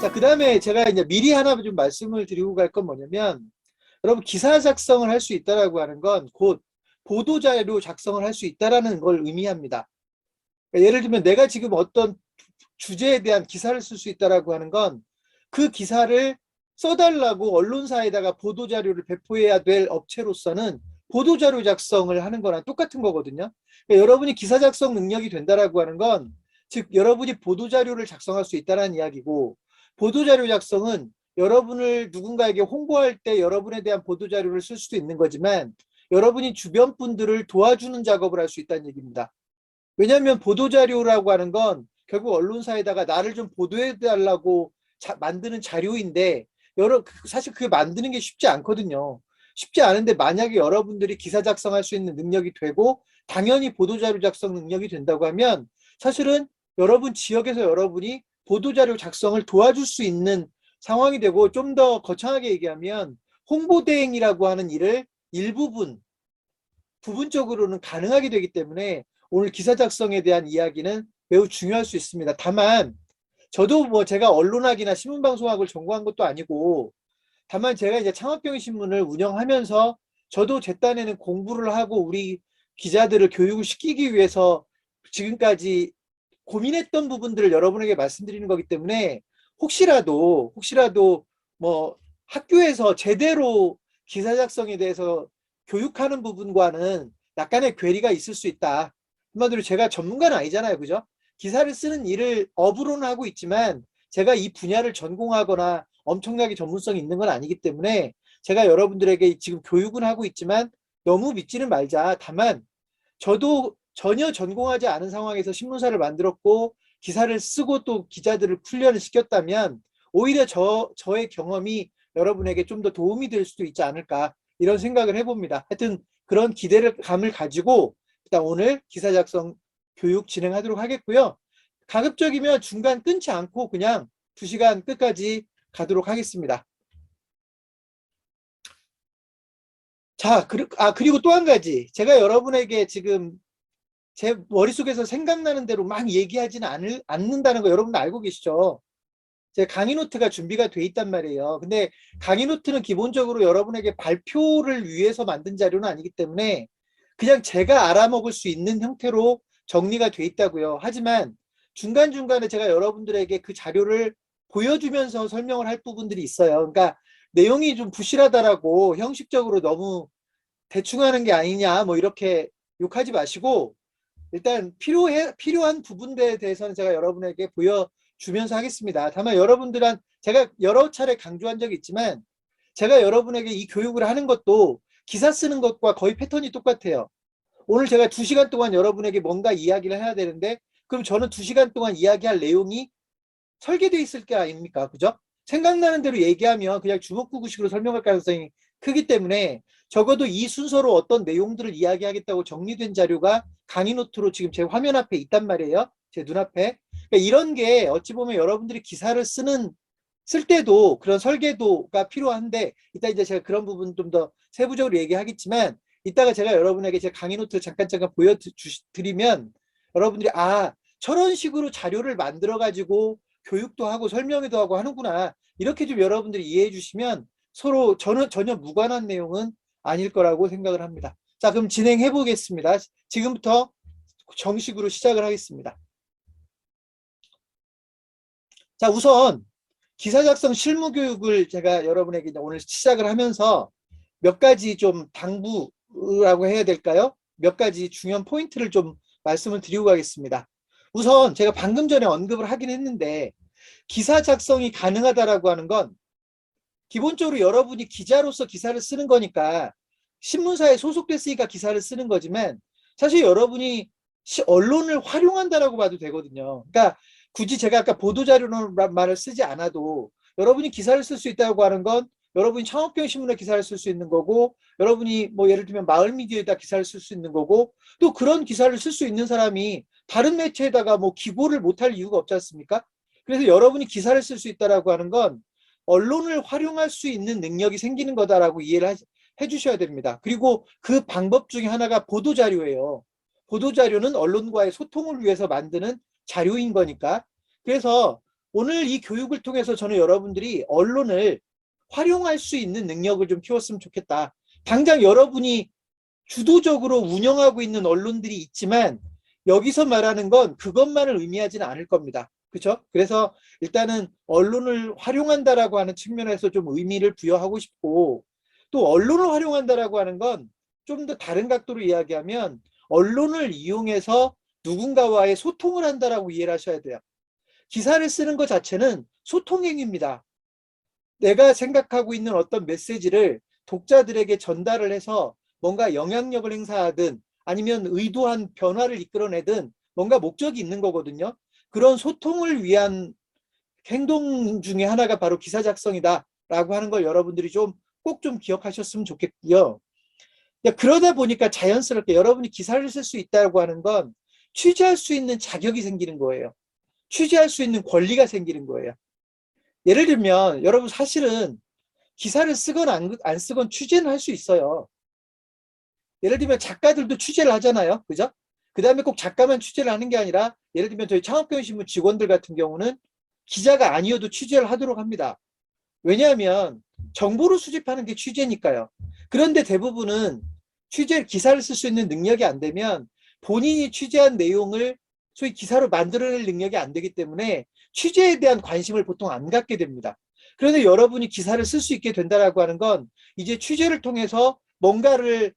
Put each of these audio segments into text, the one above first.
자, 그 다음에 제가 이제 미리 하나 좀 말씀을 드리고 갈 건 뭐냐면, 여러분 기사 작성을 할 수 있다라고 하는 건 곧 보도자료 작성을 할 수 있다라는 걸 의미합니다. 그러니까 예를 들면 내가 지금 어떤 주제에 대한 기사를 쓸 수 있다라고 하는 건 그 기사를 써달라고 언론사에다가 보도자료를 배포해야 될 업체로서는 보도자료 작성을 하는 거랑 똑같은 거거든요. 그러니까 여러분이 기사 작성 능력이 된다라고 하는 건 즉 여러분이 보도자료를 작성할 수 있다는 이야기고, 보도자료 작성은 여러분을 누군가에게 홍보할 때 여러분에 대한 보도자료를 쓸 수도 있는 거지만 여러분이 주변 분들을 도와주는 작업을 할 수 있다는 얘기입니다. 왜냐하면 보도자료라고 하는 건 결국 언론사에다가 나를 좀 보도해 달라고 만드는 자료인데 사실 그게 만드는 게 쉽지 않거든요. 쉽지 않은데 만약에 여러분들이 기사 작성할 수 있는 능력이 되고 당연히 보도자료 작성 능력이 된다고 하면 사실은 여러분 지역에서 여러분이 보도자료 작성을 도와줄 수 있는 상황이 되고, 좀 더 거창하게 얘기하면 홍보대행이라고 하는 일을 부분적으로는 가능하게 되기 때문에 오늘 기사 작성에 대한 이야기는 매우 중요할 수 있습니다. 다만 저도 뭐 제가 언론학이나 신문방송학을 전공한 것도 아니고, 다만 제가 이제 창업경제신문을 운영하면서 저도 제 딴에는 공부를 하고 우리 기자들을 교육을 시키기 위해서 지금까지 고민했던 부분들을 여러분에게 말씀드리는 거기 때문에 혹시라도 뭐 학교에서 제대로 기사 작성에 대해서 교육하는 부분과는 약간의 괴리가 있을 수 있다. 한마디로 제가 전문가는 아니잖아요. 그죠? 기사를 쓰는 일을 업으로는 하고 있지만 제가 이 분야를 전공하거나 엄청나게 전문성이 있는 건 아니기 때문에 제가 여러분들에게 지금 교육은 하고 있지만 너무 믿지는 말자. 다만 저도 전혀 전공하지 않은 상황에서 신문사를 만들었고 기사를 쓰고 또 기자들을 훈련을 시켰다면 오히려 저의 경험이 여러분에게 좀 더 도움이 될 수도 있지 않을까, 이런 생각을 해봅니다. 하여튼 그런 감을 가지고 일단 오늘 기사 작성 교육 진행하도록 하겠고요. 가급적이면 중간 끊지 않고 그냥 2시간 끝까지 가도록 하겠습니다. 자, 그리고 또 한 가지. 제가 여러분에게 지금 제 머릿속에서 생각나는 대로 막 얘기하지는 않는다는 거 여러분도 알고 계시죠? 제 강의 노트가 준비가 돼 있단 말이에요. 근데 강의 노트는 기본적으로 여러분에게 발표를 위해서 만든 자료는 아니기 때문에 그냥 제가 알아먹을 수 있는 형태로 정리가 돼 있다고요. 하지만 중간중간에 제가 여러분들에게 그 자료를 보여주면서 설명을 할 부분들이 있어요. 그러니까 내용이 좀 부실하다라고 형식적으로 너무 대충 하는 게 아니냐 뭐 이렇게 욕하지 마시고, 일단 필요한 부분들에 대해서는 제가 여러분에게 보여주면서 하겠습니다. 다만 제가 여러 차례 강조한 적이 있지만 제가 여러분에게 이 교육을 하는 것도 기사 쓰는 것과 거의 패턴이 똑같아요. 오늘 제가 2시간 동안 여러분에게 뭔가 이야기를 해야 되는데 그럼 저는 2시간 동안 이야기할 내용이 설계되어 있을 게 아닙니까? 그죠? 생각나는 대로 얘기하면 그냥 주먹구구식으로 설명할 가능성이 크기 때문에 적어도 이 순서로 어떤 내용들을 이야기하겠다고 정리된 자료가 강의 노트로 지금 제 화면 앞에 있단 말이에요. 제 눈앞에. 그러니까 이런 게 어찌 보면 여러분들이 기사를 쓸 때도 그런 설계도가 필요한데, 이따 이제 제가 그런 부분 좀 더 세부적으로 얘기하겠지만 이따가 제가 여러분에게 제 강의 노트를 잠깐 보여드리면 여러분들이 저런 식으로 자료를 만들어 가지고 교육도 하고 설명회도 하고 하는구나, 이렇게 좀 여러분들이 이해해 주시면 서로 저는 전혀 무관한 내용은 아닐 거라고 생각을 합니다. 자, 그럼 진행해 보겠습니다. 지금부터 정식으로 시작을 하겠습니다. 자, 우선 기사 작성 실무 교육을 제가 여러분에게 오늘 시작을 하면서 몇 가지 좀 당부라고 해야 될까요? 몇 가지 중요한 포인트를 좀 말씀을 드리고 가겠습니다. 우선 제가 방금 전에 언급을 하긴 했는데 기사 작성이 가능하다라고 하는 건 기본적으로 여러분이 기자로서 기사를 쓰는 거니까 신문사에 소속됐으니까 기사를 쓰는 거지만 사실 여러분이 언론을 활용한다라고 봐도 되거든요. 그러니까 굳이 제가 아까 보도자료라는 말을 쓰지 않아도 여러분이 기사를 쓸 수 있다고 하는 건 여러분이 창업경신문에 기사를 쓸 수 있는 거고, 여러분이 뭐 예를 들면 마을미디어에다 기사를 쓸 수 있는 거고, 또 그런 기사를 쓸 수 있는 사람이 다른 매체에다가 뭐 기고를 못할 이유가 없지 않습니까? 그래서 여러분이 기사를 쓸 수 있다라고 하는 건 언론을 활용할 수 있는 능력이 생기는 거다라고 이해를 해주셔야 됩니다. 그리고 그 방법 중에 하나가 보도자료예요. 보도자료는 언론과의 소통을 위해서 만드는 자료인 거니까. 그래서 오늘 이 교육을 통해서 저는 여러분들이 언론을 활용할 수 있는 능력을 좀 키웠으면 좋겠다. 당장 여러분이 주도적으로 운영하고 있는 언론들이 있지만 여기서 말하는 건 그것만을 의미하지는 않을 겁니다. 그렇죠? 그래서 일단은 언론을 활용한다라고 하는 측면에서 좀 의미를 부여하고 싶고, 또 언론을 활용한다라고 하는 건 좀 더 다른 각도로 이야기하면 언론을 이용해서 누군가와의 소통을 한다라고 이해를 하셔야 돼요. 기사를 쓰는 것 자체는 소통행위입니다. 내가 생각하고 있는 어떤 메시지를 독자들에게 전달을 해서 뭔가 영향력을 행사하든 아니면 의도한 변화를 이끌어내든 뭔가 목적이 있는 거거든요. 그런 소통을 위한 행동 중에 하나가 바로 기사 작성이다 라고 하는 걸 여러분들이 좀 꼭 좀 기억하셨으면 좋겠고요. 그러다 보니까 자연스럽게 여러분이 기사를 쓸 수 있다고 하는 건 취재할 수 있는 자격이 생기는 거예요. 취재할 수 있는 권리가 생기는 거예요. 예를 들면 여러분 사실은 기사를 쓰건 안 쓰건 취재는 할 수 있어요. 예를 들면 작가들도 취재를 하잖아요. 그죠? 그 다음에 꼭 작가만 취재를 하는 게 아니라 예를 들면 저희 창업경영신문 직원들 같은 경우는 기자가 아니어도 취재를 하도록 합니다. 왜냐하면 정보를 수집하는 게 취재니까요. 그런데 대부분은 기사를 쓸 수 있는 능력이 안 되면 본인이 취재한 내용을 소위 기사로 만들어낼 능력이 안 되기 때문에 취재에 대한 관심을 보통 안 갖게 됩니다. 그런데 여러분이 기사를 쓸 수 있게 된다라고 하는 건 이제 취재를 통해서 뭔가를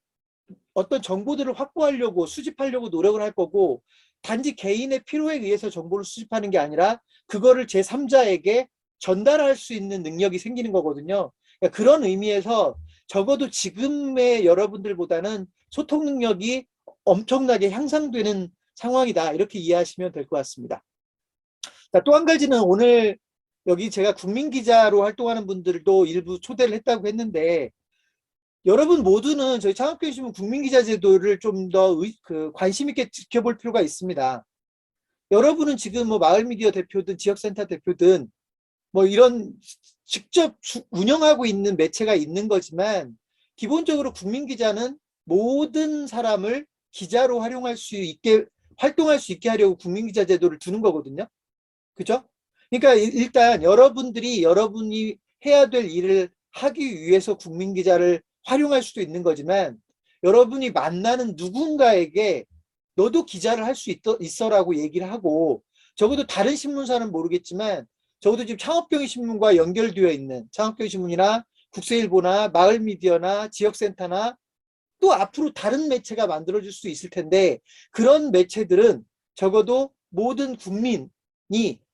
어떤 정보들을 확보하려고 수집하려고 노력을 할 거고, 단지 개인의 필요에 의해서 정보를 수집하는 게 아니라 그거를 제3자에게 전달할 수 있는 능력이 생기는 거거든요. 그러니까 그런 의미에서 적어도 지금의 여러분들보다는 소통 능력이 엄청나게 향상되는 상황이다, 이렇게 이해하시면 될 것 같습니다. 또 한 가지는 오늘 여기 제가 국민기자로 활동하는 분들도 일부 초대를 했다고 했는데, 여러분 모두는 저희 창업교육신문 국민기자제도를 좀 더 관심 있게 지켜볼 필요가 있습니다. 여러분은 지금 뭐 마을미디어 대표든 지역센터 대표든 뭐 이런 직접 운영하고 있는 매체가 있는 거지만, 기본적으로 국민기자는 모든 사람을 기자로 활동할 수 있게 하려고 국민기자제도를 두는 거거든요. 그죠? 그러니까 일단 여러분이 해야 될 일을 하기 위해서 국민기자를 활용할 수도 있는 거지만, 여러분이 만나는 누군가에게 너도 기자를 할 수 있어라고 얘기를 하고, 적어도 다른 신문사는 모르겠지만 적어도 지금 창업경영신문과 연결되어 있는 창업경영신문이나 국세일보나 마을미디어나 지역센터나 또 앞으로 다른 매체가 만들어질 수 있을 텐데, 그런 매체들은 적어도 모든 국민이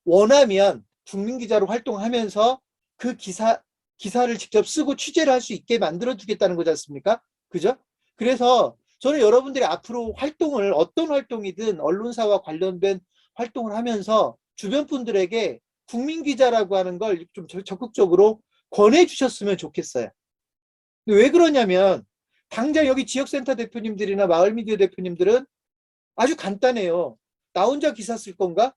원하면 국민기자로 활동하면서 그 기사를 직접 쓰고 취재를 할 수 있게 만들어 두겠다는 거지 않습니까? 그죠? 그래서 저는 여러분들이 앞으로 어떤 활동이든 언론사와 관련된 활동을 하면서 주변 분들에게 국민기자라고 하는 걸 좀 적극적으로 권해 주셨으면 좋겠어요. 왜 그러냐면 당장 여기 지역센터 대표님들이나 마을미디어 대표님들은 아주 간단해요. 나 혼자 기사 쓸 건가?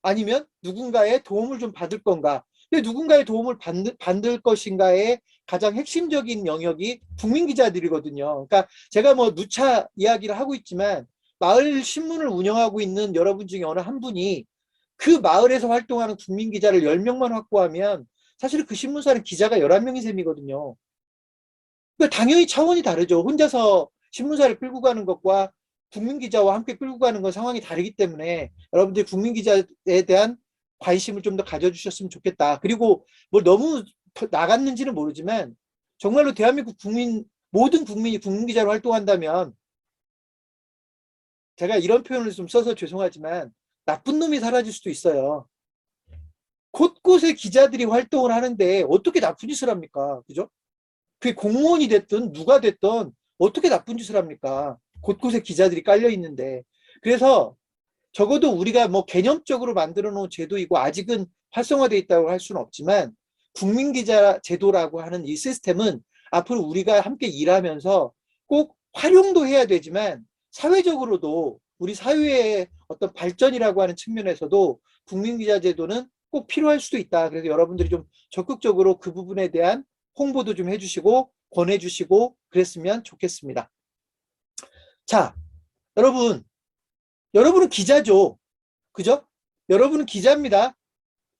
아니면 누군가의 도움을 좀 받을 건가? 근데 누군가의 도움을 받을 것인가의 가장 핵심적인 영역이 국민기자들이거든요. 그러니까 제가 뭐 누차 이야기를 하고 있지만 마을 신문을 운영하고 있는 여러분 중에 어느 한 분이 그 마을에서 활동하는 국민기자를 10명만 확보하면 사실 그 신문사는 기자가 11명인 셈이거든요. 그러니까 당연히 차원이 다르죠. 혼자서 신문사를 끌고 가는 것과 국민기자와 함께 끌고 가는 건 상황이 다르기 때문에 여러분들 국민기자에 대한 관심을 좀 더 가져주셨으면 좋겠다. 그리고 뭐 너무 나갔는지는 모르지만 정말로 대한민국 모든 국민이 국민기자로 활동한다면, 제가 이런 표현을 좀 써서 죄송하지만 나쁜 놈이 사라질 수도 있어요. 곳곳에 기자들이 활동을 하는데 어떻게 나쁜 짓을 합니까? 그죠? 그게 공무원이 됐든 누가 됐든 어떻게 나쁜 짓을 합니까? 곳곳에 기자들이 깔려 있는데. 그래서 적어도 우리가 뭐 개념적으로 만들어 놓은 제도이고 아직은 활성화되어 있다고 할 수는 없지만, 국민기자 제도라고 하는 이 시스템은 앞으로 우리가 함께 일하면서 꼭 활용도 해야 되지만 사회적으로도 우리 사회의 어떤 발전이라고 하는 측면에서도 국민기자 제도는 꼭 필요할 수도 있다. 그래서 여러분들이 좀 적극적으로 그 부분에 대한 홍보도 좀 해주시고 권해주시고 그랬으면 좋겠습니다. 자, 여러분은 기자죠. 그죠? 여러분은 기자입니다.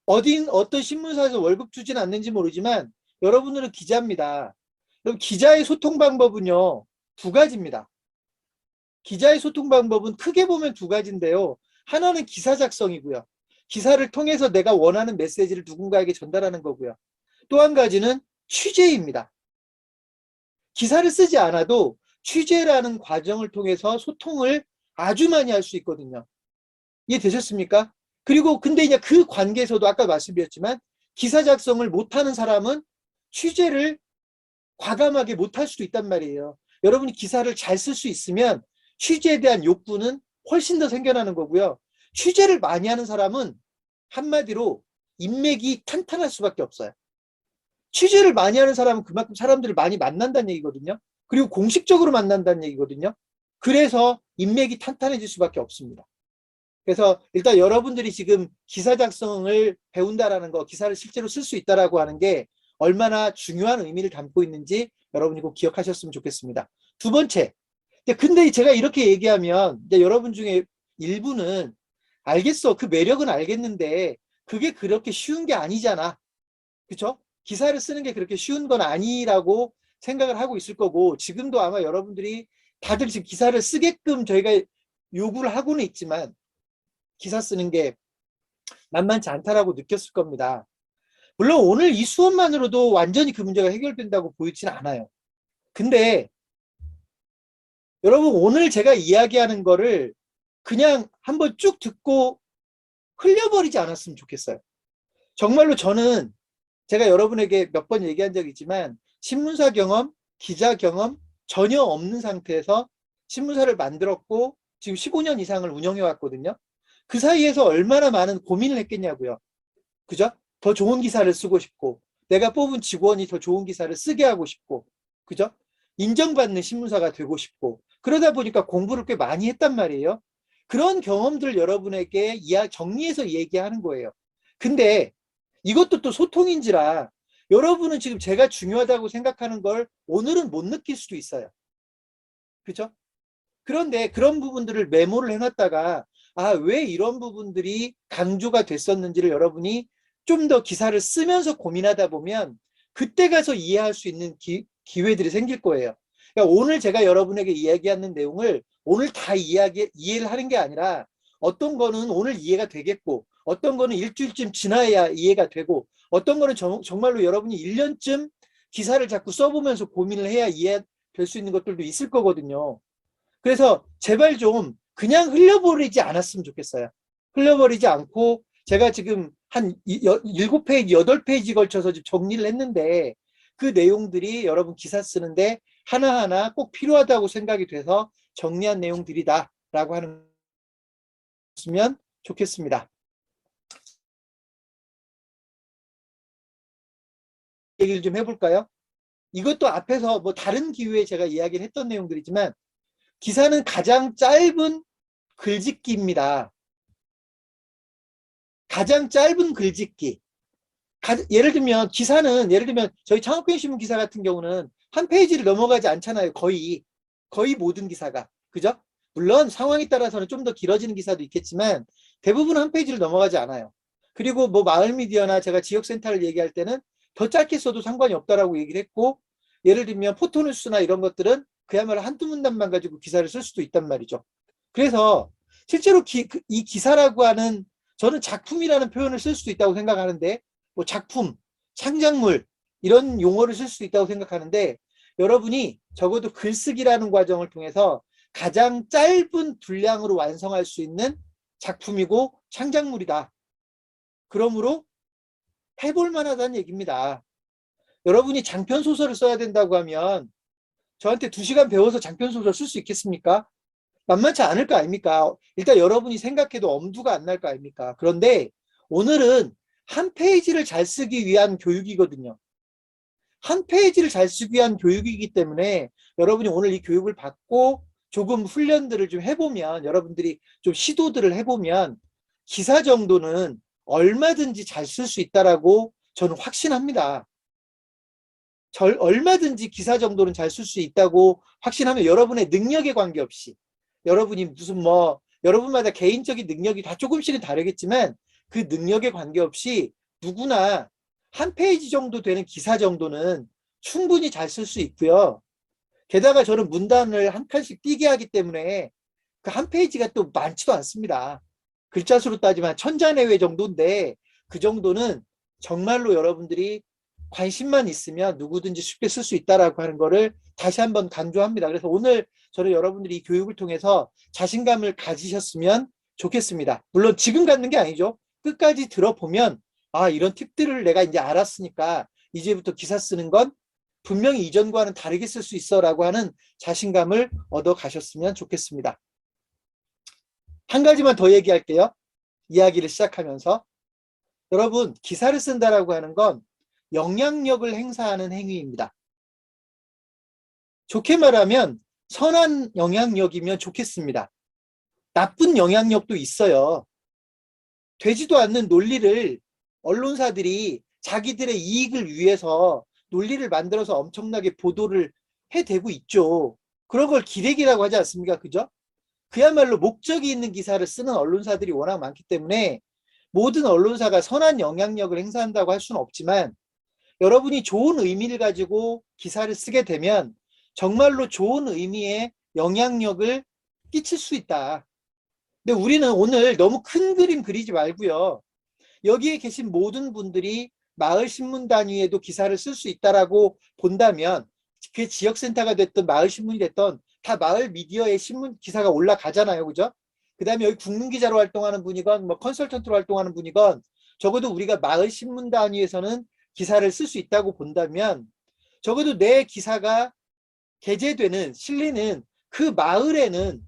어떤 신문사에서 월급 주지는 않는지 모르지만 여러분들은 기자입니다. 그럼 기자의 소통 방법은요, 두 가지입니다. 기자의 소통 방법은 크게 보면 두 가지인데요. 하나는 기사 작성이고요. 기사를 통해서 내가 원하는 메시지를 누군가에게 전달하는 거고요. 또 한 가지는 취재입니다. 기사를 쓰지 않아도 취재라는 과정을 통해서 소통을 아주 많이 할 수 있거든요. 이해되셨습니까? 그리고 근데 이제 그 관계에서도 아까 말씀드렸지만 기사 작성을 못하는 사람은 취재를 과감하게 못할 수도 있단 말이에요. 여러분이 기사를 잘 쓸 수 있으면 취재에 대한 욕구는 훨씬 더 생겨나는 거고요. 취재를 많이 하는 사람은 한마디로 인맥이 탄탄할 수밖에 없어요. 취재를 많이 하는 사람은 그만큼 사람들을 많이 만난다는 얘기거든요. 그리고 공식적으로 만난다는 얘기거든요. 그래서 인맥이 탄탄해질 수밖에 없습니다. 그래서 일단 여러분들이 지금 기사 작성을 배운다라는 거, 기사를 실제로 쓸 수 있다라고 하는 게 얼마나 중요한 의미를 담고 있는지 여러분이 꼭 기억하셨으면 좋겠습니다. 두 번째, 근데 제가 이렇게 얘기하면 이제 여러분 중에 일부는 알겠어, 그 매력은 알겠는데 그게 그렇게 쉬운 게 아니잖아. 그렇죠? 기사를 쓰는 게 그렇게 쉬운 건 아니라고 생각을 하고 있을 거고, 지금도 아마 여러분들이 다들 지금 기사를 쓰게끔 저희가 요구를 하고는 있지만 기사 쓰는 게 만만치 않다라고 느꼈을 겁니다. 물론 오늘 이 수업만으로도 완전히 그 문제가 해결된다고 보이지는 않아요. 근데 여러분, 오늘 제가 이야기하는 거를 그냥 한번 쭉 듣고 흘려버리지 않았으면 좋겠어요. 정말로 저는 제가 여러분에게 몇 번 얘기한 적이 있지만 신문사 경험, 기자 경험 전혀 없는 상태에서 신문사를 만들었고 지금 15년 이상을 운영해 왔거든요. 그 사이에서 얼마나 많은 고민을 했겠냐고요. 그죠? 더 좋은 기사를 쓰고 싶고, 내가 뽑은 직원이 더 좋은 기사를 쓰게 하고 싶고, 그죠? 인정받는 신문사가 되고 싶고, 그러다 보니까 공부를 꽤 많이 했단 말이에요. 그런 경험들 여러분에게 정리해서 얘기하는 거예요. 근데 이것도 또 소통인지라 여러분은 지금 제가 중요하다고 생각하는 걸 오늘은 못 느낄 수도 있어요. 그죠? 그런데 그런 부분들을 메모를 해놨다가 왜 이런 부분들이 강조가 됐었는지를 여러분이 좀 더 기사를 쓰면서 고민하다 보면 그때 가서 이해할 수 있는 기회들이 생길 거예요. 그러니까 오늘 제가 여러분에게 이야기하는 내용을 오늘 다 이해를 하는 게 아니라 어떤 거는 오늘 이해가 되겠고 어떤 거는 일주일쯤 지나야 이해가 되고 어떤 거는 정말로 여러분이 1년쯤 기사를 자꾸 써보면서 고민을 해야 이해될 수 있는 것들도 있을 거거든요. 그래서 제발 좀 그냥 흘려버리지 않았으면 좋겠어요. 흘려버리지 않고 제가 지금 한 7페이지, 8페이지 걸쳐서 정리를 했는데 그 내용들이 여러분 기사 쓰는데 하나하나 꼭 필요하다고 생각이 돼서 정리한 내용들이다라고 하면 좋겠습니다. 얘기를 좀 해볼까요? 이것도 앞에서 뭐 다른 기회에 제가 이야기를 했던 내용들이지만 기사는 가장 짧은 글짓기입니다. 가장 짧은 글짓기. 예를 들면 기사는 예를 들면 저희 창업경신문 기사 같은 경우는 한 페이지를 넘어가지 않잖아요. 거의 모든 기사가. 그죠? 물론 상황에 따라서는 좀 더 길어지는 기사도 있겠지만 대부분 한 페이지를 넘어가지 않아요. 그리고 뭐 마을미디어나 제가 지역센터를 얘기할 때는 더 짧게 써도 상관이 없다라고 얘기를 했고, 예를 들면 포토뉴스나 이런 것들은 그야말로 한두 문단만 가지고 기사를 쓸 수도 있단 말이죠. 그래서 실제로 이 기사라고 하는, 저는 작품이라는 표현을 쓸 수도 있다고 생각하는데, 뭐 작품, 창작물 이런 용어를 쓸 수 있다고 생각하는데, 여러분이 적어도 글쓰기라는 과정을 통해서 가장 짧은 분량으로 완성할 수 있는 작품이고 창작물이다. 그러므로 해볼 만하다는 얘기입니다. 여러분이 장편 소설을 써야 된다고 하면 저한테 2시간 배워서 장편 소설 쓸 수 있겠습니까? 만만치 않을 거 아닙니까? 일단 여러분이 생각해도 엄두가 안 날 거 아닙니까? 그런데 오늘은 한 페이지를 잘 쓰기 위한 교육이거든요. 한 페이지를 잘 쓰기 위한 교육이기 때문에 여러분이 오늘 이 교육을 받고 조금 훈련들을 좀 해보면, 여러분들이 좀 시도들을 해보면 기사 정도는 얼마든지 잘 쓸 수 있다라고 저는 확신합니다. 얼마든지 기사 정도는 잘 쓸 수 있다고 확신하면 여러분의 능력에 관계없이, 여러분이 무슨 뭐 여러분마다 개인적인 능력이 다 조금씩은 다르겠지만 그 능력에 관계없이 누구나 한 페이지 정도 되는 기사 정도는 충분히 잘 쓸 수 있고요. 게다가 저는 문단을 한 칸씩 띄게 하기 때문에 그 한 페이지가 또 많지도 않습니다. 글자 수로 따지면 천자내외 정도인데 그 정도는 정말로 여러분들이 관심만 있으면 누구든지 쉽게 쓸 수 있다라고 하는 거를 다시 한번 강조합니다. 그래서 오늘 저는 여러분들이 이 교육을 통해서 자신감을 가지셨으면 좋겠습니다. 물론 지금 갖는 게 아니죠. 끝까지 들어보면 아, 이런 팁들을 내가 이제 알았으니까 이제부터 기사 쓰는 건 분명히 이전과는 다르게 쓸 수 있어라고 하는 자신감을 얻어 가셨으면 좋겠습니다. 한 가지만 더 얘기할게요. 이야기를 시작하면서 여러분, 기사를 쓴다라고 하는 건 영향력을 행사하는 행위입니다. 좋게 말하면 선한 영향력이면 좋겠습니다. 나쁜 영향력도 있어요. 되지도 않는 논리를 언론사들이 자기들의 이익을 위해서 논리를 만들어서 엄청나게 보도를 해대고 있죠. 그런 걸 기레기라고 하지 않습니까? 그죠? 그야말로 목적이 있는 기사를 쓰는 언론사들이 워낙 많기 때문에 모든 언론사가 선한 영향력을 행사한다고 할 수는 없지만 여러분이 좋은 의미를 가지고 기사를 쓰게 되면 정말로 좋은 의미의 영향력을 끼칠 수 있다. 근데 우리는 오늘 너무 큰 그림 그리지 말고요. 여기에 계신 모든 분들이 마을 신문 단위에도 기사를 쓸 수 있다라고 본다면 그게 지역센터가 됐든 마을 신문이 됐든 다 마을 미디어에 신문 기사가 올라가잖아요. 그죠? 그 다음에 여기 국문기자로 활동하는 분이건 뭐 컨설턴트로 활동하는 분이건 적어도 우리가 마을 신문 단위에서는 기사를 쓸 수 있다고 본다면 적어도 내 기사가 게재되는 실리는 그 마을에는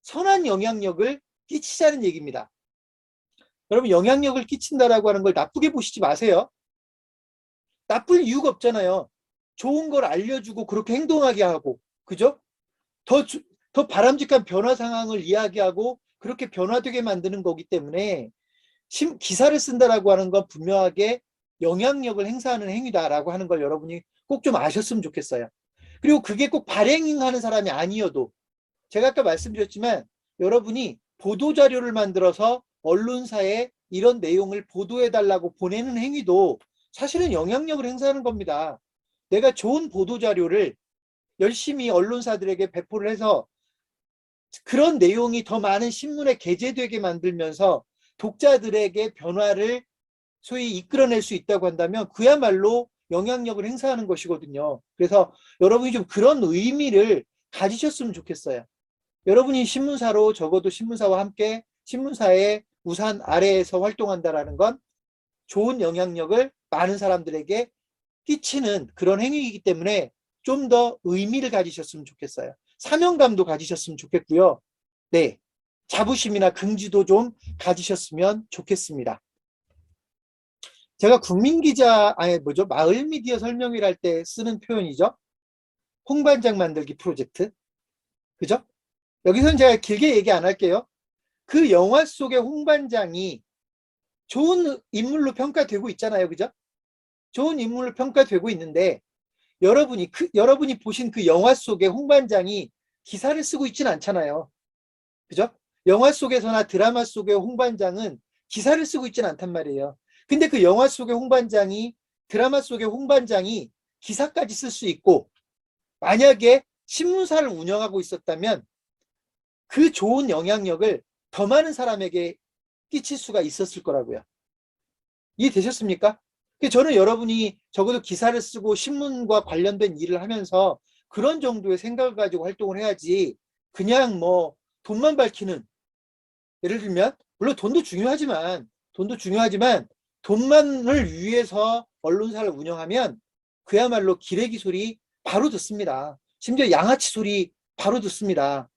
선한 영향력을 끼치자는 얘기입니다. 여러분, 영향력을 끼친다라고 하는 걸 나쁘게 보시지 마세요. 나쁠 이유가 없잖아요. 좋은 걸 알려주고 그렇게 행동하게 하고, 그죠? 더 바람직한 변화 상황을 이야기하고 그렇게 변화되게 만드는 거기 때문에 기사를 쓴다라고 하는 건 분명하게 영향력을 행사하는 행위다라고 하는 걸 여러분이 꼭 좀 아셨으면 좋겠어요. 그리고 그게 꼭 발행하는 사람이 아니어도 제가 아까 말씀드렸지만 여러분이 보도자료를 만들어서 언론사에 이런 내용을 보도해달라고 보내는 행위도 사실은 영향력을 행사하는 겁니다. 내가 좋은 보도자료를 열심히 언론사들에게 배포를 해서 그런 내용이 더 많은 신문에 게재되게 만들면서 독자들에게 변화를 소위 이끌어낼 수 있다고 한다면 그야말로 영향력을 행사하는 것이거든요. 그래서 여러분이 좀 그런 의미를 가지셨으면 좋겠어요. 여러분이 신문사로 적어도 신문사와 함께 신문사의 우산 아래에서 활동한다라는 건 좋은 영향력을 많은 사람들에게 끼치는 그런 행위이기 때문에 좀 더 의미를 가지셨으면 좋겠어요. 사명감도 가지셨으면 좋겠고요. 네, 자부심이나 긍지도 좀 가지셨으면 좋겠습니다. 제가 국민기자, 아니 뭐죠? 마을 미디어 설명회를 할 때 쓰는 표현이죠. 홍반장 만들기 프로젝트. 그죠? 여기서는 제가 길게 얘기 안 할게요. 그 영화 속의 홍반장이 좋은 인물로 평가되고 있잖아요. 그죠? 좋은 인물로 평가되고 있는데 여러분이 보신 그 영화 속의 홍반장이 기사를 쓰고 있지는 않잖아요. 그죠? 영화 속에서나 드라마 속의 홍반장은 기사를 쓰고 있지는 않단 말이에요. 근데 그 영화 속의 홍반장이 드라마 속의 홍반장이 기사까지 쓸 수 있고 만약에 신문사를 운영하고 있었다면 그 좋은 영향력을 더 많은 사람에게 끼칠 수가 있었을 거라고요. 이해되셨습니까? 저는 여러분이 적어도 기사를 쓰고 신문과 관련된 일을 하면서 그런 정도의 생각을 가지고 활동을 해야지 그냥 뭐 돈만 밝히는, 예를 들면 물론 돈도 중요하지만 돈만을 위해서 언론사를 운영하면 그야말로 기레기 소리 바로 듣습니다. 심지어 양아치 소리 바로 듣습니다.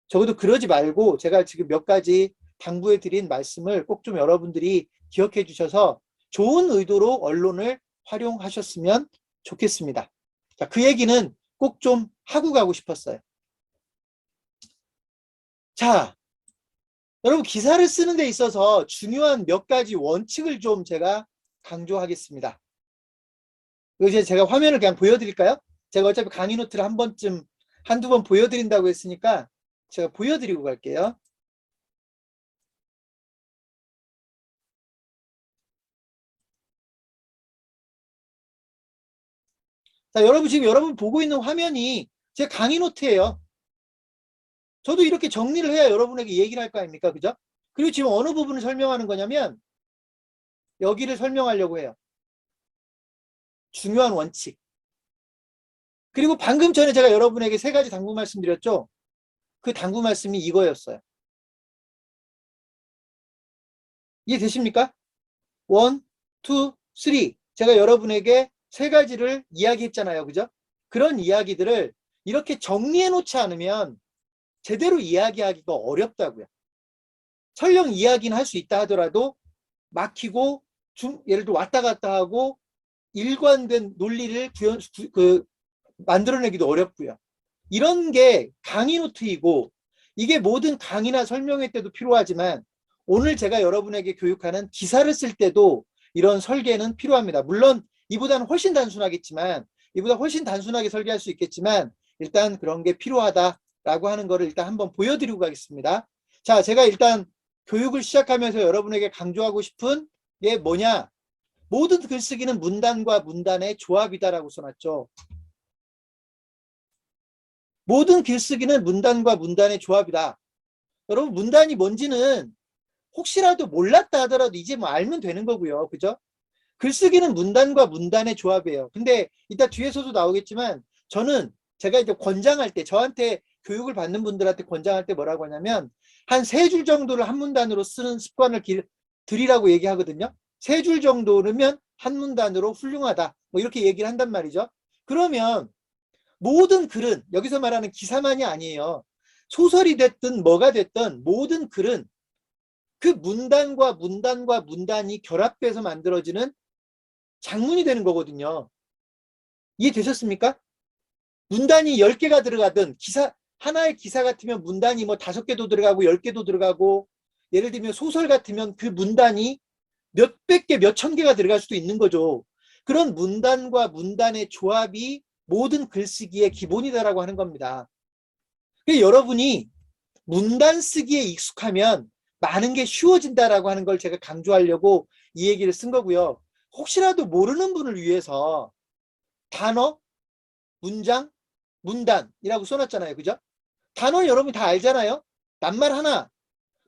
적어도 그러지 말고 제가 지금 몇 가지 당부해 드린 말씀을 꼭 좀 여러분들이 기억해 주셔서 좋은 의도로 언론을 활용하셨으면 좋겠습니다. 자, 그 얘기는 꼭 좀 하고 가고 싶었어요. 자, 여러분 기사를 쓰는 데 있어서 중요한 몇 가지 원칙을 좀 제가 강조하겠습니다. 이제 제가 화면을 그냥 보여드릴까요? 제가 어차피 강의 노트를 한 번쯤 한두 번 보여드린다고 했으니까 제가 보여드리고 갈게요. 자, 여러분 지금 여러분 보고 있는 화면이 제 강의 노트예요. 저도 이렇게 정리를 해야 여러분에게 얘기를 할 거 아닙니까? 그죠? 그리고 지금 어느 부분을 설명하는 거냐면 여기를 설명하려고 해요. 중요한 원칙. 그리고 방금 전에 제가 여러분에게 세 가지 당부 말씀드렸죠? 그 당부 말씀이 이거였어요. 이해되십니까? 원, 투, 쓰리. 제가 여러분에게 세 가지를 이야기했잖아요. 그죠? 그런 이야기들을 이렇게 정리해 놓지 않으면 제대로 이야기하기가 어렵다고요. 설령 이야기는 할 수 있다 하더라도 막히고 예를 들어 왔다 갔다 하고 일관된 논리를 만들어내기도 어렵고요. 이런 게 강의 노트이고 이게 모든 강의나 설명회 때도 필요하지만 오늘 제가 여러분에게 교육하는 기사를 쓸 때도 이런 설계는 필요합니다. 물론 이보다는 훨씬 단순하겠지만 이보다 훨씬 단순하게 설계할 수 있겠지만 일단 그런 게 필요하다라고 하는 거를 일단 한번 보여드리고 가겠습니다. 자, 제가 일단 교육을 시작하면서 여러분에게 강조하고 싶은 게 뭐냐? 모든 글쓰기는 문단과 문단의 조합이다라고 써놨죠. 모든 글쓰기는 문단과 문단의 조합이다. 여러분 문단이 뭔지는 혹시라도 몰랐다 하더라도 이제 뭐 알면 되는 거고요. 그죠? 글쓰기는 문단과 문단의 조합이에요. 근데 이따 뒤에서도 나오겠지만 저는 제가 이제 권장할 때 저한테 교육을 받는 분들한테 권장할 때 뭐라고 하냐면 한 세 줄 정도를 한 문단으로 쓰는 습관을 들이라고 얘기하거든요. 세 줄 정도면 한 문단으로 훌륭하다. 뭐 이렇게 얘기를 한단 말이죠. 그러면 모든 글은 여기서 말하는 기사만이 아니에요. 소설이 됐든 뭐가 됐든 모든 글은 그 문단과 문단과 문단이 결합돼서 만들어지는 장문이 되는 거거든요. 이해되셨습니까? 문단이 10개가 들어가든 하나의 기사 같으면 문단이 뭐 5개도 들어가고 10개도 들어가고 예를 들면 소설 같으면 그 문단이 몇백 개, 몇천 개가 들어갈 수도 있는 거죠. 그런 문단과 문단의 조합이 모든 글쓰기의 기본이다라고 하는 겁니다. 여러분이 문단 쓰기에 익숙하면 많은 게 쉬워진다라고 하는 걸 제가 강조하려고 이 얘기를 쓴 거고요. 혹시라도 모르는 분을 위해서 단어, 문장, 문단이라고 써놨잖아요. 그죠? 단어는 여러분이 다 알잖아요. 낱말 하나,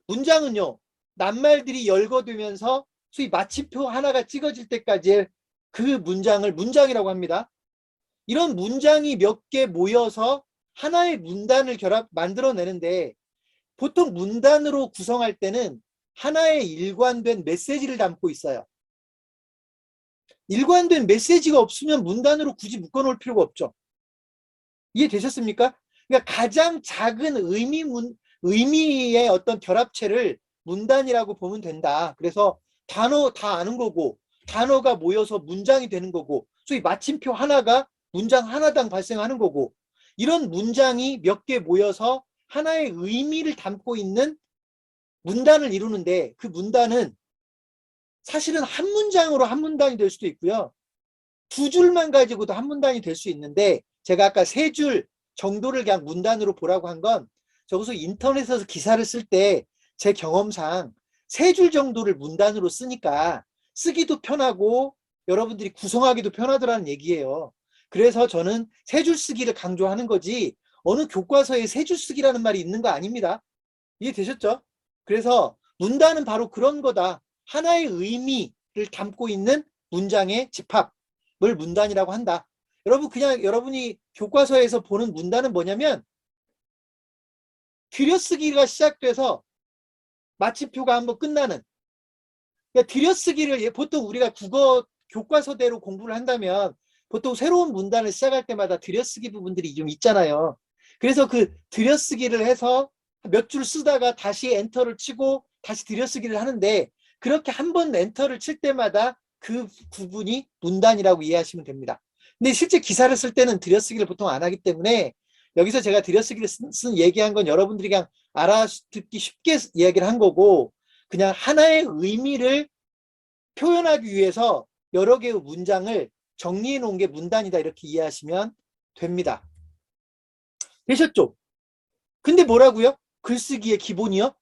문장은요. 낱말들이 열거되면서 소위 마침표 하나가 찍어질 때까지의 그 문장을 문장이라고 합니다. 이런 문장이 몇 개 모여서 하나의 문단을 만들어내는데 보통 문단으로 구성할 때는 하나의 일관된 메시지를 담고 있어요. 일관된 메시지가 없으면 문단으로 굳이 묶어놓을 필요가 없죠. 이해되셨습니까? 그러니까 가장 작은 의미의 어떤 결합체를 문단이라고 보면 된다. 그래서 단어 다 아는 거고 단어가 모여서 문장이 되는 거고 소위 마침표 하나가 문장 하나당 발생하는 거고 이런 문장이 몇 개 모여서 하나의 의미를 담고 있는 문단을 이루는데 그 문단은 사실은 한 문장으로 한 문단이 될 수도 있고요. 두 줄만 가지고도 한 문단이 될 수 있는데 제가 아까 세 줄 정도를 그냥 문단으로 보라고 한 건 저기서 인터넷에서 기사를 쓸 때 제 경험상 세 줄 정도를 문단으로 쓰니까 쓰기도 편하고 여러분들이 구성하기도 편하더라는 얘기예요. 그래서 저는 세 줄 쓰기를 강조하는 거지 어느 교과서에 세 줄 쓰기라는 말이 있는 거 아닙니다. 이해되셨죠? 그래서 문단은 바로 그런 거다. 하나의 의미를 담고 있는 문장의 집합을 문단이라고 한다. 여러분 그냥 여러분이 교과서에서 보는 문단은 뭐냐면 들여쓰기가 시작돼서 마침표가 한번 끝나는 그러니까 들여쓰기를 보통 우리가 국어 교과서대로 공부를 한다면 보통 새로운 문단을 시작할 때마다 들여쓰기 부분들이 좀 있잖아요. 그래서 그 들여쓰기를 해서 몇 줄 쓰다가 다시 엔터를 치고 다시 들여쓰기를 하는데 그렇게 한 번 엔터를 칠 때마다 그 부분이 문단이라고 이해하시면 됩니다. 근데 실제 기사를 쓸 때는 들여쓰기를 보통 안 하기 때문에 여기서 제가 들여쓰기를 얘기한 건 여러분들이 그냥 알아듣기 쉽게 이야기를 한 거고 그냥 하나의 의미를 표현하기 위해서 여러 개의 문장을 정리해 놓은 게 문단이다 이렇게 이해하시면 됩니다. 되셨죠? 근데 뭐라고요? 글쓰기의 기본이요?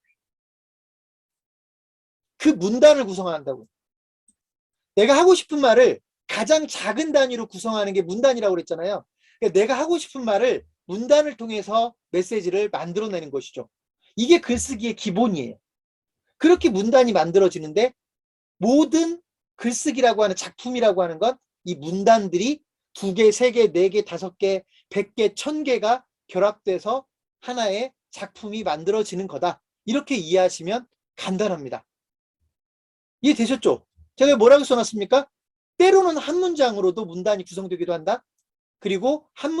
그 문단을 구성한다고. 내가 하고 싶은 말을 가장 작은 단위로 구성하는 게 문단이라고 그랬잖아요. 그러니까 내가 하고 싶은 말을 문단을 통해서 메시지를 만들어내는 것이죠. 이게 글쓰기의 기본이에요. 그렇게 문단이 만들어지는데 모든 글쓰기라고 하는 작품이라고 하는 건 이 문단들이 2개, 3개, 4개, 5개, 100개, 1000개가 결합돼서 하나의 작품이 만들어지는 거다. 이렇게 이해하시면 간단합니다. 이해되셨죠? 제가 뭐라고 써놨습니까? 때로는 한 문장으로도 문단이 구성되기도 한다. 그리고 한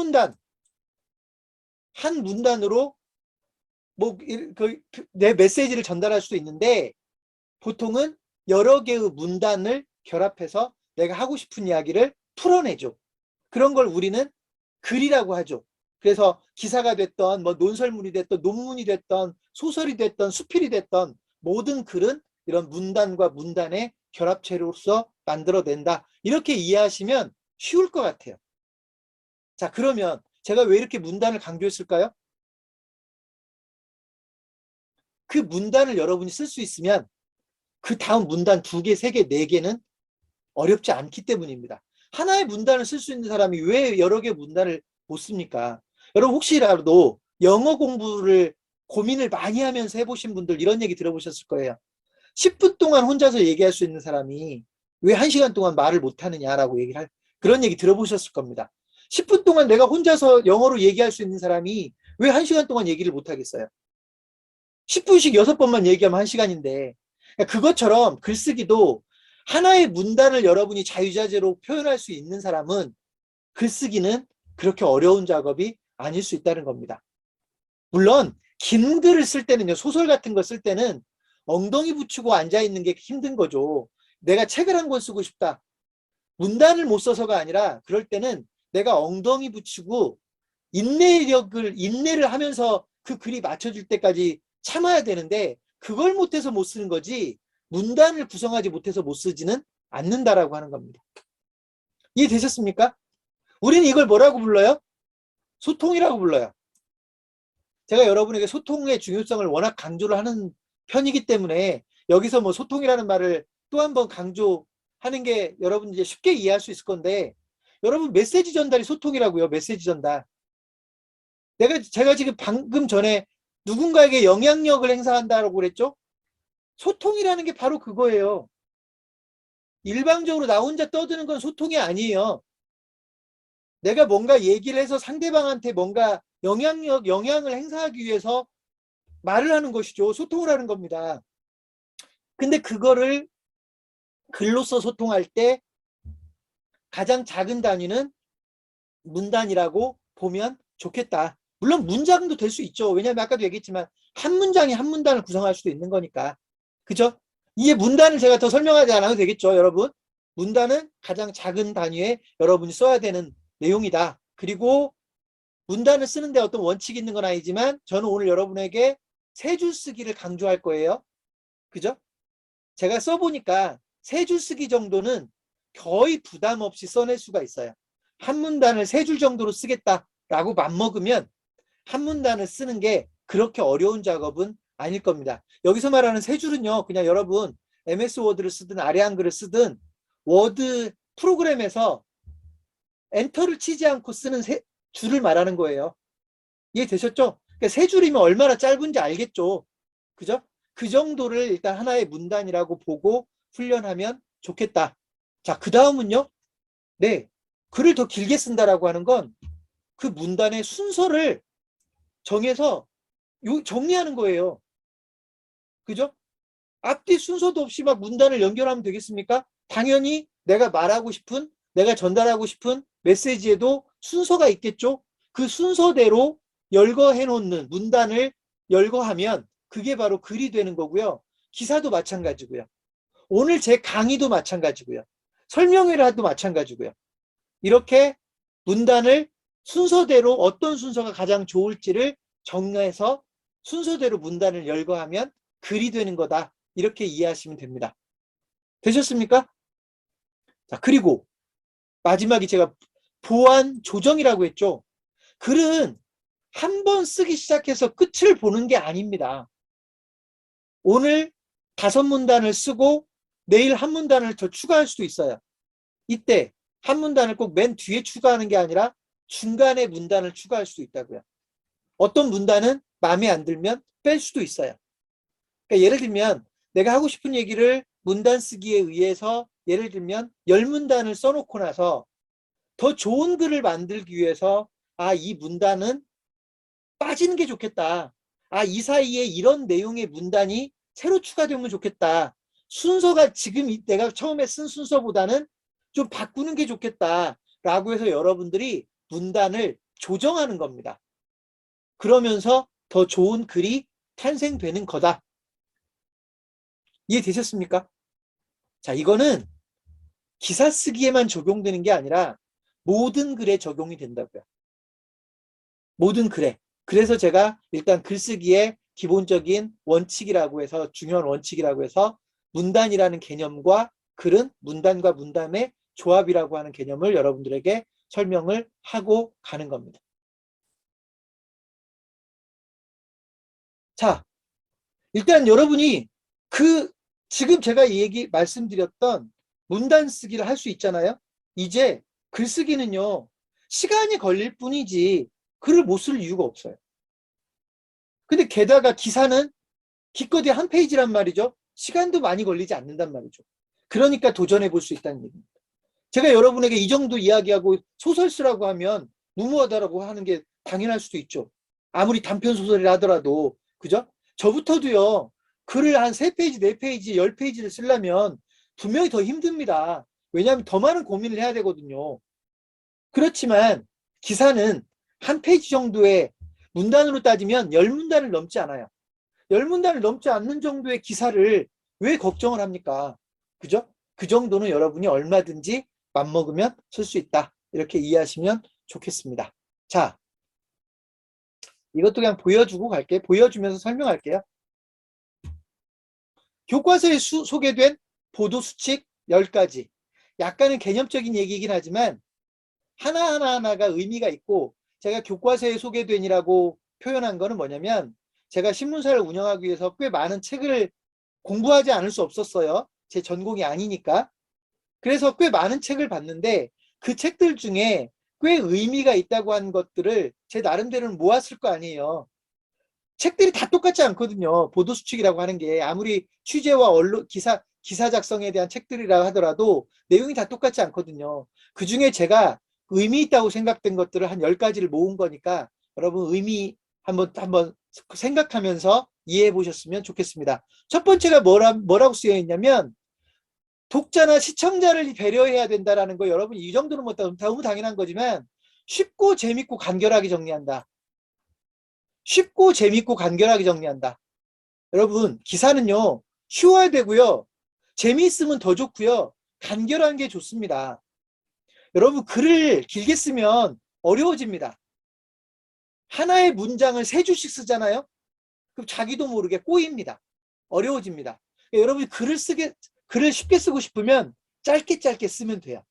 문단으로 내 메시지를 전달할 수도 있는데 보통은 여러 개의 문단을 결합해서 내가 하고 싶은 이야기를 풀어내죠. 그런 걸 우리는 글이라고 하죠. 그래서 기사가 됐던 논설문이 됐던 논문이 됐던 소설이 됐던 수필이 됐던 모든 글은 이런 문단과 문단의 결합체로서 만들어낸다. 이렇게 이해하시면 쉬울 것 같아요. 자, 그러면 제가 왜 이렇게 문단을 강조했을까요? 그 문단을 여러분이 쓸 수 있으면 그 다음 문단 2개, 3개, 4개는 어렵지 않기 때문입니다. 하나의 문단을 쓸 수 있는 사람이 왜 여러 개의 문단을 못 씁니까? 여러분 혹시라도 영어 공부를 고민을 많이 하면서 해보신 분들 이런 얘기 들어보셨을 거예요. 10분 동안 혼자서 얘기할 수 있는 사람이 왜 1시간 동안 말을 못하느냐라고 그런 얘기 들어보셨을 겁니다. 10분 동안 내가 혼자서 영어로 얘기할 수 있는 사람이 왜 1시간 동안 얘기를 못하겠어요? 10분씩 6번만 얘기하면 1시간인데 그것처럼 글쓰기도 하나의 문단을 여러분이 자유자재로 표현할 수 있는 사람은 글쓰기는 그렇게 어려운 작업이 아닐 수 있다는 겁니다. 물론 긴 글을 쓸 때는요, 소설 같은 거 쓸 때는 엉덩이 붙이고 앉아있는 게 힘든 거죠. 내가 책을 한 권 쓰고 싶다. 문단을 못 써서가 아니라 그럴 때는 내가 엉덩이 붙이고 인내를 하면서 그 글이 맞춰질 때까지 참아야 되는데 그걸 못해서 못 쓰는 거지 문단을 구성하지 못해서 못 쓰지는 않는다라고 하는 겁니다. 이해되셨습니까? 우리는 이걸 뭐라고 불러요? 소통이라고 불러요. 제가 여러분에게 소통의 중요성을 워낙 강조를 하는 편이기 때문에 여기서 뭐 소통이라는 말을 또 한 번 강조하는 게 여러분 이제 쉽게 이해할 수 있을 건데 여러분 메시지 전달이 소통이라고요. 메시지 전달. 제가 지금 방금 전에 누군가에게 영향력을 행사한다라고 그랬죠? 소통이라는 게 바로 그거예요. 일방적으로 나 혼자 떠드는 건 소통이 아니에요. 내가 뭔가 얘기를 해서 상대방한테 뭔가 영향을 행사하기 위해서 말을 하는 것이죠. 소통을 하는 겁니다. 근데 그거를 글로써 소통할 때 가장 작은 단위는 문단이라고 보면 좋겠다. 물론 문장도 될 수 있죠. 왜냐하면 아까도 얘기했지만 한 문장이 한 문단을 구성할 수도 있는 거니까. 그죠? 이게 문단을 제가 더 설명하지 않아도 되겠죠, 여러분? 문단은 가장 작은 단위에 여러분이 써야 되는 내용이다. 그리고 문단을 쓰는데 어떤 원칙이 있는 건 아니지만 저는 오늘 여러분에게 3줄 쓰기를 강조할 거예요. 그죠? 제가 써보니까 3줄 쓰기 정도는 거의 부담 없이 써낼 수가 있어요. 한 문단을 3줄 정도로 쓰겠다라고 맘먹으면 한 문단을 쓰는 게 그렇게 어려운 작업은 아닐 겁니다. 여기서 말하는 3줄은요. 그냥 여러분 MS 워드를 쓰든 아리안글을 쓰든 워드 프로그램에서 엔터를 치지 않고 쓰는 줄을 말하는 거예요. 이해되셨죠? 그러니까 3줄이면 얼마나 짧은지 알겠죠? 그죠? 그 정도를 일단 하나의 문단이라고 보고 훈련하면 좋겠다. 자, 그 다음은요. 네, 글을 더 길게 쓴다라고 하는 건 그 문단의 순서를 정해서 정리하는 거예요. 그죠? 앞뒤 순서도 없이 막 문단을 연결하면 되겠습니까? 당연히 내가 전달하고 싶은 메시지에도 순서가 있겠죠? 그 순서대로 열거해 놓는 문단을 열거하면 그게 바로 글이 되는 거고요. 기사도 마찬가지고요. 오늘 제 강의도 마찬가지고요. 설명회라도 마찬가지고요. 이렇게 문단을 순서대로 어떤 순서가 가장 좋을지를 정해서 순서대로 문단을 열거하면 글이 되는 거다. 이렇게 이해하시면 됩니다. 되셨습니까? 자, 그리고 마지막에 제가 보완 조정이라고 했죠. 글은 한 번 쓰기 시작해서 끝을 보는 게 아닙니다. 오늘 5문단을 쓰고 내일 한 문단을 더 추가할 수도 있어요. 이때 한 문단을 꼭 맨 뒤에 추가하는 게 아니라 중간에 문단을 추가할 수도 있다고요. 어떤 문단은 마음에 안 들면 뺄 수도 있어요. 그러니까 예를 들면 내가 하고 싶은 얘기를 문단 쓰기에 의해서 예를 들면 10문단을 써놓고 나서 더 좋은 글을 만들기 위해서 이 문단은 빠지는 게 좋겠다. 이 사이에 이런 내용의 문단이 새로 추가되면 좋겠다. 순서가 지금 내가 처음에 쓴 순서보다는 좀 바꾸는 게 좋겠다. 라고 해서 여러분들이 문단을 조정하는 겁니다. 그러면서 더 좋은 글이 탄생되는 거다. 이해되셨습니까? 자, 이거는 기사 쓰기에만 적용되는 게 아니라 모든 글에 적용이 된다고요. 모든 글에. 그래서 제가 일단 글쓰기의 기본적인 원칙이라고 해서 중요한 원칙이라고 해서 문단이라는 개념과 글은 문단과 문단의 조합이라고 하는 개념을 여러분들에게 설명을 하고 가는 겁니다. 자, 일단 여러분이 지금 제가 말씀드렸던 문단 쓰기를 할 수 있잖아요. 이제 글쓰기는요, 시간이 걸릴 뿐이지 글을 못 쓸 이유가 없어요. 근데 게다가 기사는 기껏이 한 페이지란 말이죠. 시간도 많이 걸리지 않는단 말이죠. 그러니까 도전해 볼 수 있다는 얘기입니다. 제가 여러분에게 이 정도 이야기하고 소설 쓰라고 하면 무모하다라고 하는 게 당연할 수도 있죠. 아무리 단편 소설이라 하더라도, 그죠? 저부터도요, 글을 한 3페이지, 4페이지, 10페이지를 쓰려면 분명히 더 힘듭니다. 왜냐하면 더 많은 고민을 해야 되거든요. 그렇지만 기사는 한 페이지 정도의 문단으로 따지면 10문단을 넘지 않아요. 10문단을 넘지 않는 정도의 기사를 왜 걱정을 합니까? 그죠? 그 정도는 여러분이 얼마든지 맘먹으면 쓸 수 있다. 이렇게 이해하시면 좋겠습니다. 자, 이것도 그냥 보여주고 갈게요. 보여주면서 설명할게요. 교과서에 소개된 보도수칙 10가지. 약간은 개념적인 얘기이긴 하지만 하나하나가 의미가 있고, 제가 교과서에 소개된이라고 표현한 거는 뭐냐면, 제가 신문사를 운영하기 위해서 꽤 많은 책을 공부하지 않을 수 없었어요. 제 전공이 아니니까. 그래서 꽤 많은 책을 봤는데 그 책들 중에 꽤 의미가 있다고 한 것들을 제 나름대로는 모았을 거 아니에요. 책들이 다 똑같지 않거든요. 보도수칙이라고 하는 게 아무리 취재와 언론 기사 작성에 대한 책들이라 하더라도 내용이 다 똑같지 않거든요. 그 중에 제가 의미 있다고 생각된 것들을 한 10가지를 모은 거니까 여러분 의미 한번 생각하면서 이해해 보셨으면 좋겠습니다. 첫 번째가 뭐라고 쓰여 있냐면, 독자나 시청자를 배려해야 된다라는 거, 여러분 이 정도는 뭐 너무 당연한 거지만 쉽고 재밌고 간결하게 정리한다. 쉽고 재밌고 간결하게 정리한다. 여러분 기사는요, 쉬워야 되고요, 재미있으면 더 좋고요, 간결한 게 좋습니다. 여러분 글을 길게 쓰면 어려워집니다. 하나의 문장을 3줄씩 쓰잖아요. 그럼 자기도 모르게 꼬입니다. 어려워집니다. 여러분이 글을 쉽게 쓰고 싶으면 짧게 짧게 쓰면 돼요.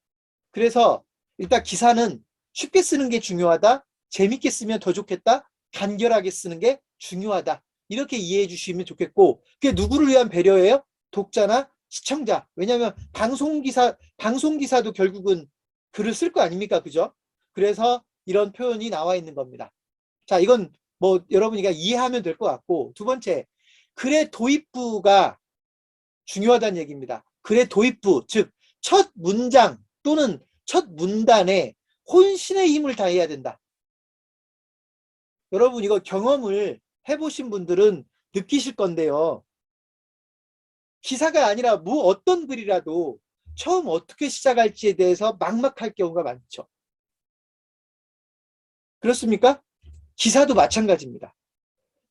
그래서 일단 기사는 쉽게 쓰는 게 중요하다, 재밌게 쓰면 더 좋겠다, 간결하게 쓰는 게 중요하다, 이렇게 이해해 주시면 좋겠고, 그게 누구를 위한 배려예요? 독자나 시청자. 왜냐하면 방송기사도 결국은 글을 쓸 거 아닙니까? 그죠? 그래서 이런 표현이 나와 있는 겁니다. 자, 이건 뭐 여러분이 이해하면 될 것 같고, 두 번째, 글의 도입부가 중요하다는 얘기입니다. 글의 도입부, 즉 첫 문장 또는 첫 문단에 혼신의 힘을 다해야 된다. 여러분 이거 경험을 해보신 분들은 느끼실 건데요, 기사가 아니라 어떤 글이라도 처음 어떻게 시작할지에 대해서 막막할 경우가 많죠. 그렇습니까? 기사도 마찬가지입니다.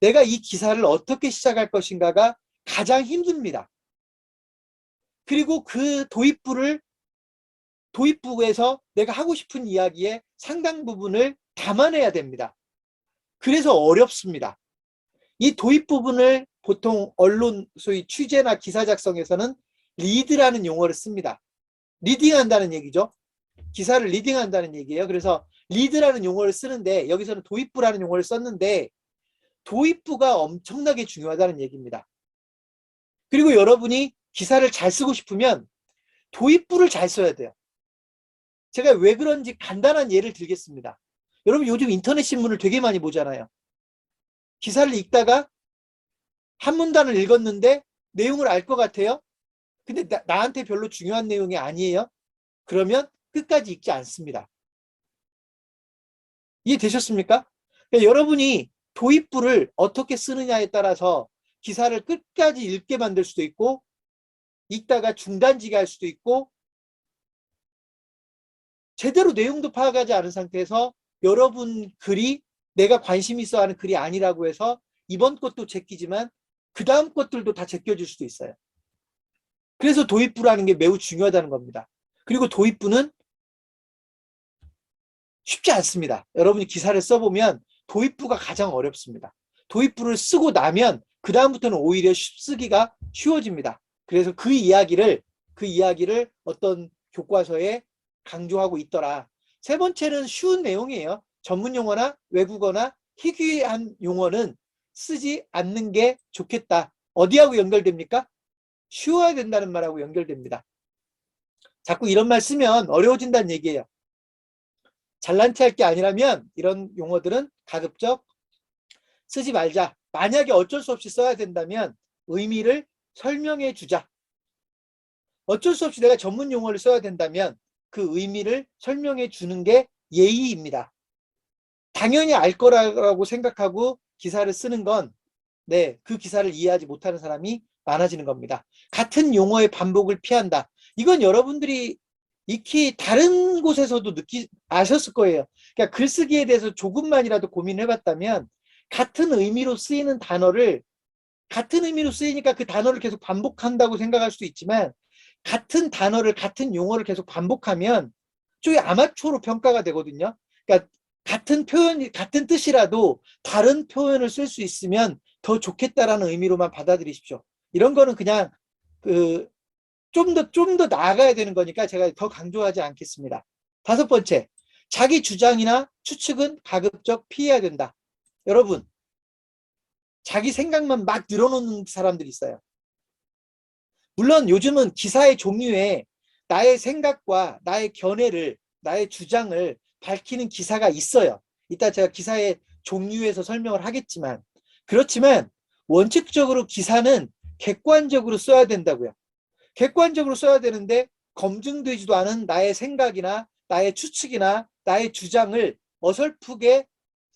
내가 이 기사를 어떻게 시작할 것인가가 가장 힘듭니다. 그리고 그 도입부에서 내가 하고 싶은 이야기의 상당 부분을 담아내야 됩니다. 그래서 어렵습니다. 이 도입 부분을 보통 언론 소위 취재나 기사 작성에서는 리드라는 용어를 씁니다. 리딩한다는 얘기죠. 기사를 리딩한다는 얘기예요. 그래서 리드라는 용어를 쓰는데 여기서는 도입부라는 용어를 썼는데, 도입부가 엄청나게 중요하다는 얘기입니다. 그리고 여러분이 기사를 잘 쓰고 싶으면 도입부를 잘 써야 돼요. 제가 왜 그런지 간단한 예를 들겠습니다. 여러분 요즘 인터넷 신문을 되게 많이 보잖아요. 기사를 읽다가 한 문단을 읽었는데 내용을 알 것 같아요. 근데 나한테 별로 중요한 내용이 아니에요. 그러면 끝까지 읽지 않습니다. 이해되셨습니까? 그러니까 여러분이 도입부를 어떻게 쓰느냐에 따라서 기사를 끝까지 읽게 만들 수도 있고 읽다가 중단지게 할 수도 있고 제대로 내용도 파악하지 않은 상태에서 여러분 글이 내가 관심 있어 하는 글이 아니라고 해서 이번 것도 제끼지만 그 다음 것들도 다 제껴질 수도 있어요. 그래서 도입부라는 게 매우 중요하다는 겁니다. 그리고 도입부는 쉽지 않습니다. 여러분이 기사를 써보면 도입부가 가장 어렵습니다. 도입부를 쓰고 나면 그 다음부터는 오히려 쓰기가 쉬워집니다. 그래서 그 이야기를 어떤 교과서에 강조하고 있더라. 세 번째는 쉬운 내용이에요. 전문 용어나 외국어나 희귀한 용어는 쓰지 않는 게 좋겠다. 어디하고 연결됩니까? 쉬워야 된다는 말하고 연결됩니다. 자꾸 이런 말 쓰면 어려워진다는 얘기예요. 잘난 체 할 게 아니라면 이런 용어들은 가급적 쓰지 말자. 만약에 어쩔 수 없이 써야 된다면 의미를 설명해 주자. 어쩔 수 없이 내가 전문 용어를 써야 된다면 그 의미를 설명해 주는 게 예의입니다. 당연히 알 거라고 생각하고 기사를 쓰는 건 그 기사를 이해하지 못하는 사람이 많아지는 겁니다. 같은 용어의 반복을 피한다. 이건 여러분들이 익히 다른 곳에서도 아셨을 거예요. 그러니까 글쓰기에 대해서 조금만이라도 고민을 해봤다면 같은 의미로 쓰이는 단어를 같은 의미로 쓰이니까 그 단어를 계속 반복한다고 생각할 수도 있지만 같은 단어를 같은 용어를 계속 반복하면 저게 아마추어로 평가가 되거든요. 그러니까 같은 표현, 같은 뜻이라도 다른 표현을 쓸 수 있으면 더 좋겠다라는 의미로만 받아들이십시오. 이런 거는 그냥 좀 더 나아가야 되는 거니까 제가 더 강조하지 않겠습니다. 다섯 번째, 자기 주장이나 추측은 가급적 피해야 된다. 여러분, 자기 생각만 막 늘어놓는 사람들이 있어요. 물론 요즘은 기사의 종류에 나의 생각과 나의 견해를, 나의 주장을 밝히는 기사가 있어요. 이따 제가 기사의 종류에서 설명을 하겠지만, 그렇지만 원칙적으로 기사는 객관적으로 써야 된다고요. 객관적으로 써야 되는데 검증되지도 않은 나의 생각이나 나의 추측이나 나의 주장을 어설프게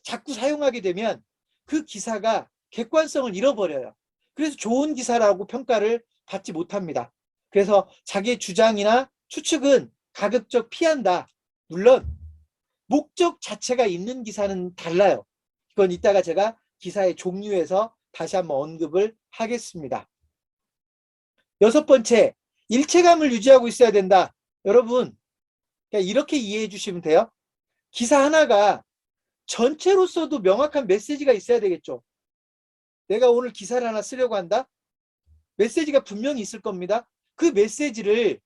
자꾸 사용하게 되면 그 기사가 객관성을 잃어버려요. 그래서 좋은 기사라고 평가를 받지 못합니다. 그래서 자기의 주장이나 추측은 가급적 피한다. 물론 목적 자체가 있는 기사는 달라요. 이건 이따가 제가 기사의 종류에서 다시 한번 언급을 하겠습니다. 여섯 번째, 일체감을 유지하고 있어야 된다. 여러분, 이렇게 이해해 주시면 돼요. 기사 하나가 전체로서도 명확한 메시지가 있어야 되겠죠. 내가 오늘 기사를 하나 쓰려고 한다. 메시지가 분명히 있을 겁니다. 그 메시지를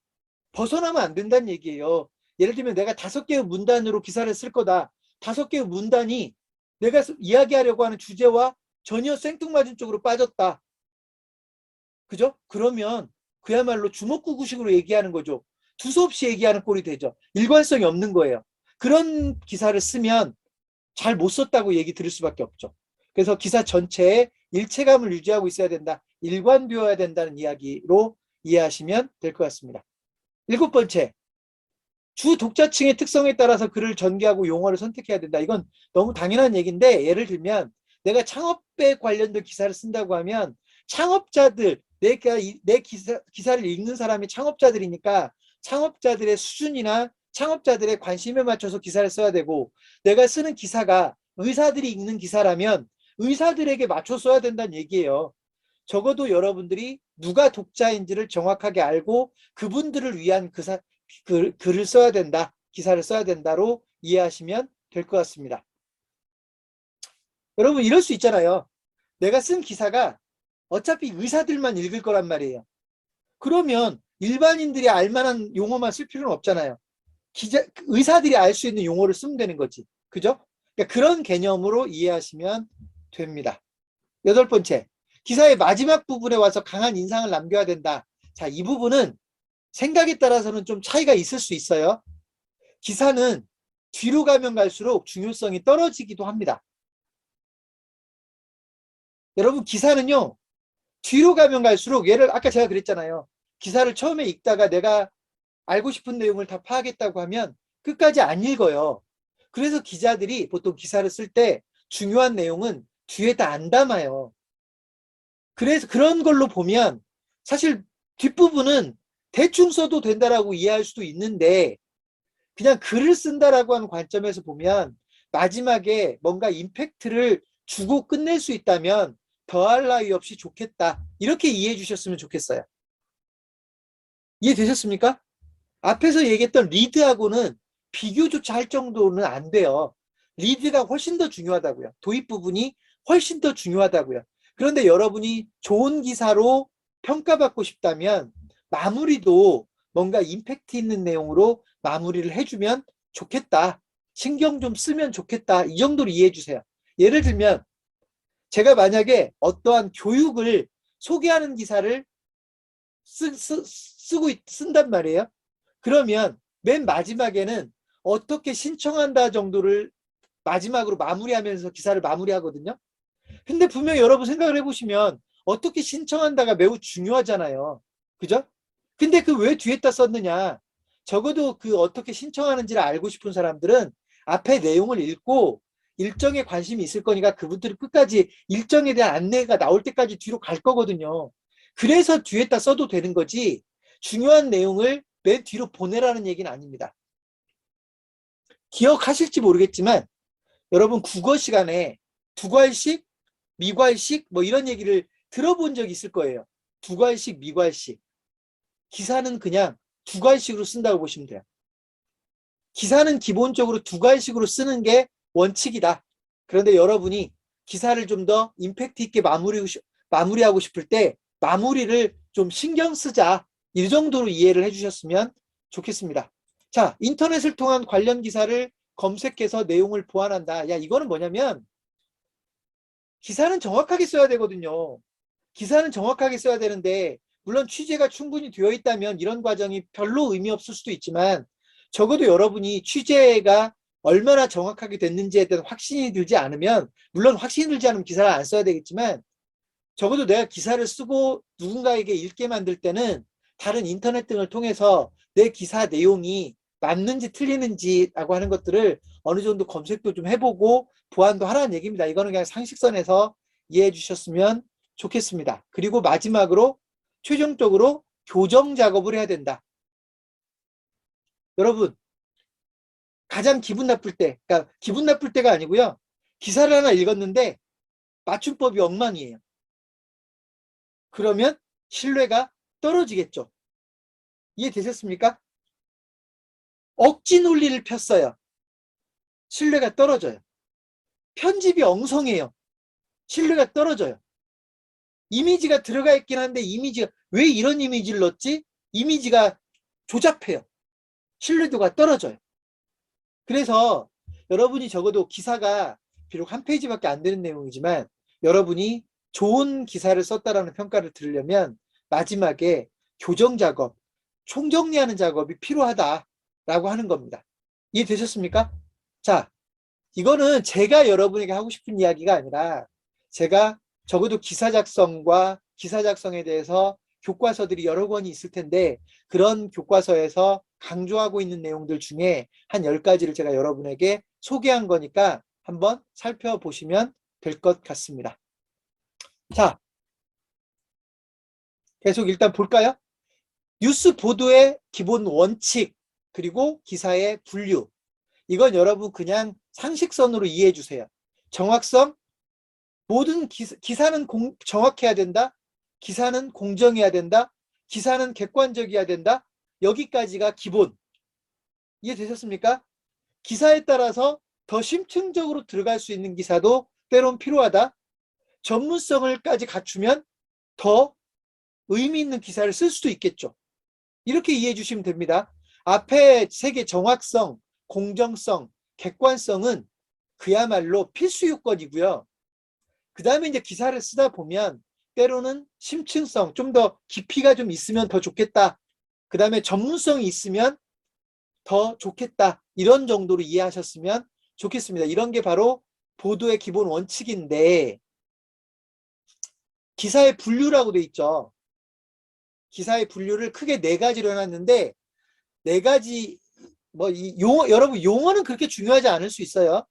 벗어나면 안 된다는 얘기예요. 예를 들면 내가 5개의 문단으로 기사를 쓸 거다. 5개의 문단이 내가 이야기하려고 하는 주제와 전혀 생뚱맞은 쪽으로 빠졌다. 그죠? 그러면 그야말로 주먹구구식으로 얘기하는 거죠. 두서없이 얘기하는 꼴이 되죠. 일관성이 없는 거예요. 그런 기사를 쓰면 잘 못 썼다고 얘기 들을 수밖에 없죠. 그래서 기사 전체에 일체감을 유지하고 있어야 된다. 일관되어야 된다는 이야기로 이해하시면 될 것 같습니다. 일곱 번째, 주 독자층의 특성에 따라서 글을 전개하고 용어를 선택해야 된다. 이건 너무 당연한 얘기인데 예를 들면 내가 창업에 관련된 기사를 쓴다고 하면 창업자들, 내 기사를 읽는 사람이 창업자들이니까 창업자들의 수준이나 창업자들의 관심에 맞춰서 기사를 써야 되고 내가 쓰는 기사가 의사들이 읽는 기사라면 의사들에게 맞춰 써야 된다는 얘기예요. 적어도 여러분들이 누가 독자인지를 정확하게 알고 그분들을 위한 글을 써야 된다, 기사를 써야 된다로 이해하시면 될 것 같습니다. 여러분 이럴 수 있잖아요. 내가 쓴 기사가 어차피 의사들만 읽을 거란 말이에요. 그러면 일반인들이 알 만한 용어만 쓸 필요는 없잖아요. 의사들이 알 수 있는 용어를 쓰면 되는 거지. 그죠? 그러니까 그런 개념으로 이해하시면 됩니다. 여덟 번째, 기사의 마지막 부분에 와서 강한 인상을 남겨야 된다. 자, 이 부분은 생각에 따라서는 좀 차이가 있을 수 있어요. 기사는 뒤로 가면 갈수록 중요성이 떨어지기도 합니다. 여러분, 기사는요, 뒤로 가면 갈수록, 아까 제가 그랬잖아요. 기사를 처음에 읽다가 내가 알고 싶은 내용을 다 파악했다고 하면 끝까지 안 읽어요. 그래서 기자들이 보통 기사를 쓸 때 중요한 내용은 뒤에다 안 담아요. 그래서 그런 걸로 보면 사실 뒷부분은 대충 써도 된다라고 이해할 수도 있는데, 그냥 글을 쓴다라고 하는 관점에서 보면 마지막에 뭔가 임팩트를 주고 끝낼 수 있다면 더할 나위 없이 좋겠다. 이렇게 이해해 주셨으면 좋겠어요. 이해되셨습니까? 앞에서 얘기했던 리드하고는 비교조차 할 정도는 안 돼요. 리드가 훨씬 더 중요하다고요. 도입 부분이 훨씬 더 중요하다고요. 그런데 여러분이 좋은 기사로 평가받고 싶다면 마무리도 뭔가 임팩트 있는 내용으로 마무리를 해주면 좋겠다. 신경 좀 쓰면 좋겠다. 이 정도로 이해해 주세요. 예를 들면 제가 만약에 어떠한 교육을 소개하는 기사를 쓴단 말이에요. 그러면 맨 마지막에는 어떻게 신청한다 정도를 마지막으로 마무리하면서 기사를 마무리하거든요. 근데 분명히 여러분 생각을 해보시면 어떻게 신청한다가 매우 중요하잖아요. 그죠? 근데 그 왜 뒤에다 썼느냐? 적어도 그 어떻게 신청하는지를 알고 싶은 사람들은 앞에 내용을 읽고 일정에 관심이 있을 거니까 그분들은 끝까지 일정에 대한 안내가 나올 때까지 뒤로 갈 거거든요. 그래서 뒤에다 써도 되는 거지 중요한 내용을 맨 뒤로 보내라는 얘기는 아닙니다. 기억하실지 모르겠지만 여러분 국어 시간에 두괄식, 미괄식 뭐 이런 얘기를 들어본 적 있을 거예요. 두괄식, 미괄식. 기사는 그냥 두괄식으로 쓴다고 보시면 돼요. 기사는 기본적으로 두괄식으로 쓰는 게 원칙이다. 그런데 여러분이 기사를 좀 더 임팩트 있게 마무리하고 싶을 때 마무리를 좀 신경 쓰자. 이 정도로 이해를 해주셨으면 좋겠습니다. 자, 인터넷을 통한 관련 기사를 검색해서 내용을 보완한다. 야, 이거는 뭐냐면 기사는 정확하게 써야 되거든요. 기사는 정확하게 써야 되는데 물론 취재가 충분히 되어 있다면 이런 과정이 별로 의미 없을 수도 있지만 적어도 여러분이 취재가 얼마나 정확하게 됐는지에 대한 확신이 들지 않으면 물론 확신이 들지 않으면 기사를 안 써야 되겠지만 적어도 내가 기사를 쓰고 누군가에게 읽게 만들 때는 다른 인터넷 등을 통해서 내 기사 내용이 맞는지 틀리는지라고 하는 것들을 어느 정도 검색도 좀 해보고 보완도 하라는 얘기입니다. 이거는 그냥 상식선에서 이해해 주셨으면 좋겠습니다. 그리고 마지막으로 최종적으로 교정 작업을 해야 된다. 여러분 가장 기분 나쁠 때, 그러니까 기분 나쁠 때가 아니고요. 기사를 하나 읽었는데 맞춤법이 엉망이에요. 그러면 신뢰가 떨어지겠죠. 이해되셨습니까? 억지 논리를 폈어요. 신뢰가 떨어져요. 편집이 엉성해요. 신뢰가 떨어져요. 이미지가 들어가 있긴 한데 이미지가 왜 이런 이미지를 넣었지? 이미지가 조잡해요. 신뢰도가 떨어져요. 그래서 여러분이 적어도 기사가 비록 한 페이지밖에 안 되는 내용이지만 여러분이 좋은 기사를 썼다라는 평가를 들으려면 마지막에 교정 작업, 총정리하는 작업이 필요하다라고 하는 겁니다. 이해되셨습니까? 자, 이거는 제가 여러분에게 하고 싶은 이야기가 아니라 제가 적어도 기사 작성과 기사 작성에 대해서 교과서들이 여러 권이 있을 텐데 그런 교과서에서 강조하고 있는 내용들 중에 한 10가지를 제가 여러분에게 소개한 거니까 한번 살펴보시면 될 것 같습니다. 자, 계속 일단 볼까요? 뉴스 보도의 기본 원칙 그리고 기사의 분류 이건 여러분 그냥 상식선으로 이해해 주세요. 정확성 모든 기사는 정확해야 된다. 기사는 공정해야 된다. 기사는 객관적이어야 된다. 여기까지가 기본. 이해되셨습니까? 기사에 따라서 더 심층적으로 들어갈 수 있는 기사도 때론 필요하다. 전문성을까지 갖추면 더 의미 있는 기사를 쓸 수도 있겠죠. 이렇게 이해해 주시면 됩니다. 앞에 세 개 정확성, 공정성, 객관성은 그야말로 필수 요건이고요. 그 다음에 이제 기사를 쓰다 보면 때로는 심층성, 좀 더 깊이가 좀 있으면 더 좋겠다. 그 다음에 전문성이 있으면 더 좋겠다. 이런 정도로 이해하셨으면 좋겠습니다. 이런 게 바로 보도의 기본 원칙인데, 기사의 분류라고 돼 있죠. 기사의 분류를 크게 4가지로 해놨는데, 4가지 뭐 이 용어, 여러분 용어는 그렇게 중요하지 않을 수 있어요.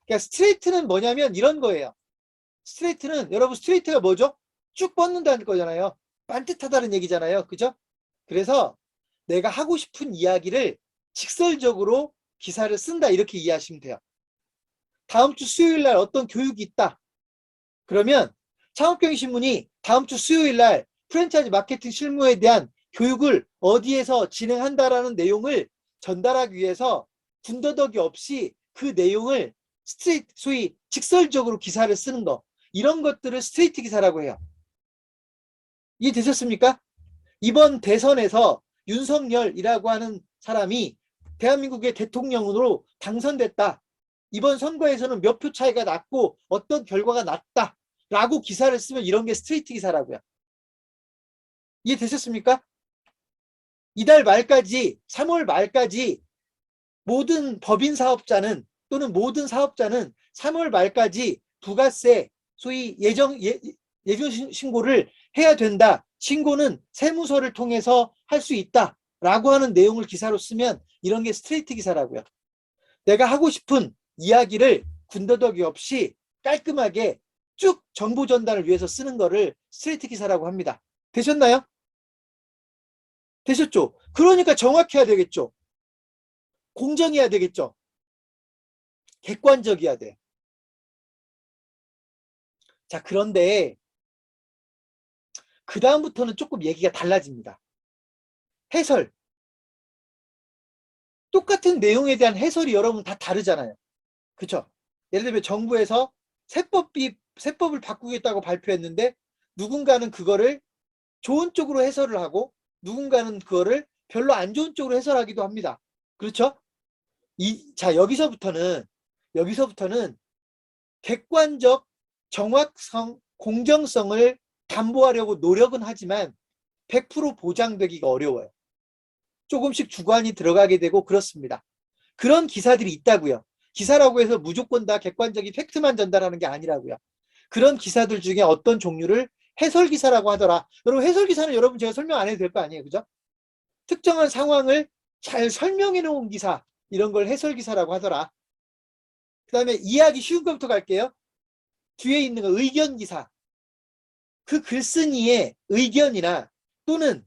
그러니까 스트레이트는 뭐냐면 이런 거예요. 스트레이트는, 여러분 스트레이트가 뭐죠? 쭉 뻗는다는 거잖아요. 반듯하다는 얘기잖아요. 그죠? 그래서 내가 하고 싶은 이야기를 직설적으로 기사를 쓴다, 이렇게 이해하시면 돼요. 다음 주 수요일 날 어떤 교육이 있다. 그러면 창업경제신문이 다음 주 수요일 날 프랜차이즈 마케팅 실무에 대한 교육을 어디에서 진행한다라는 내용을 전달하기 위해서 군더더기 없이 그 내용을 소위 직설적으로 기사를 쓰는 거, 이런 것들을 스트레이트 기사라고 해요. 이해되셨습니까? 이번 대선에서 윤석열이라고 하는 사람이 대한민국의 대통령으로 당선됐다. 이번 선거에서는 몇 표 차이가 났고 어떤 결과가 났다. 라고 기사를 쓰면 이런 게 스트레이트 기사라고요. 이해되셨습니까? 이달 말까지, 3월 말까지 모든 법인 사업자는, 또는 모든 사업자는 3월 말까지 부가세 소위 예정 신고를 해야 된다. 신고는 세무서를 통해서 할 수 있다. 라고 하는 내용을 기사로 쓰면 이런 게 스트레이트 기사라고요. 내가 하고 싶은 이야기를 군더더기 없이 깔끔하게 쭉 정보 전달을 위해서 쓰는 거를 스트레이트 기사라고 합니다. 되셨나요? 되셨죠? 그러니까 정확해야 되겠죠. 공정해야 되겠죠. 객관적이어야 돼. 자, 그런데 그 다음부터는 조금 얘기가 달라집니다. 해설. 똑같은 내용에 대한 해설이 여러분 다 다르잖아요. 그렇죠? 예를 들면 정부에서 세법을 바꾸겠다고 발표했는데 누군가는 그거를 좋은 쪽으로 해설을 하고 누군가는 그거를 별로 안 좋은 쪽으로 해설하기도 합니다. 그렇죠? 자, 여기서부터는 객관적 정확성, 공정성을 담보하려고 노력은 하지만 100% 보장되기가 어려워요. 조금씩 주관이 들어가게 되고 그렇습니다. 그런 기사들이 있다고요. 기사라고 해서 무조건 다 객관적인 팩트만 전달하는 게 아니라고요. 그런 기사들 중에 어떤 종류를 해설 기사라고 하더라. 여러분, 해설 기사는 여러분 제가 설명 안 해도 될 거 아니에요. 그죠? 특정한 상황을 잘 설명해 놓은 기사, 이런 걸 해설 기사라고 하더라. 그 다음에 이해하기 쉬운 것부터 갈게요. 뒤에 있는 거 의견 기사. 그 글쓴이의 의견이나 또는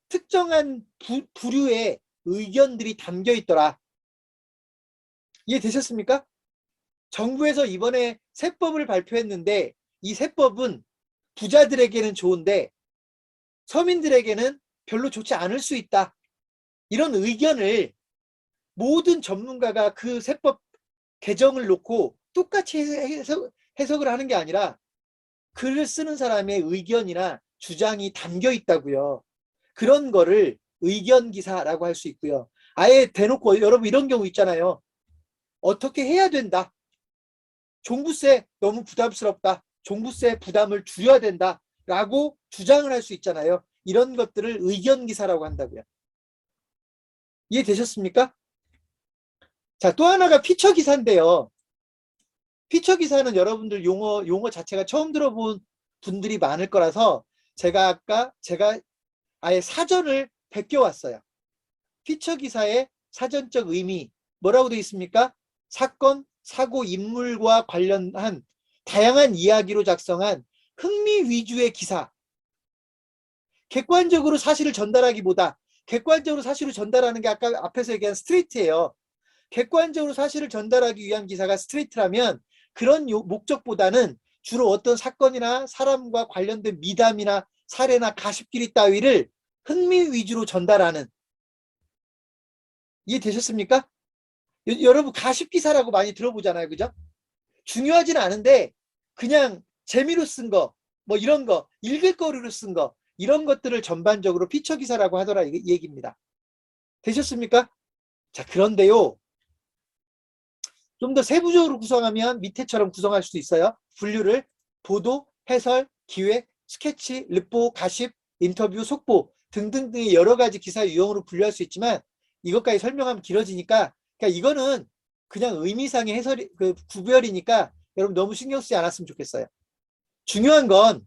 특정한 부류의 의견들이 담겨 있더라. 이해되셨습니까? 정부에서 이번에 세법을 발표했는데 이 세법은 부자들에게는 좋은데 서민들에게는 별로 좋지 않을 수 있다. 이런 의견을 모든 전문가가 그 세법 개정을 놓고 똑같이 해석을 하는 게 아니라 글을 쓰는 사람의 의견이나 주장이 담겨 있다고요. 그런 거를 의견 기사라고 할 수 있고요. 아예 대놓고 여러분 이런 경우 있잖아요. 어떻게 해야 된다. 종부세 너무 부담스럽다. 종부세 부담을 줄여야 된다. 라고 주장을 할 수 있잖아요. 이런 것들을 의견 기사라고 한다고요. 이해되셨습니까? 자, 또 하나가 피처 기사인데요. 피처 기사는 여러분들 용어 자체가 처음 들어본 분들이 많을 거라서 제가 아예 사전을 베껴왔어요. 피처 기사의 사전적 의미 뭐라고 되어 있습니까? 사건, 사고, 인물과 관련한 다양한 이야기로 작성한 흥미 위주의 기사. 객관적으로 사실을 전달하기보다 객관적으로 사실을 전달하는 게 아까 앞에서 얘기한 스트레이트예요. 객관적으로 사실을 전달하기 위한 기사가 스트레이트라면 그런 목적보다는 주로 어떤 사건이나 사람과 관련된 미담이나 사례나 가십끼리 따위를 흥미 위주로 전달하는. 이해되셨습니까? 여러분 가십기사라고 많이 들어보잖아요. 그죠? 중요하진 않은데 그냥 재미로 쓴 거, 뭐 이런 거, 읽을 거리로 쓴 거, 이런 것들을 전반적으로 피처 기사라고 하더라, 이 얘기입니다. 되셨습니까? 자, 그런데요. 좀 더 세부적으로 구성하면 밑에처럼 구성할 수도 있어요. 분류를 보도, 해설, 기획, 스케치, 르포, 가십, 인터뷰, 속보 등등등의 여러 가지 기사 유형으로 분류할 수 있지만 이것까지 설명하면 길어지니까, 그러니까 이거는 그냥 의미상의 해설이, 구별이니까 여러분 너무 신경 쓰지 않았으면 좋겠어요. 중요한 건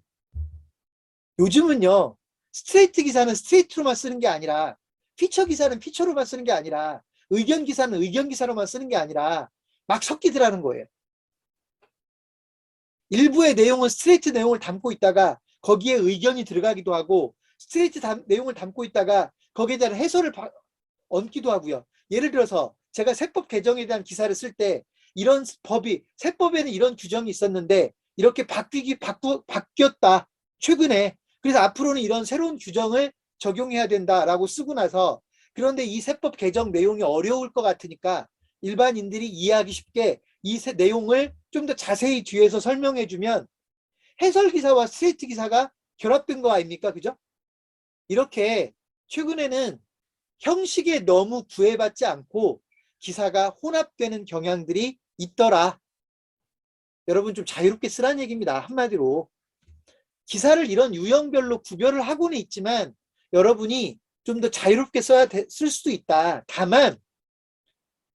요즘은요, 스트레이트 기사는 스트레이트로만 쓰는 게 아니라, 피처 기사는 피처로만 쓰는 게 아니라, 의견 기사는 의견 기사로만 쓰는 게 아니라 막 섞이더라는 거예요. 일부의 내용은 스트레이트 내용을 담고 있다가 거기에 의견이 들어가기도 하고, 스트레이트 내용을 담고 있다가 거기에 대한 해설을 얹기도 하고요. 예를 들어서 제가 세법 개정에 대한 기사를 쓸 때 이런 법이, 세법에는 이런 규정이 있었는데 이렇게 바뀌었다 최근에, 그래서 앞으로는 이런 새로운 규정을 적용해야 된다라고 쓰고 나서, 그런데 이 세법 개정 내용이 어려울 것 같으니까 일반인들이 이해하기 쉽게 이 내용을 좀 더 자세히 뒤에서 설명해 주면 해설 기사와 스트레이트 기사가 결합된 거 아닙니까? 그죠? 이렇게 최근에는 형식에 너무 구애받지 않고 기사가 혼합되는 경향들이 있더라. 여러분 좀 자유롭게 쓰라는 얘기입니다. 한마디로. 기사를 이런 유형별로 구별을 하고는 있지만 여러분이 좀 더 자유롭게 쓸 수도 있다. 다만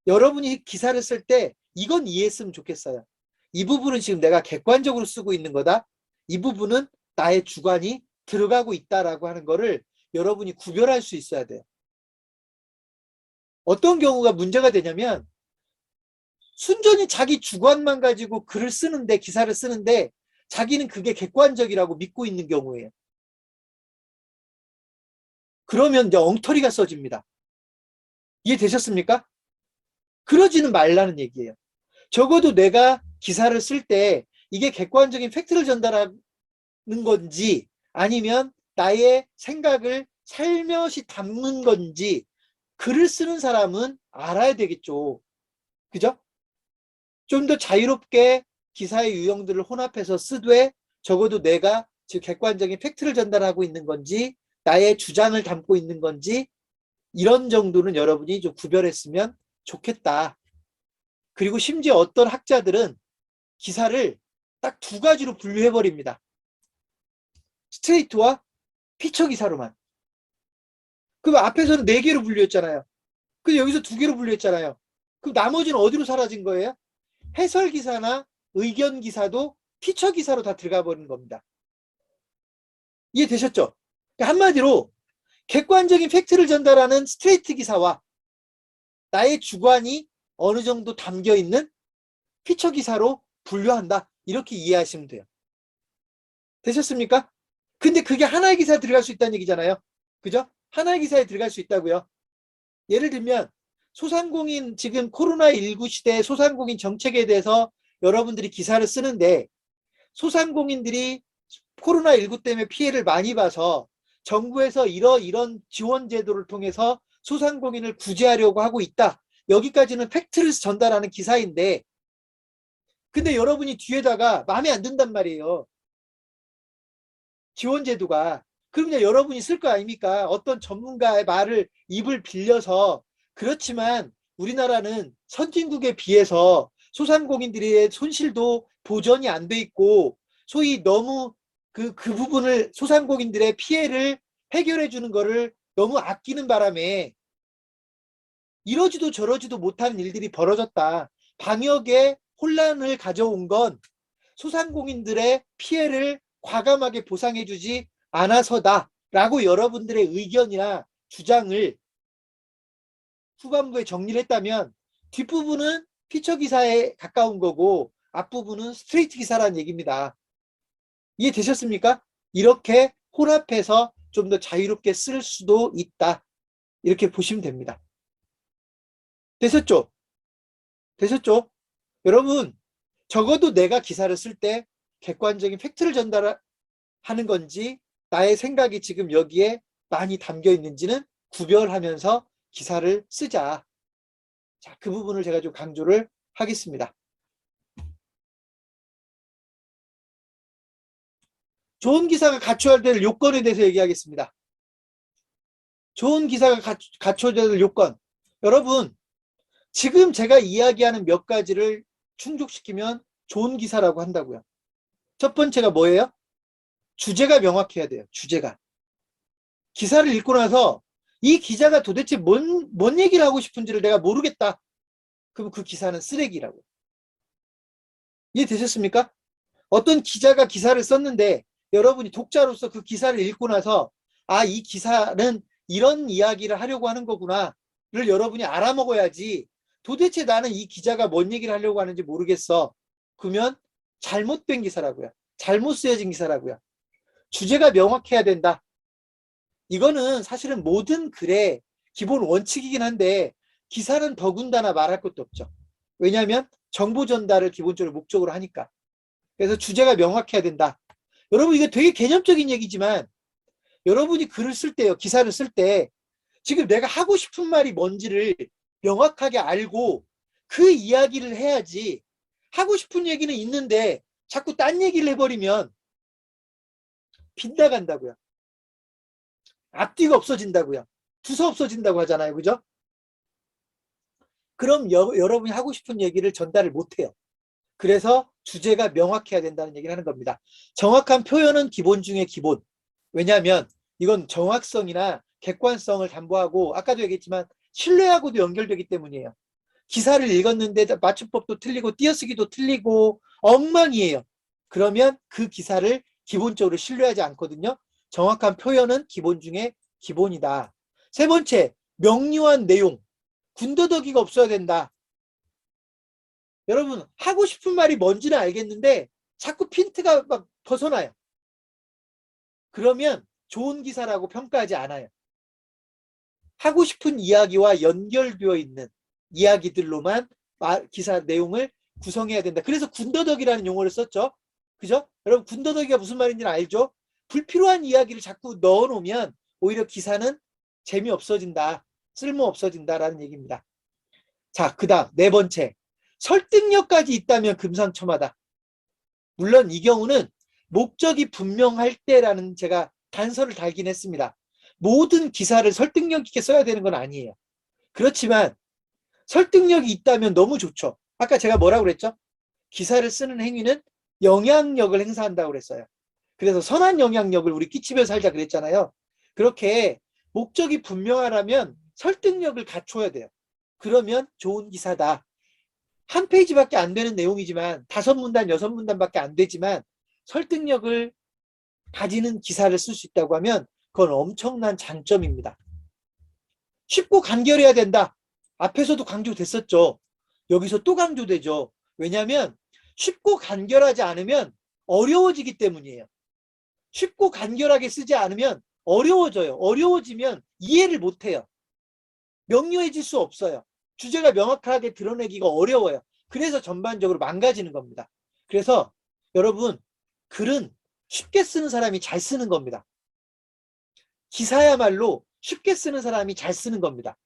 여러분이 기사를 쓸 때 이건 이해했으면 좋겠어요. 이 부분은 지금 내가 객관적으로 쓰고 있는 거다. 이 부분은 나의 주관이 들어가고 있다라고 하는 거를 여러분이 구별할 수 있어야 돼요. 어떤 경우가 문제가 되냐면 순전히 자기 주관만 가지고 글을 쓰는데, 기사를 쓰는데 자기는 그게 객관적이라고 믿고 있는 경우예요. 그러면 이제 엉터리가 써집니다. 이해되셨습니까? 그러지는 말라는 얘기예요. 적어도 내가 기사를 쓸 때 이게 객관적인 팩트를 전달하는 건지 아니면 나의 생각을 살며시 담는 건지 글을 쓰는 사람은 알아야 되겠죠. 그죠? 좀 더 자유롭게 기사의 유형들을 혼합해서 쓰되 적어도 내가 즉 객관적인 팩트를 전달하고 있는 건지 나의 주장을 담고 있는 건지 이런 정도는 여러분이 좀 구별했으면 좋겠다. 그리고 심지어 어떤 학자들은 기사를 딱 두 가지로 분류해버립니다. 스트레이트와 피처 기사로만. 그럼 앞에서는 네 개로 분류했잖아요. 근데 여기서 두 개로 분류했잖아요. 그럼 나머지는 어디로 사라진 거예요? 해설 기사나 의견 기사도 피처 기사로 다 들어가 버리는 겁니다. 이해되셨죠? 그러니까 한마디로 객관적인 팩트를 전달하는 스트레이트 기사와 나의 주관이 어느 정도 담겨 있는 피처 기사로 분류한다. 이렇게 이해하시면 돼요. 되셨습니까? 근데 그게 하나의 기사에 들어갈 수 있다는 얘기잖아요. 그죠? 하나의 기사에 들어갈 수 있다고요. 예를 들면 소상공인, 지금 코로나19 시대의 소상공인 정책에 대해서 여러분들이 기사를 쓰는데 소상공인들이 코로나19 때문에 피해를 많이 봐서 정부에서 이런 지원 제도를 통해서 소상공인을 구제하려고 하고 있다. 여기까지는 팩트를 전달하는 기사인데 근데 여러분이 뒤에다가 마음에 안 든단 말이에요. 지원 제도가. 그러면 여러분이 쓸 거 아닙니까? 어떤 전문가의 말을 입을 빌려서 그렇지만 우리나라는 선진국에 비해서 소상공인들의 손실도 보전이 안 돼 있고 소위 너무 그 부분을 소상공인들의 피해를 해결해 주는 거를 너무 아끼는 바람에 이러지도 저러지도 못하는 일들이 벌어졌다. 방역에 혼란을 가져온 건 소상공인들의 피해를 과감하게 보상해 주지 않아서다 라고 여러분들의 의견이나 주장을 후반부에 정리를 했다면 뒷부분은 피처 기사에 가까운 거고 앞부분은 스트레이트 기사라는 얘기입니다. 이해되셨습니까? 이렇게 혼합해서 좀 더 자유롭게 쓸 수도 있다. 이렇게 보시면 됩니다. 되셨죠? 되셨죠? 여러분 적어도 내가 기사를 쓸 때 객관적인 팩트를 전달하는 건지 나의 생각이 지금 여기에 많이 담겨 있는지는 구별하면서 기사를 쓰자. 자, 그 부분을 제가 좀 강조를 하겠습니다. 좋은 기사가 갖춰야 될 요건에 대해서 얘기하겠습니다. 좋은 기사가 갖춰야 될 요건. 여러분, 지금 제가 이야기하는 몇 가지를 충족시키면 좋은 기사라고 한다고요. 첫 번째가 뭐예요? 주제가 명확해야 돼요. 주제가. 기사를 읽고 나서 이 기자가 도대체 뭔 얘기를 하고 싶은지를 내가 모르겠다. 그럼 그 기사는 쓰레기라고. 이해되셨습니까? 어떤 기자가 기사를 썼는데 여러분이 독자로서 그 기사를 읽고 나서 아, 이 기사는 이런 이야기를 하려고 하는 거구나를 여러분이 알아먹어야지. 도대체 나는 이 기자가 뭔 얘기를 하려고 하는지 모르겠어. 그러면 잘못된 기사라고요. 잘못 쓰여진 기사라고요. 주제가 명확해야 된다. 이거는 사실은 모든 글의 기본 원칙이긴 한데 기사는 더군다나 말할 것도 없죠. 왜냐하면 정보 전달을 기본적으로 목적으로 하니까. 그래서 주제가 명확해야 된다. 여러분 이게 되게 개념적인 얘기지만 여러분이 글을 쓸 때요, 기사를 쓸 때 지금 내가 하고 싶은 말이 뭔지를 명확하게 알고 그 이야기를 해야지. 하고 싶은 얘기는 있는데 자꾸 딴 얘기를 해버리면 빗나간다고요. 앞뒤가 없어진다고요. 두서 없어진다고 하잖아요. 그죠? 그럼 여러분이 하고 싶은 얘기를 전달을 못해요. 그래서 주제가 명확해야 된다는 얘기를 하는 겁니다. 정확한 표현은 기본 중에 기본. 왜냐하면 이건 정확성이나 객관성을 담보하고 아까도 얘기했지만 신뢰하고도 연결되기 때문이에요. 기사를 읽었는데 맞춤법도 틀리고 띄어쓰기도 틀리고 엉망이에요. 그러면 그 기사를 기본적으로 신뢰하지 않거든요. 정확한 표현은 기본 중에 기본이다. 세 번째, 명료한 내용. 군더더기가 없어야 된다. 여러분 하고 싶은 말이 뭔지는 알겠는데 자꾸 핀트가 막 벗어나요. 그러면 좋은 기사라고 평가하지 않아요. 하고 싶은 이야기와 연결되어 있는 이야기들로만 기사 내용을 구성해야 된다. 그래서 군더더기라는 용어를 썼죠. 그죠? 여러분 군더더기가 무슨 말인지 알죠? 불필요한 이야기를 자꾸 넣어놓으면 오히려 기사는 재미없어진다. 쓸모없어진다라는 얘기입니다. 자, 그 다음 네 번째. 설득력까지 있다면 금상첨화다. 물론 이 경우는 목적이 분명할 때라는 제가 단서를 달긴 했습니다. 모든 기사를 설득력 있게 써야 되는 건 아니에요. 그렇지만 설득력이 있다면 너무 좋죠. 아까 제가 뭐라고 그랬죠? 기사를 쓰는 행위는 영향력을 행사한다고 그랬어요. 그래서 선한 영향력을 우리 끼치며 살자 그랬잖아요. 그렇게 목적이 분명하라면 설득력을 갖춰야 돼요. 그러면 좋은 기사다. 한 페이지밖에 안 되는 내용이지만 5문단, 6문단밖에 안 되지만 설득력을 가지는 기사를 쓸 수 있다고 하면 그건 엄청난 장점입니다. 쉽고 간결해야 된다. 앞에서도 강조됐었죠. 여기서 또 강조되죠. 왜냐하면 쉽고 간결하지 않으면 어려워지기 때문이에요. 쉽고 간결하게 쓰지 않으면 어려워져요. 어려워지면 이해를 못해요. 명료해질 수 없어요. 주제가 명확하게 드러내기가 어려워요. 그래서 전반적으로 망가지는 겁니다. 그래서 여러분 글은 쉽게 쓰는 사람이 잘 쓰는 겁니다. 기사야말로 쉽게 쓰는 사람이 잘 쓰는 겁니다.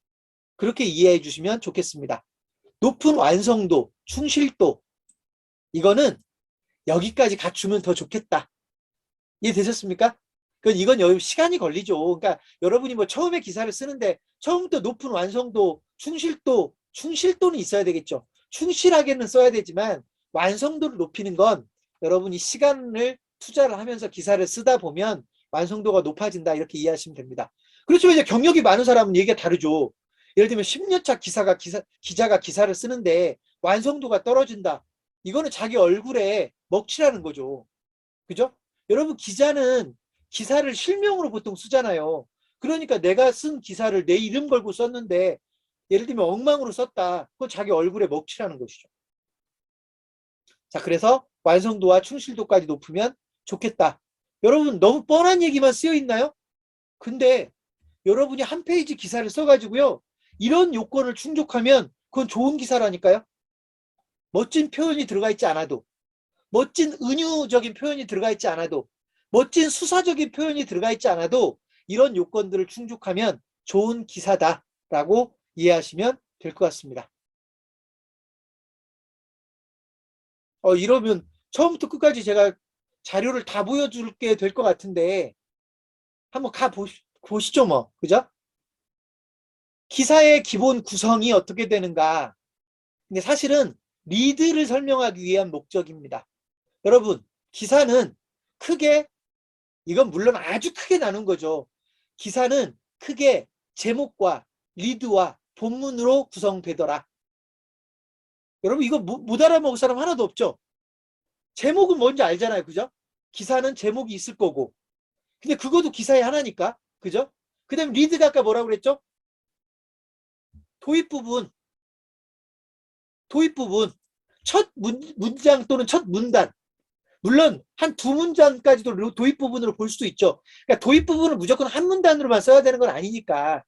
그렇게 이해해 주시면 좋겠습니다. 높은 완성도, 충실도 이거는 여기까지 갖추면 더 좋겠다. 이해되셨습니까? 이건 시간이 걸리죠. 그러니까 여러분이 뭐 처음에 기사를 쓰는데 처음부터 높은 완성도, 충실도는 있어야 되겠죠. 충실하게는 써야 되지만 완성도를 높이는 건 여러분이 시간을 투자를 하면서 기사를 쓰다 보면 완성도가 높아진다 이렇게 이해하시면 됩니다. 그렇지만 이제 경력이 많은 사람은 얘기가 다르죠. 예를 들면 10년차 기자가 기사를 쓰는데 완성도가 떨어진다. 이거는 자기 얼굴에 먹칠하는 거죠. 그죠? 여러분 기자는 기사를 실명으로 보통 쓰잖아요. 그러니까 내가 쓴 기사를 내 이름 걸고 썼는데 예를 들면 엉망으로 썼다. 그건 자기 얼굴에 먹칠하는 것이죠. 자, 그래서 완성도와 충실도까지 높으면 좋겠다. 여러분 너무 뻔한 얘기만 쓰여 있나요? 근데 여러분이 한 페이지 기사를 써가지고요. 이런 요건을 충족하면 그건 좋은 기사라니까요. 멋진 표현이 들어가 있지 않아도 멋진 은유적인 표현이 들어가 있지 않아도 멋진 수사적인 표현이 들어가 있지 않아도 이런 요건들을 충족하면 좋은 기사다라고 이해하시면 될 것 같습니다. 이러면 처음부터 끝까지 제가 자료를 다 보여줄게 될 것 같은데 한번 보시죠 뭐. 그죠? 기사의 기본 구성이 어떻게 되는가. 근데 사실은 리드를 설명하기 위한 목적입니다. 여러분 기사는 크게 이건 물론 아주 크게 나눈 거죠. 기사는 크게 제목과 리드와 본문으로 구성되더라. 여러분 이거 못 알아먹을 사람 하나도 없죠? 제목은 뭔지 알잖아요. 그죠? 기사는 제목이 있을 거고. 근데 그것도 기사의 하나니까. 그죠? 그 다음에 리드가 아까 뭐라고 그랬죠? 도입 부분. 첫 문장 또는 첫 문단. 물론 한 두 문장까지도 도입 부분으로 볼 수도 있죠. 그러니까 도입 부분을 무조건 한 문단으로만 써야 되는 건 아니니까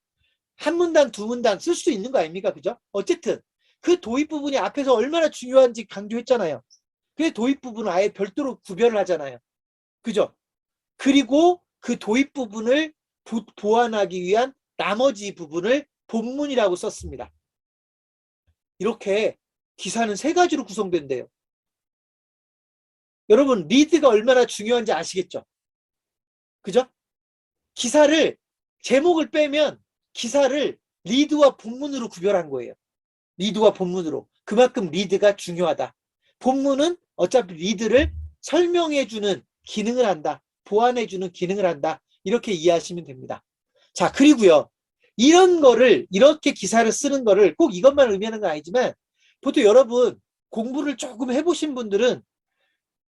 한 문단, 두 문단 쓸 수도 있는 거 아닙니까? 그죠? 어쨌든 그 도입 부분이 앞에서 얼마나 중요한지 강조했잖아요. 그래서 도입 부분을 아예 별도로 구별을 하잖아요. 그죠? 그리고 그 도입 부분을 보완하기 위한 나머지 부분을 본문이라고 썼습니다. 이렇게 기사는 세 가지로 구성된대요. 여러분 리드가 얼마나 중요한지 아시겠죠? 그죠? 기사를 제목을 빼면 기사를 리드와 본문으로 구별한 거예요. 리드와 본문으로. 그만큼 리드가 중요하다. 본문은 어차피 리드를 설명해주는 기능을 한다. 보완해주는 기능을 한다. 이렇게 이해하시면 됩니다. 자, 그리고요. 이런 거를, 이렇게 기사를 쓰는 거를 꼭 이것만 의미하는 건 아니지만 보통 여러분 공부를 조금 해보신 분들은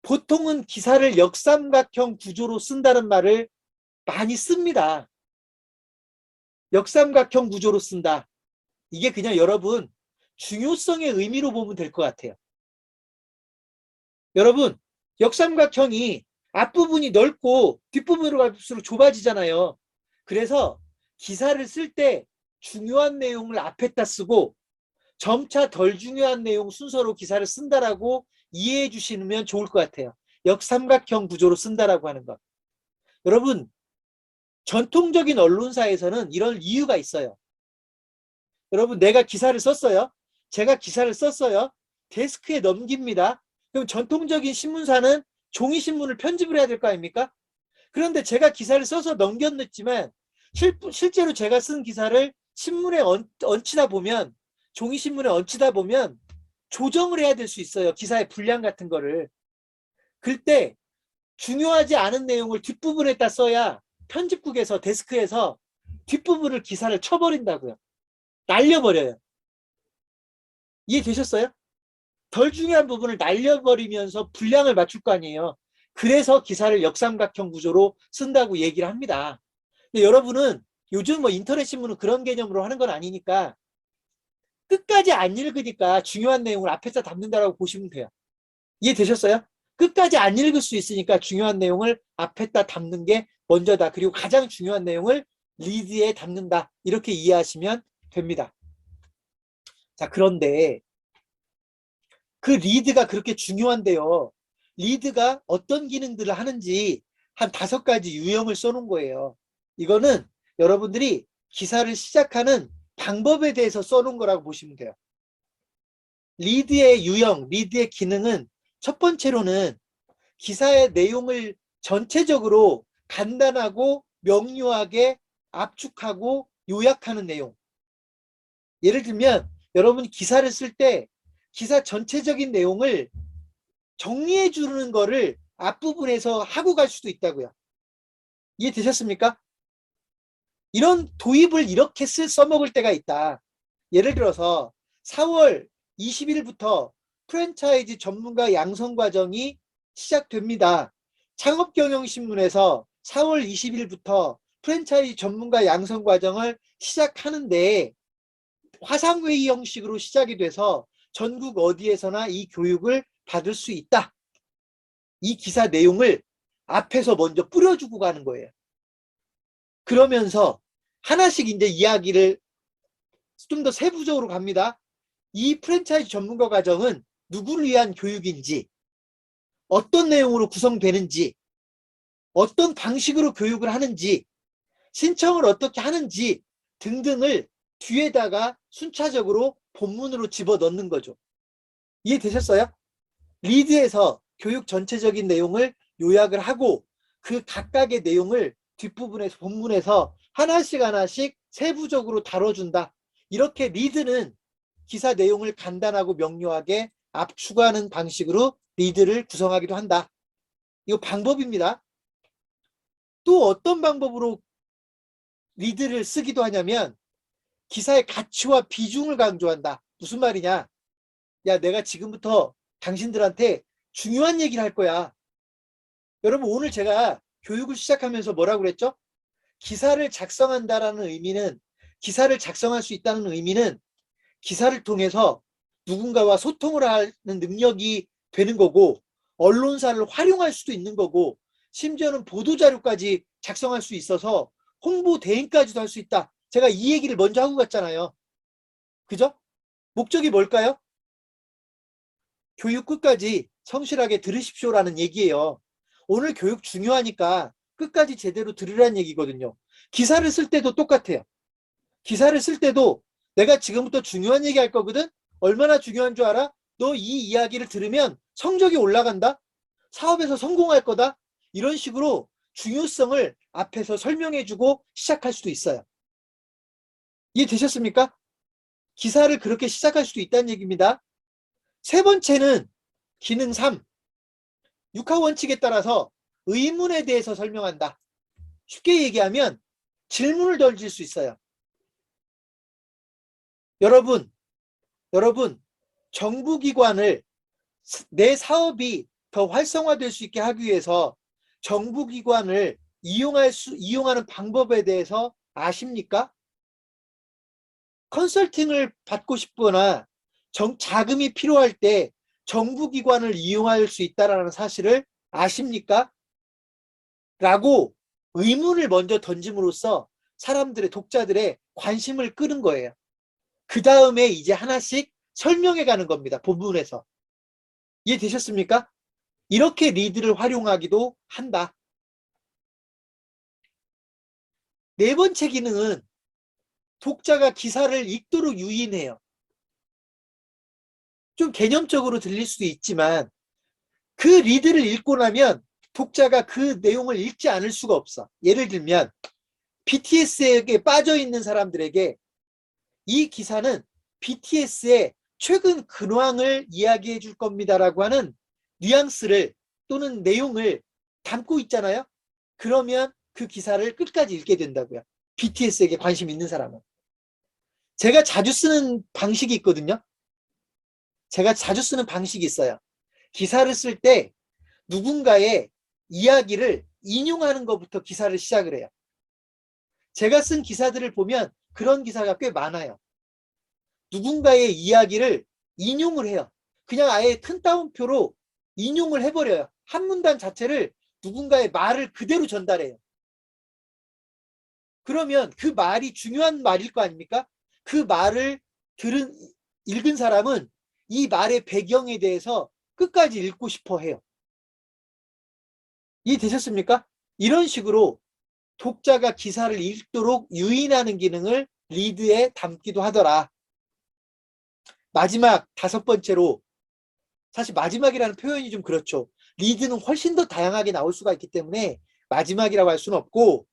보통은 기사를 역삼각형 구조로 쓴다는 말을 많이 씁니다. 역삼각형 구조로 쓴다. 이게 그냥 여러분 중요성의 의미로 보면 될 것 같아요. 여러분 역삼각형이 앞부분이 넓고 뒷부분으로 갈수록 좁아지잖아요. 그래서 기사를 쓸 때 중요한 내용을 앞에다 쓰고 점차 덜 중요한 내용 순서로 기사를 쓴다라고 이해해 주시면 좋을 것 같아요. 역삼각형 구조로 쓴다라고 하는 것. 여러분 전통적인 언론사에서는 이런 이유가 있어요. 여러분 내가 기사를 썼어요. 제가 기사를 썼어요. 데스크에 넘깁니다. 그럼 전통적인 신문사는 종이신문을 편집을 해야 될 거 아닙니까? 그런데 제가 기사를 써서 넘겼지만 실제로 제가 쓴 기사를 신문에 얹히다 보면 종이신문에 얹히다 보면 조정을 해야 될 수 있어요. 기사의 분량 같은 거를. 그때 중요하지 않은 내용을 뒷부분에다 써야 편집국에서 데스크에서 뒷부분을 기사를 쳐버린다고요. 날려버려요. 이해되셨어요? 덜 중요한 부분을 날려버리면서 분량을 맞출 거 아니에요. 그래서 기사를 역삼각형 구조로 쓴다고 얘기를 합니다. 근데 여러분은 요즘 뭐 인터넷 신문은 그런 개념으로 하는 건 아니니까 끝까지 안 읽으니까 중요한 내용을 앞에서 담는다라고 보시면 돼요. 이해되셨어요? 끝까지 안 읽을 수 있으니까 중요한 내용을 앞에다 담는 게 먼저다. 그리고 가장 중요한 내용을 리드에 담는다. 이렇게 이해하시면 됩니다. 자, 그런데 그 리드가 그렇게 중요한데요. 리드가 어떤 기능들을 하는지 한 5가지 유형을 써놓은 거예요. 이거는 여러분들이 기사를 시작하는 방법에 대해서 써놓은 거라고 보시면 돼요. 리드의 유형, 리드의 기능은 첫 번째로는 기사의 내용을 전체적으로 간단하고 명료하게 압축하고 요약하는 내용. 예를 들면 여러분 기사를 쓸 때 기사 전체적인 내용을 정리해 주는 거를 앞부분에서 하고 갈 수도 있다고요. 이해되셨습니까? 이런 도입을 이렇게 써먹을 때가 있다. 예를 들어서 4월 20일부터 프랜차이즈 전문가 양성 과정이 시작됩니다. 창업경영신문에서 4월 20일부터 프랜차이즈 전문가 양성 과정을 시작하는데 화상회의 형식으로 시작이 돼서 전국 어디에서나 이 교육을 받을 수 있다. 이 기사 내용을 앞에서 먼저 뿌려주고 가는 거예요. 그러면서 하나씩 이제 이야기를 좀 더 세부적으로 갑니다. 이 프랜차이즈 전문가 과정은 누구를 위한 교육인지, 어떤 내용으로 구성되는지, 어떤 방식으로 교육을 하는지, 신청을 어떻게 하는지 등등을 뒤에다가 순차적으로 본문으로 집어넣는 거죠. 이해되셨어요? 리드에서 교육 전체적인 내용을 요약을 하고 그 각각의 내용을 뒷부분에서 본문에서 하나씩 세부적으로 다뤄준다. 이렇게 리드는 기사 내용을 간단하고 명료하게 압축하는 방식으로 리드를 구성하기도 한다. 이거 방법입니다. 또 어떤 방법으로 리드를 쓰기도 하냐면 기사의 가치와 비중을 강조한다. 무슨 말이냐? 야, 내가 지금부터 당신들한테 중요한 얘기를 할 거야. 여러분, 오늘 제가 교육을 시작하면서 뭐라고 그랬죠? 기사를 작성한다라는 의미는, 기사를 작성할 수 있다는 의미는 기사를 통해서 누군가와 소통을 하는 능력이 되는 거고, 언론사를 활용할 수도 있는 거고, 심지어는 보도자료까지 작성할 수 있어서 홍보 대행까지도 할 수 있다. 제가 이 얘기를 먼저 하고 갔잖아요. 그죠? 목적이 뭘까요? 교육 끝까지 성실하게 들으십시오라는 얘기예요. 오늘 교육 중요하니까 끝까지 제대로 들으라는 얘기거든요. 기사를 쓸 때도 똑같아요. 기사를 쓸 때도 내가 지금부터 중요한 얘기 할 거거든? 얼마나 중요한 줄 알아? 너 이 이야기를 들으면 성적이 올라간다? 사업에서 성공할 거다? 이런 식으로 중요성을 앞에서 설명해주고 시작할 수도 있어요. 이해되셨습니까? 기사를 그렇게 시작할 수도 있다는 얘기입니다. 세 번째는 기능 3. 육하 원칙에 따라서 의문에 대해서 설명한다. 쉽게 얘기하면 질문을 던질 수 있어요. 여러분, 정부기관을 내 사업이 더 활성화될 수 있게 하기 위해서 정부기관을 이용하는 방법에 대해서 아십니까? 컨설팅을 받고 싶거나 자금이 필요할 때 정부기관을 이용할 수 있다는 사실을 아십니까? 라고 의문을 먼저 던짐으로써 사람들의, 독자들의 관심을 끄는 거예요. 그 다음에 이제 하나씩 설명해 가는 겁니다. 본문에서. 이해되셨습니까? 이렇게 리드를 활용하기도 한다. 네 번째 기능은 독자가 기사를 읽도록 유인해요. 좀 개념적으로 들릴 수도 있지만 그 리드를 읽고 나면 독자가 그 내용을 읽지 않을 수가 없어. 예를 들면 BTS에게 빠져있는 사람들에게 이 기사는 BTS의 최근 근황을 이야기해 줄 겁니다라고 하는 뉘앙스를 또는 내용을 담고 있잖아요. 그러면 그 기사를 끝까지 읽게 된다고요. BTS에게 관심 있는 사람은. 제가 자주 쓰는 방식이 있거든요. 제가 자주 쓰는 방식이 있어요. 기사를 쓸 때 누군가의 이야기를 인용하는 것부터 기사를 시작을 해요. 제가 쓴 기사들을 보면 그런 기사가 꽤 많아요. 누군가의 이야기를 인용을 해요. 그냥 아예 큰 따옴표로 인용을 해버려요. 한 문단 자체를 누군가의 말을 그대로 전달해요. 그러면 그 말이 중요한 말일 거 아닙니까? 그 말을 읽은 사람은 이 말의 배경에 대해서 끝까지 읽고 싶어 해요. 이해되셨습니까? 이런 식으로 독자가 기사를 읽도록 유인하는 기능을 리드에 담기도 하더라. 마지막 5번째로, 사실 마지막이라는 표현이 좀 그렇죠. 리드는 훨씬 더 다양하게 나올 수가 있기 때문에 마지막이라고 할 수는 없고,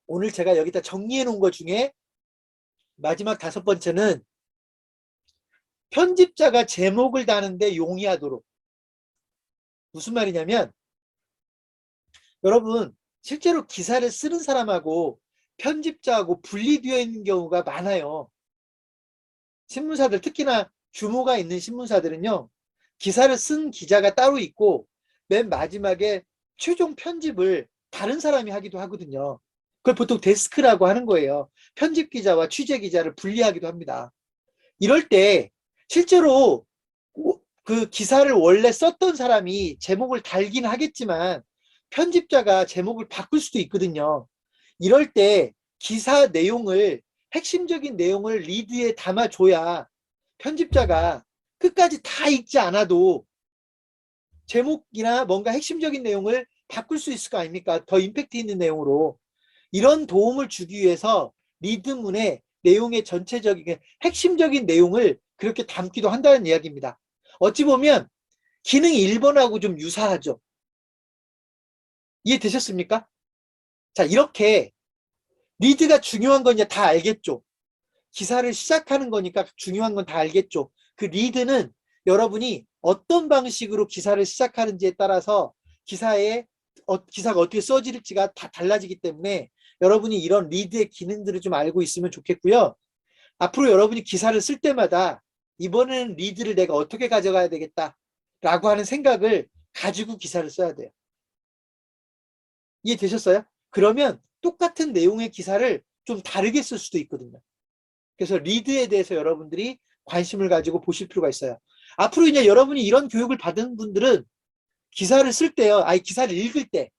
오늘 제가 여기다 정리해 놓은 것 중에 마지막 5번째는 편집자가 제목을 다는데 용이하도록. 무슨 말이냐면, 여러분 실제로 기사를 쓰는 사람하고 편집자하고 분리되어 있는 경우가 많아요. 신문사들, 특히나 규모가 있는 신문사들은요, 기사를 쓴 기자가 따로 있고 맨 마지막에 최종 편집을 다른 사람이 하기도 하거든요. 그걸 보통 데스크라고 하는 거예요. 편집 기자와 취재 기자를 분리하기도 합니다. 이럴 때 실제로 그 기사를 원래 썼던 사람이 제목을 달긴 하겠지만 편집자가 제목을 바꿀 수도 있거든요. 이럴 때 기사 내용을, 핵심적인 내용을 리드에 담아줘야 편집자가 끝까지 다 읽지 않아도 제목이나 뭔가 핵심적인 내용을 바꿀 수 있을 거 아닙니까? 더 임팩트 있는 내용으로. 이런 도움을 주기 위해서 리드문의 내용의 전체적인 핵심적인 내용을 그렇게 담기도 한다는 이야기입니다. 어찌 보면 기능 1번하고 좀 유사하죠. 이해되셨습니까? 자, 이렇게 리드가 중요한 건 이제 다 알겠죠. 기사를 시작하는 거니까 중요한 건 다 알겠죠. 그 리드는 여러분이 어떤 방식으로 기사를 시작하는지에 따라서 기사가 어떻게 써질지가 다 달라지기 때문에 여러분이 이런 리드의 기능들을 좀 알고 있으면 좋겠고요. 앞으로 여러분이 기사를 쓸 때마다 이번에는 리드를 내가 어떻게 가져가야 되겠다라고 하는 생각을 가지고 기사를 써야 돼요. 이해되셨어요? 그러면 똑같은 내용의 기사를 좀 다르게 쓸 수도 있거든요. 그래서 리드에 대해서 여러분들이 관심을 가지고 보실 필요가 있어요. 앞으로 이제 여러분이 이런 교육을 받은 분들은 기사를 쓸 때요, 기사를 읽을 때,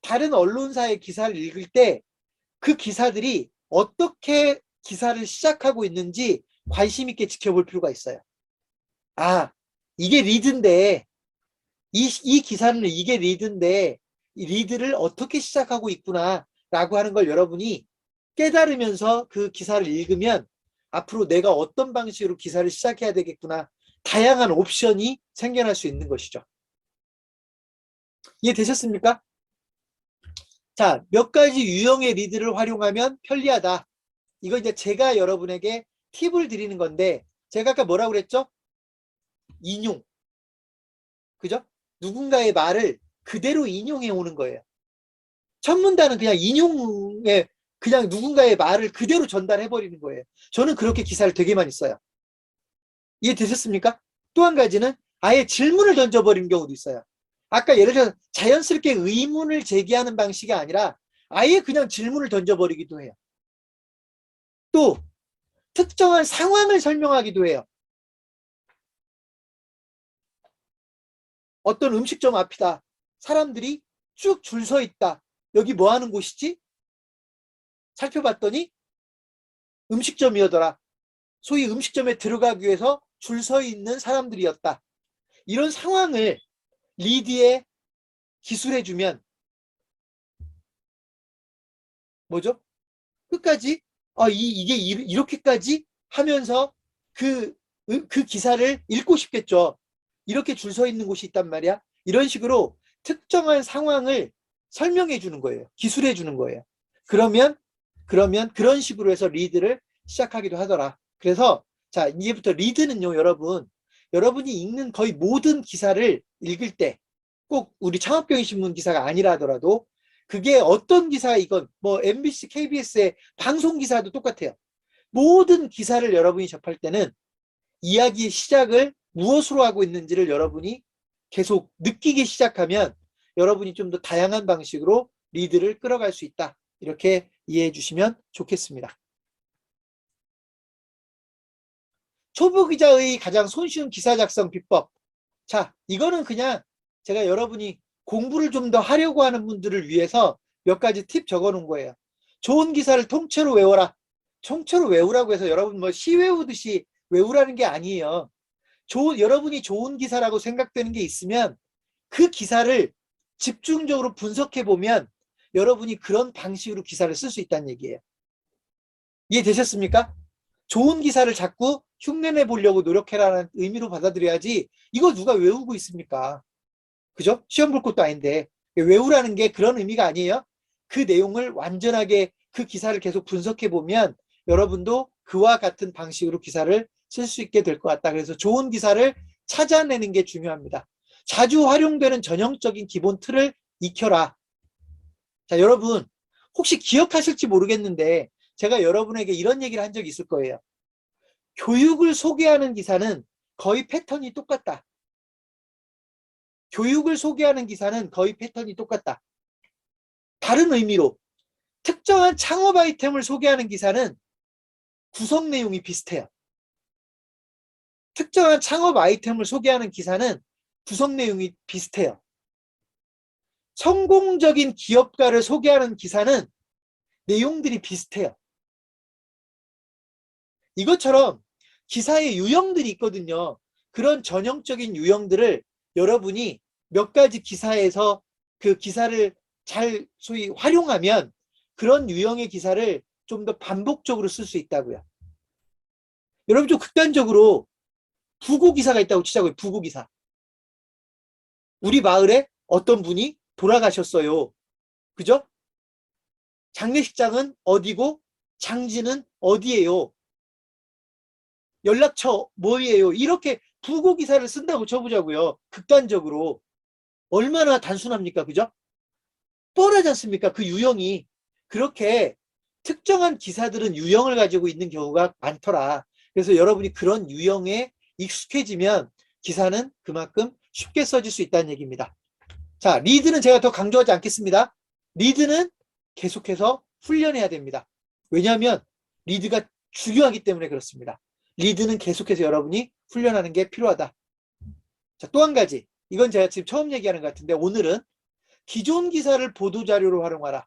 다른 언론사의 기사를 읽을 때 그 기사들이 어떻게 기사를 시작하고 있는지 관심 있게 지켜볼 필요가 있어요. 아, 이게 리드인데, 이 기사는 이게 리드인데, 이 리드를 어떻게 시작하고 있구나, 라고 하는 걸 여러분이 깨달으면서 그 기사를 읽으면 앞으로 내가 어떤 방식으로 기사를 시작해야 되겠구나, 다양한 옵션이 생겨날 수 있는 것이죠. 이해되셨습니까? 자, 몇 가지 유형의 리드를 활용하면 편리하다. 이거 이제 제가 여러분에게 팁을 드리는 건데, 제가 아까 뭐라고 그랬죠? 인용. 그죠? 누군가의 말을 그대로 인용해 오는 거예요. 천문단은 그냥 인용에, 그냥 누군가의 말을 그대로 전달해 버리는 거예요. 저는 그렇게 기사를 되게 많이 써요. 이해되셨습니까? 또 한 가지는 아예 질문을 던져버리는 경우도 있어요. 아까 예를 들어 자연스럽게 의문을 제기하는 방식이 아니라 아예 그냥 질문을 던져버리기도 해요. 또 특정한 상황을 설명하기도 해요. 어떤 음식점 앞이다. 사람들이 쭉 줄 서 있다. 여기 뭐 하는 곳이지? 살펴봤더니 음식점이었더라. 소위 음식점에 들어가기 위해서 줄 서 있는 사람들이었다. 이런 상황을 리드에 기술해주면 뭐죠? 끝까지 이게 이렇게까지 하면서 그, 그 기사를 읽고 싶겠죠. 이렇게 줄 서 있는 곳이 있단 말이야. 이런 식으로 특정한 상황을 설명해 주는 거예요. 기술해 주는 거예요. 그러면 그런 식으로 해서 리드를 시작하기도 하더라. 그래서 자, 이제부터 리드는요, 여러분이 읽는 거의 모든 기사를 읽을 때 꼭 우리 창업경제신문 기사가 아니라 하더라도 그게 어떤 기사, 이건 뭐 MBC, KBS의 방송 기사도 똑같아요. 모든 기사를 여러분이 접할 때는 이야기의 시작을 무엇으로 하고 있는지를 여러분이 계속 느끼기 시작하면 여러분이 좀 더 다양한 방식으로 리드를 끌어갈 수 있다. 이렇게 이해해 주시면 좋겠습니다. 초보 기자의 가장 손쉬운 기사 작성 비법. 자, 이거는 그냥 제가 여러분이 공부를 좀 더 하려고 하는 분들을 위해서 몇 가지 팁 적어 놓은 거예요. 좋은 기사를 통째로 외워라. 통째로 외우라고 해서 여러분 뭐 시 외우듯이 외우라는 게 아니에요. 여러분이 좋은 기사라고 생각되는 게 있으면 그 기사를 집중적으로 분석해 보면 여러분이 그런 방식으로 기사를 쓸 수 있다는 얘기예요. 이해되셨습니까? 좋은 기사를 자꾸 흉내내 보려고 노력해라는 의미로 받아들여야지 이거 누가 외우고 있습니까? 그죠? 시험 볼 것도 아닌데 외우라는 게 그런 의미가 아니에요. 그 내용을 완전하게 그 기사를 계속 분석해 보면 여러분도 그와 같은 방식으로 기사를 쓸 수 있게 될 것 같다. 그래서 좋은 기사를 찾아내는 게 중요합니다. 자주 활용되는 전형적인 기본 틀을 익혀라. 자, 여러분 혹시 기억하실지 모르겠는데 제가 여러분에게 이런 얘기를 한 적이 있을 거예요. 교육을 소개하는 기사는 거의 패턴이 똑같다. 교육을 소개하는 기사는 거의 패턴이 똑같다. 다른 의미로 특정한 창업 아이템을 소개하는 기사는 구성 내용이 비슷해요. 특정한 창업 아이템을 소개하는 기사는 구성 내용이 비슷해요. 성공적인 기업가를 소개하는 기사는 내용들이 비슷해요. 이것처럼 기사의 유형들이 있거든요. 그런 전형적인 유형들을 여러분이 몇 가지 기사에서 그 기사를 잘 소위 활용하면 그런 유형의 기사를 좀 더 반복적으로 쓸 수 있다고요. 여러분 좀 극단적으로 부고 기사가 있다고 치자고요. 부고 기사. 우리 마을에 어떤 분이 돌아가셨어요. 그죠? 장례식장은 어디고 장지는 어디예요? 연락처 뭐예요? 이렇게 부고 기사를 쓴다고 쳐보자고요. 극단적으로. 얼마나 단순합니까? 그죠? 뻔하지 않습니까? 그 유형이. 그렇게 특정한 기사들은 유형을 가지고 있는 경우가 많더라. 그래서 여러분이 그런 유형에 익숙해지면 기사는 그만큼 쉽게 써질 수 있다는 얘기입니다. 자, 리드는 제가 더 강조하지 않겠습니다. 리드는 계속해서 훈련해야 됩니다. 왜냐하면 리드가 중요하기 때문에 그렇습니다. 리드는 계속해서 여러분이 훈련하는 게 필요하다. 자, 또 한 가지. 이건 제가 지금 처음 얘기하는 것 같은데 오늘은 기존 기사를 보도자료로 활용하라.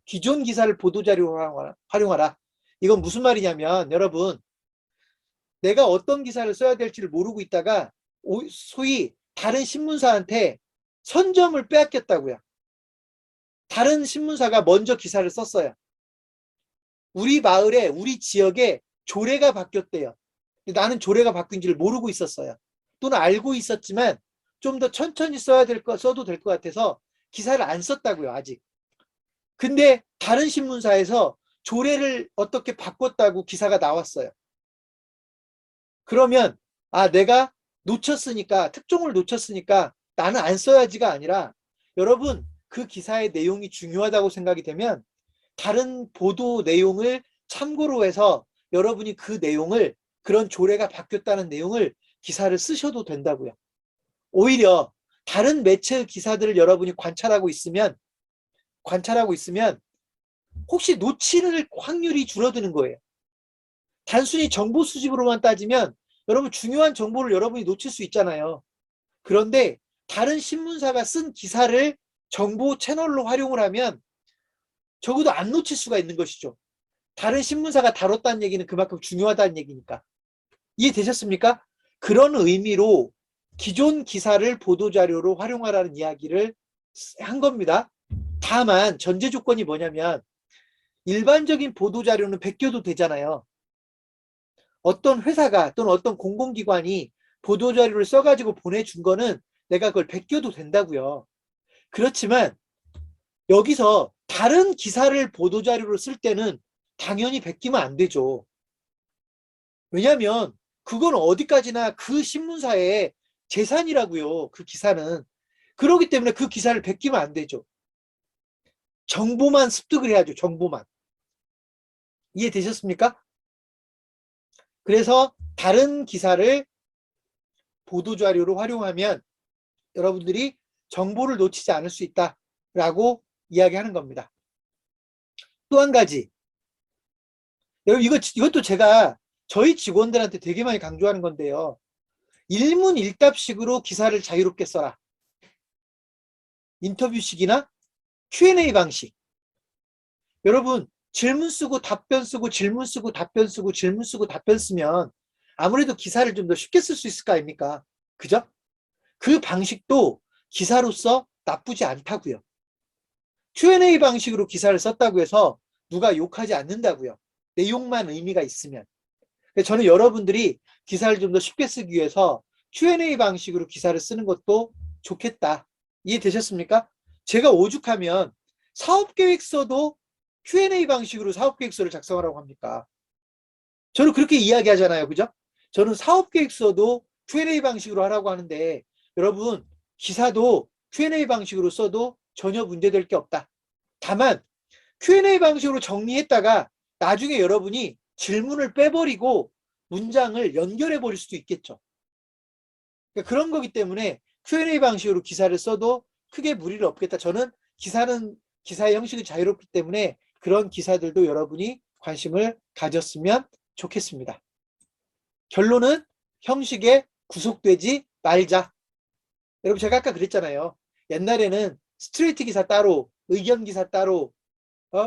기존 기사를 보도자료로 활용하라. 이건 무슨 말이냐면 여러분 내가 어떤 기사를 써야 될지를 모르고 있다가 소위 다른 신문사한테 선점을 빼앗겼다고요. 다른 신문사가 먼저 기사를 썼어요. 우리 마을에 우리 지역에 조례가 바뀌었대요. 나는 조례가 바뀐지를 모르고 있었어요. 또는 알고 있었지만 좀 더 천천히 써도 될 것 같아서 기사를 안 썼다고요. 아직. 근데 다른 신문사에서 조례를 어떻게 바꿨다고 기사가 나왔어요. 그러면 내가 놓쳤으니까 특종을 놓쳤으니까 나는 안 써야지가 아니라 여러분 그 기사의 내용이 중요하다고 생각이 되면 다른 보도 내용을 참고로 해서 여러분이 그 내용을 그런 조례가 바뀌었다는 내용을 기사를 쓰셔도 된다고요. 오히려 다른 매체의 기사들을 여러분이 관찰하고 있으면 혹시 놓치는 확률이 줄어드는 거예요. 단순히 정보 수집으로만 따지면 여러분 중요한 정보를 여러분이 놓칠 수 있잖아요. 그런데 다른 신문사가 쓴 기사를 정보 채널로 활용을 하면 적어도 안 놓칠 수가 있는 것이죠. 다른 신문사가 다뤘다는 얘기는 그만큼 중요하다는 얘기니까. 이해되셨습니까? 그런 의미로 기존 기사를 보도자료로 활용하라는 이야기를 한 겁니다. 다만 전제 조건이 뭐냐면 일반적인 보도자료는 베껴도 되잖아요. 어떤 회사가 또는 어떤 공공기관이 보도자료를 써가지고 보내준 거는 내가 그걸 베껴도 된다고요. 그렇지만 여기서 다른 기사를 보도자료로 쓸 때는 당연히 베끼면 안 되죠. 왜냐하면 그건 어디까지나 그 신문사의 재산이라고요. 그 기사는. 그렇기 때문에 그 기사를 베끼면 안 되죠. 정보만 습득을 해야죠. 정보만. 이해되셨습니까? 그래서 다른 기사를 보도자료로 활용하면 여러분들이 정보를 놓치지 않을 수 있다라고 이야기하는 겁니다. 또 한 가지. 이것도 제가 저희 직원들한테 되게 많이 강조하는 건데요. 일문일답식으로 기사를 자유롭게 써라. 인터뷰식이나 Q&A 방식. 여러분 질문 쓰고 답변 쓰고 질문 쓰고 답변 쓰고 질문 쓰고 답변 쓰면 아무래도 기사를 좀 더 쉽게 쓸 수 있을 거 아닙니까? 그죠? 그 방식도 기사로서 나쁘지 않다고요. Q&A 방식으로 기사를 썼다고 해서 누가 욕하지 않는다고요. 내용만 의미가 있으면. 저는 여러분들이 기사를 좀 더 쉽게 쓰기 위해서 Q&A 방식으로 기사를 쓰는 것도 좋겠다. 이해되셨습니까? 제가 오죽하면 사업계획서도 Q&A 방식으로 사업계획서를 작성하라고 합니까? 저는 그렇게 이야기하잖아요. 그죠? 저는 사업계획서도 Q&A 방식으로 하라고 하는데 여러분 기사도 Q&A 방식으로 써도 전혀 문제될 게 없다. 다만 Q&A 방식으로 정리했다가 나중에 여러분이 질문을 빼버리고 문장을 연결해 버릴 수도 있겠죠. 그러니까 그런 거기 때문에 Q&A 방식으로 기사를 써도 크게 무리는 없겠다. 저는 기사의 형식이 자유롭기 때문에 그런 기사들도 여러분이 관심을 가졌으면 좋겠습니다. 결론은 형식에 구속되지 말자. 여러분 제가 아까 그랬잖아요. 옛날에는 스트레이트 기사 따로, 의견 기사 따로,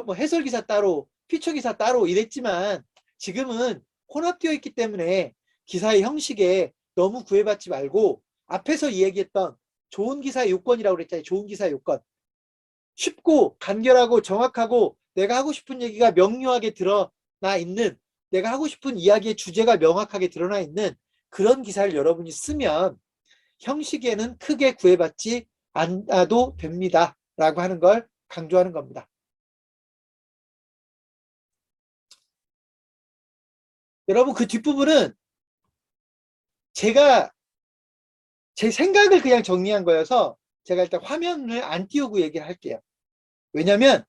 뭐 해설 기사 따로, 피처 기사 따로 이랬지만 지금은 혼합되어 있기 때문에 기사의 형식에 너무 구애받지 말고 앞에서 이야기했던 좋은 기사의 요건이라고 그랬잖아요. 좋은 기사의 요건. 쉽고 간결하고 정확하고 내가 하고 싶은 얘기가 명료하게 드러나 있는 내가 하고 싶은 이야기의 주제가 명확하게 드러나 있는 그런 기사를 여러분이 쓰면 형식에는 크게 구애받지 않아도 됩니다. 라고 하는 걸 강조하는 겁니다. 여러분 그 뒷부분은 제가 제 생각을 그냥 정리한 거여서 제가 일단 화면을 안 띄우고 얘기를 할게요. 왜냐면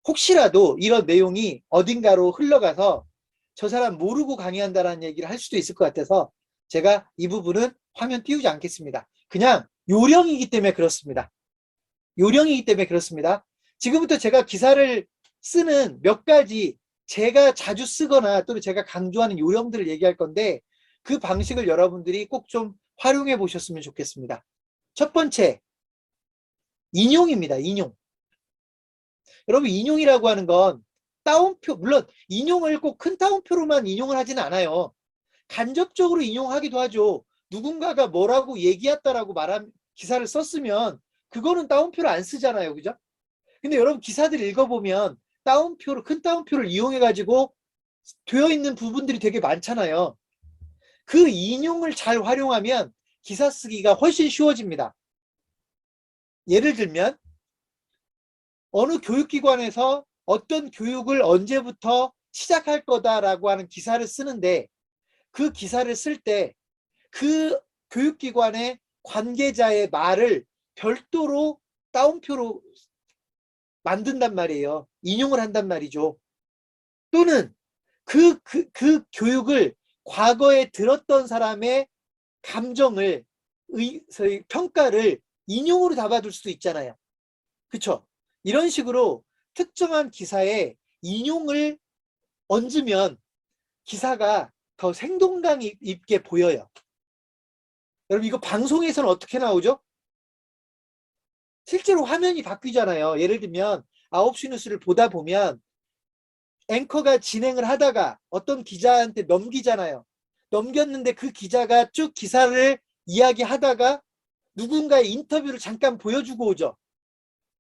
혹시라도 이런 내용이 어딘가로 흘러가서 저 사람 모르고 강의한다라는 얘기를 할 수도 있을 것 같아서 제가 이 부분은 화면 띄우지 않겠습니다. 그냥 요령이기 때문에 그렇습니다. 요령이기 때문에 그렇습니다. 지금부터 제가 기사를 쓰는 몇 가지 제가 자주 쓰거나 또는 제가 강조하는 요령들을 얘기할 건데 그 방식을 여러분들이 꼭 좀 활용해 보셨으면 좋겠습니다. 첫 번째, 인용입니다. 인용. 여러분, 인용이라고 하는 건 따옴표, 물론 인용을 꼭 큰 따옴표로만 인용을 하지는 않아요. 간접적으로 인용하기도 하죠. 누군가가 뭐라고 얘기했다라고 말한 기사를 썼으면 그거는 따옴표를 안 쓰잖아요. 그죠? 근데 여러분 기사들 읽어보면 따옴표를, 큰 따옴표를 이용해가지고 되어 있는 부분들이 되게 많잖아요. 그 인용을 잘 활용하면 기사 쓰기가 훨씬 쉬워집니다. 예를 들면 어느 교육기관에서 어떤 교육을 언제부터 시작할 거다라고 하는 기사를 쓰는데 그 기사를 쓸 때 그 교육기관의 관계자의 말을 별도로 따옴표로 만든단 말이에요. 인용을 한단 말이죠. 또는 그 교육을 과거에 들었던 사람의 감정을, 평가를 인용으로 담아둘 수도 있잖아요. 그쵸? 이런 식으로 특정한 기사에 인용을 얹으면 기사가 더 생동감 있게 보여요. 여러분, 이거 방송에서는 어떻게 나오죠? 실제로 화면이 바뀌잖아요. 예를 들면 9시 뉴스를 보다 보면 앵커가 진행을 하다가 어떤 기자한테 넘기잖아요. 넘겼는데 그 기자가 쭉 기사를 이야기하다가 누군가의 인터뷰를 잠깐 보여주고 오죠.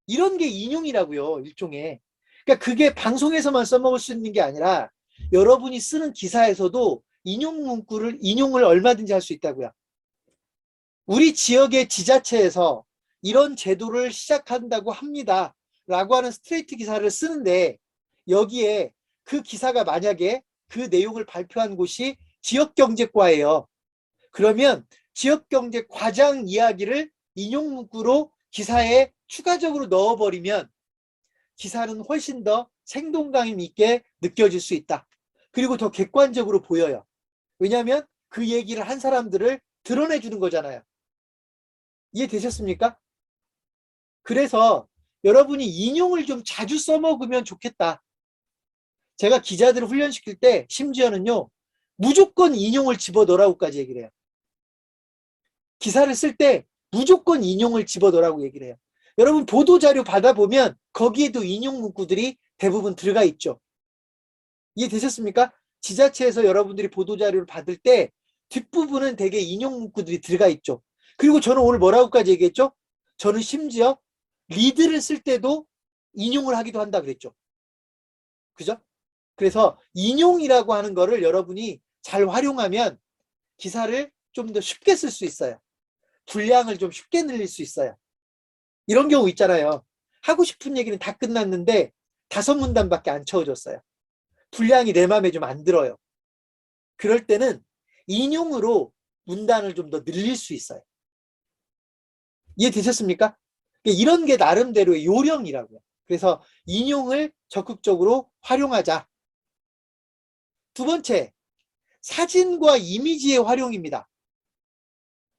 이런 게 인용이라고요. 일종의. 그러니까 그게 방송에서만 써먹을 수 있는 게 아니라 여러분이 쓰는 기사에서도 인용을 얼마든지 할 수 있다고요. 우리 지역의 지자체에서 이런 제도를 시작한다고 합니다. 라고 하는 스트레이트 기사를 쓰는데 여기에 그 기사가 만약에 그 내용을 발표한 곳이 지역경제과예요. 그러면 지역경제과장 이야기를 인용 문구로 기사에 추가적으로 넣어버리면 기사는 훨씬 더 생동감 있게 느껴질 수 있다. 그리고 더 객관적으로 보여요. 왜냐하면 그 얘기를 한 사람들을 드러내주는 거잖아요. 이해되셨습니까? 그래서 여러분이 인용을 좀 자주 써먹으면 좋겠다. 제가 기자들을 훈련시킬 때 심지어는요, 무조건 인용을 집어넣으라고까지 얘기를 해요. 기사를 쓸 때 무조건 인용을 집어넣으라고 얘기를 해요. 여러분 보도자료 받아보면 거기에도 인용 문구들이 대부분 들어가 있죠. 이해되셨습니까? 지자체에서 여러분들이 보도자료를 받을 때 뒷부분은 대개 인용 문구들이 들어가 있죠. 그리고 저는 오늘 뭐라고까지 얘기했죠? 저는 심지어 리드를 쓸 때도 인용을 하기도 한다 그랬죠. 그죠? 그래서 인용이라고 하는 거를 여러분이 잘 활용하면 기사를 좀 더 쉽게 쓸 수 있어요. 분량을 좀 쉽게 늘릴 수 있어요. 이런 경우 있잖아요. 하고 싶은 얘기는 다 끝났는데 5문단밖에 안 채워졌어요. 분량이 내 마음에 좀 안 들어요. 그럴 때는 인용으로 문단을 좀 더 늘릴 수 있어요. 이해되셨습니까? 이런 게 나름대로의 요령이라고요. 그래서 인용을 적극적으로 활용하자. 두 번째, 사진과 이미지의 활용입니다.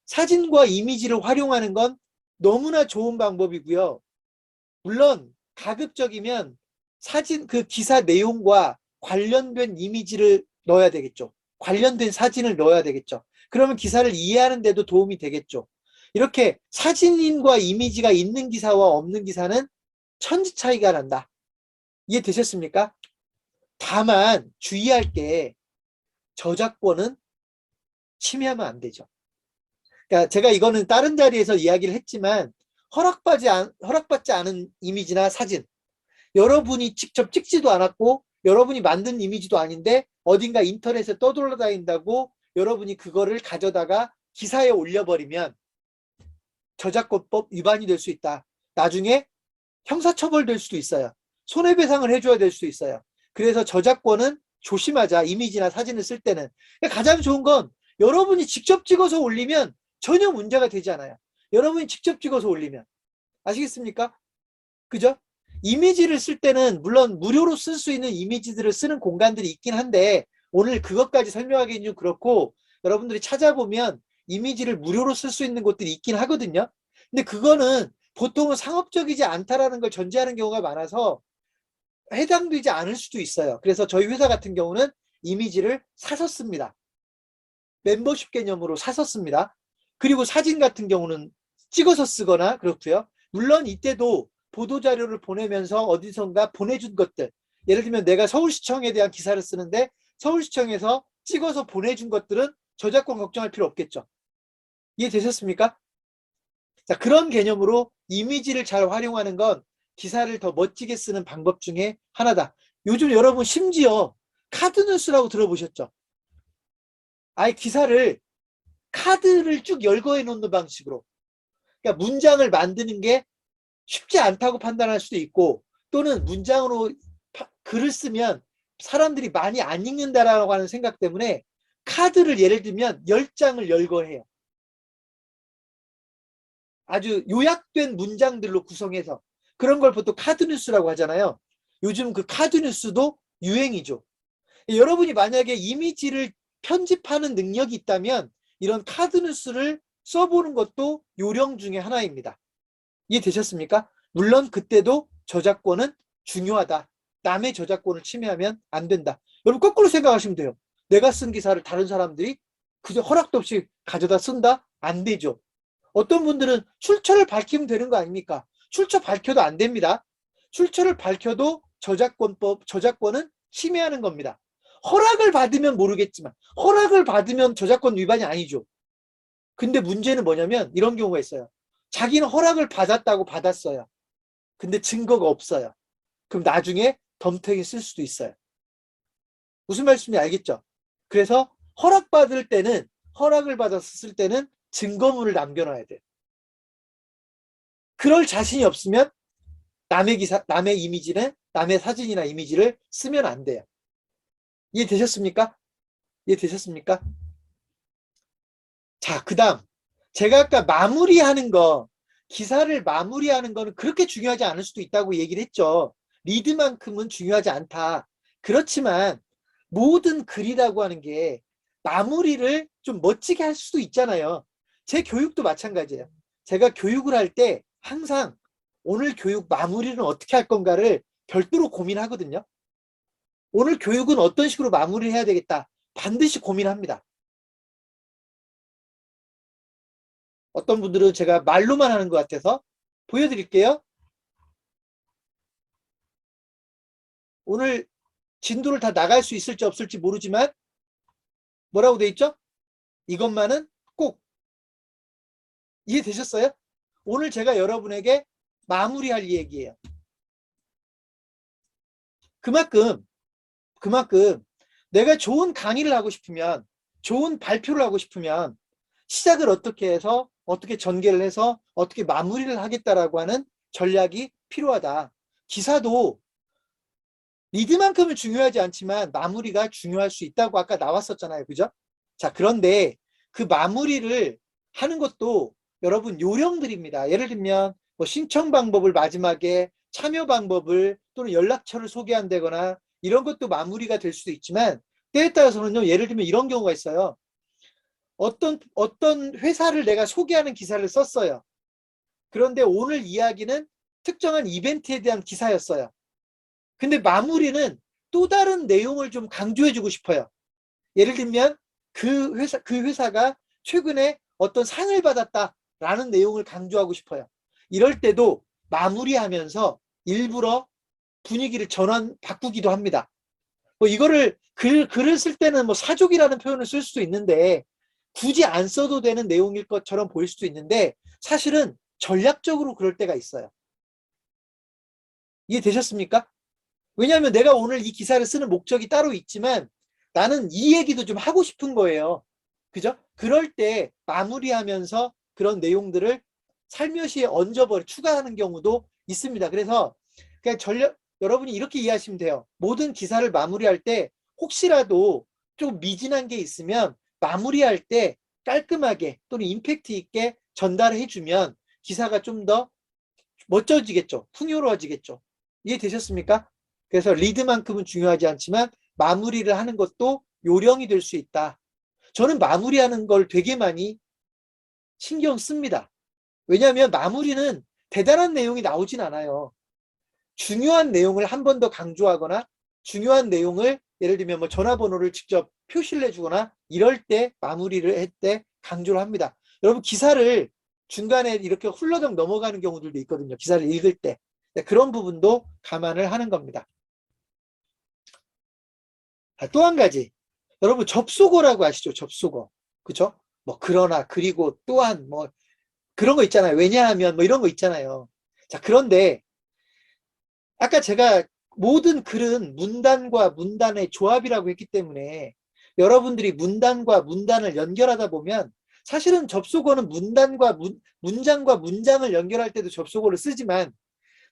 사진과 이미지를 활용하는 건 너무나 좋은 방법이고요. 물론 가급적이면 사진, 그 기사 내용과 관련된 이미지를 넣어야 되겠죠. 관련된 사진을 넣어야 되겠죠. 그러면 기사를 이해하는 데도 도움이 되겠죠. 이렇게 사진과 이미지가 있는 기사와 없는 기사는 천지 차이가 난다. 이해되셨습니까? 다만 주의할 게 저작권은 침해하면 안 되죠. 그러니까 제가 이거는 다른 자리에서 이야기를 했지만 허락받지 않은 이미지나 사진, 여러분이 직접 찍지도 않았고 여러분이 만든 이미지도 아닌데 어딘가 인터넷에 떠돌아다닌다고 여러분이 그거를 가져다가 기사에 올려버리면 저작권법 위반이 될 수 있다. 나중에 형사처벌 될 수도 있어요. 손해배상을 해줘야 될 수도 있어요. 그래서 저작권은 조심하자. 이미지나 사진을 쓸 때는. 가장 좋은 건 여러분이 직접 찍어서 올리면 전혀 문제가 되지 않아요. 여러분이 직접 찍어서 올리면. 아시겠습니까? 그죠? 이미지를 쓸 때는 물론 무료로 쓸 수 있는 이미지들을 쓰는 공간들이 있긴 한데 오늘 그것까지 설명하기는 좀 그렇고 여러분들이 찾아보면 이미지를 무료로 쓸 수 있는 곳들이 있긴 하거든요. 근데 그거는 보통은 상업적이지 않다라는 걸 전제하는 경우가 많아서 해당되지 않을 수도 있어요. 그래서 저희 회사 같은 경우는 이미지를 사서 씁니다. 멤버십 개념으로 사서 씁니다. 그리고 사진 같은 경우는 찍어서 쓰거나 그렇고요. 물론 이때도 보도자료를 보내면서 어디선가 보내준 것들, 예를 들면 내가 서울시청에 대한 기사를 쓰는데 서울시청에서 찍어서 보내준 것들은 저작권 걱정할 필요 없겠죠. 이해되셨습니까? 자, 그런 개념으로 이미지를 잘 활용하는 건 기사를 더 멋지게 쓰는 방법 중에 하나다. 요즘 여러분 심지어 카드뉴스라고 들어보셨죠? 아예 기사를 카드를 쭉 열거해 놓는 방식으로. 그러니까 문장을 만드는 게 쉽지 않다고 판단할 수도 있고 또는 문장으로 글을 쓰면 사람들이 많이 안 읽는다라고 하는 생각 때문에 카드를 예를 들면 10장을 열거해요. 아주 요약된 문장들로 구성해서 그런 걸 보통 카드뉴스라고 하잖아요. 요즘 그 카드뉴스도 유행이죠. 여러분이 만약에 이미지를 편집하는 능력이 있다면 이런 카드뉴스를 써보는 것도 요령 중에 하나입니다. 이해되셨습니까? 물론 그때도 저작권은 중요하다. 남의 저작권을 침해하면 안 된다. 여러분 거꾸로 생각하시면 돼요. 내가 쓴 기사를 다른 사람들이 그저 허락도 없이 가져다 쓴다? 안 되죠. 어떤 분들은 출처를 밝히면 되는 거 아닙니까? 출처 밝혀도 안 됩니다. 출처를 밝혀도 저작권은 침해하는 겁니다. 허락을 받으면 모르겠지만 허락을 받으면 저작권 위반이 아니죠. 근데 문제는 뭐냐면 이런 경우가 있어요. 자기는 허락을 받았다고 받았어요. 근데 증거가 없어요. 그럼 나중에 덤탱이 쓸 수도 있어요. 무슨 말씀인지 알겠죠? 그래서 허락을 받아서 쓸 때는 증거물을 남겨놔야 돼요. 그럴 자신이 없으면 남의 이미지는 남의 사진이나 이미지를 쓰면 안 돼요. 이해되셨습니까? 이해되셨습니까? 자, 그 다음 제가 아까 기사를 마무리하는 거는 그렇게 중요하지 않을 수도 있다고 얘기를 했죠. 리드만큼은 중요하지 않다. 그렇지만 모든 글이라고 하는 게 마무리를 좀 멋지게 할 수도 있잖아요. 제 교육도 마찬가지예요. 제가 교육을 할 때 항상 오늘 교육 마무리는 어떻게 할 건가를 별도로 고민하거든요. 오늘 교육은 어떤 식으로 마무리해야 되겠다. 반드시 고민합니다. 어떤 분들은 제가 말로만 하는 것 같아서 보여드릴게요. 오늘 진도를 다 나갈 수 있을지 없을지 모르지만 뭐라고 돼 있죠? 이것만은 꼭 이해되셨어요? 오늘 제가 여러분에게 마무리할 얘기예요. 그만큼 내가 좋은 강의를 하고 싶으면 좋은 발표를 하고 싶으면 시작을 어떻게 해서 어떻게 전개를 해서 어떻게 마무리를 하겠다라고 하는 전략이 필요하다. 기사도 리드만큼은 중요하지 않지만 마무리가 중요할 수 있다고 아까 나왔었잖아요. 그죠? 자, 그런데 그 마무리를 하는 것도 여러분 요령들입니다. 예를 들면 뭐 신청 방법을 마지막에 참여 방법을 또는 연락처를 소개한다거나 이런 것도 마무리가 될 수도 있지만 때에 따라서는요. 예를 들면 이런 경우가 있어요. 어떤 회사를 내가 소개하는 기사를 썼어요. 그런데 오늘 이야기는 특정한 이벤트에 대한 기사였어요. 근데 마무리는 또 다른 내용을 좀 강조해주고 싶어요. 예를 들면 그 회사가 최근에 어떤 상을 받았다라는 내용을 강조하고 싶어요. 이럴 때도 마무리하면서 일부러 분위기를 바꾸기도 합니다. 뭐 이거를 글을 쓸 때는 뭐 사족이라는 표현을 쓸 수도 있는데 굳이 안 써도 되는 내용일 것처럼 보일 수도 있는데 사실은 전략적으로 그럴 때가 있어요. 이해되셨습니까? 왜냐하면 내가 오늘 이 기사를 쓰는 목적이 따로 있지만 나는 이 얘기도 좀 하고 싶은 거예요. 그죠? 그럴 때 마무리하면서 그런 내용들을 살며시 추가하는 경우도 있습니다. 그래서 그냥 여러분이 이렇게 이해하시면 돼요. 모든 기사를 마무리할 때 혹시라도 좀 미진한 게 있으면 마무리할 때 깔끔하게 또는 임팩트 있게 전달해 주면 기사가 좀 더 멋져지겠죠. 풍요로워지겠죠. 이해되셨습니까? 그래서 리드만큼은 중요하지 않지만 마무리를 하는 것도 요령이 될 수 있다. 저는 마무리하는 걸 되게 많이 신경 씁니다. 왜냐하면 마무리는 대단한 내용이 나오진 않아요. 중요한 내용을 한 번 더 강조하거나 중요한 내용을 예를 들면 뭐 전화번호를 직접 표시를 해주거나 이럴 때 마무리를 할 때 강조를 합니다. 여러분 기사를 중간에 이렇게 훌러덩 넘어가는 경우들도 있거든요. 기사를 읽을 때. 그런 부분도 감안을 하는 겁니다. 또 한 가지. 여러분 접속어라고 아시죠? 접속어. 그죠? 뭐 그러나 그리고 또한 뭐 그런 거 있잖아요. 왜냐하면 뭐 이런 거 있잖아요. 자, 그런데 아까 제가 모든 글은 문단과 문단의 조합이라고 했기 때문에 여러분들이 문단과 문단을 연결하다 보면 사실은 접속어는 문단과 문장과 문장을 연결할 때도 접속어를 쓰지만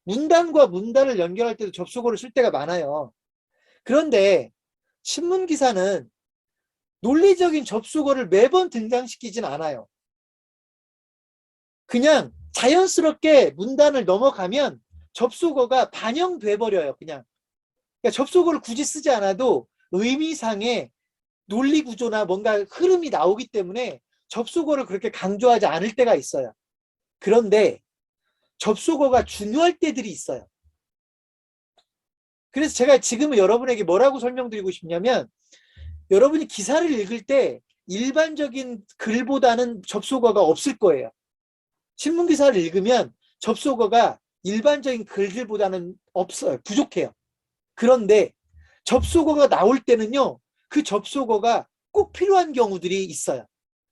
문단과 문단을 연결할 때도 접속어를 쓸 때가 많아요. 그런데 신문기사는 논리적인 접속어를 매번 등장시키진 않아요. 그냥 자연스럽게 문단을 넘어가면 접속어가 반영돼 버려요. 그러니까 접속어를 굳이 쓰지 않아도 의미상의 논리 구조나 뭔가 흐름이 나오기 때문에 접속어를 그렇게 강조하지 않을 때가 있어요. 그런데 접속어가 중요할 때들이 있어요. 그래서 제가 지금 여러분에게 뭐라고 설명드리고 싶냐면 여러분이 기사를 읽을 때 일반적인 글보다는 접속어가 없을 거예요. 신문기사를 읽으면 접속어가 일반적인 글들보다는 없어요. 부족해요. 그런데 접속어가 나올 때는요. 그 접속어가 꼭 필요한 경우들이 있어요.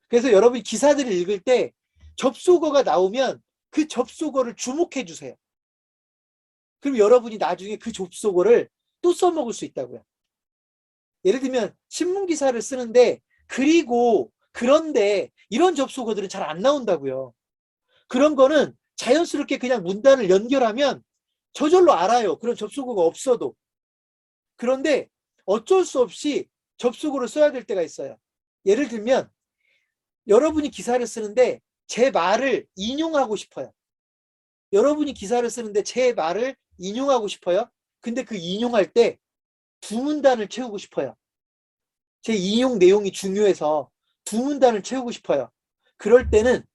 그래서 여러분이 기사들을 읽을 때 접속어가 나오면 그 접속어를 주목해 주세요. 그럼 여러분이 나중에 그 접속어를 또 써먹을 수 있다고요. 예를 들면 신문기사를 쓰는데 그리고 그런데 이런 접속어들은 잘 안 나온다고요. 그런 거는 자연스럽게 그냥 문단을 연결하면 저절로 알아요. 그런 접속어가 없어도. 그런데 어쩔 수 없이 접속어를 써야 될 때가 있어요. 예를 들면 여러분이 기사를 쓰는데 제 말을 인용하고 싶어요. 여러분이 기사를 쓰는데 제 말을 인용하고 싶어요. 근데 그 인용할 때 두 문단을 채우고 싶어요. 제 인용 내용이 중요해서 두 문단을 채우고 싶어요. 그럴 때는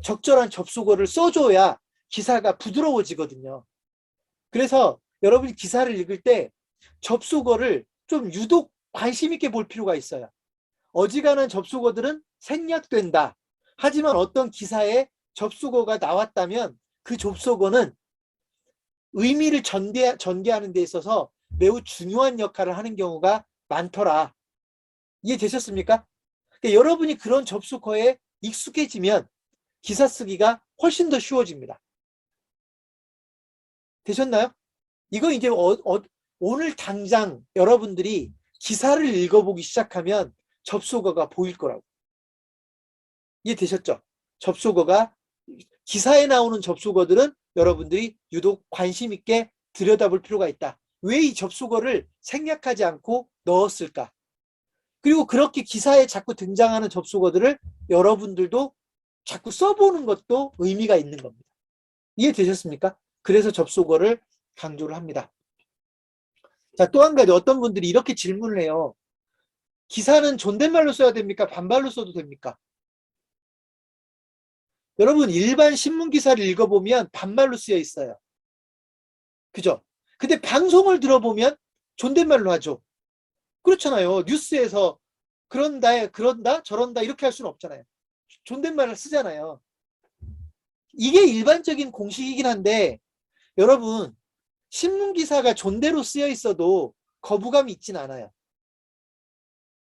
적절한 접속어를 써줘야 기사가 부드러워지거든요. 그래서 여러분이 기사를 읽을 때 접속어를 좀 유독 관심 있게 볼 필요가 있어요. 어지간한 접속어들은 생략된다. 하지만 어떤 기사에 접속어가 나왔다면 그 접속어는 의미를 전개하는 데 있어서 매우 중요한 역할을 하는 경우가 많더라. 이해되셨습니까? 그러니까 여러분이 그런 접속어에 익숙해지면 기사 쓰기가 훨씬 더 쉬워집니다. 되셨나요? 이거 이제 오늘 당장 여러분들이 기사를 읽어보기 시작하면 접속어가 보일 거라고. 이해되셨죠? 접속어가 기사에 나오는 접속어들은 여러분들이 유독 관심 있게 들여다볼 필요가 있다. 왜 이 접속어를 생략하지 않고 넣었을까? 그리고 그렇게 기사에 자꾸 등장하는 접속어들을 여러분들도 자꾸 써보는 것도 의미가 있는 겁니다. 이해되셨습니까? 그래서 접속어를 강조를 합니다. 자, 또 한 가지 어떤 분들이 이렇게 질문을 해요. 기사는 존댓말로 써야 됩니까? 반말로 써도 됩니까? 여러분 일반 신문 기사를 읽어보면 반말로 쓰여 있어요. 그죠? 근데 방송을 들어보면 존댓말로 하죠. 그렇잖아요. 뉴스에서 그런다, 저런다 이렇게 할 수는 없잖아요. 존댓말을 쓰잖아요. 이게 일반적인 공식이긴 한데 여러분 신문 기사가 존대로 쓰여 있어도 거부감이 있진 않아요.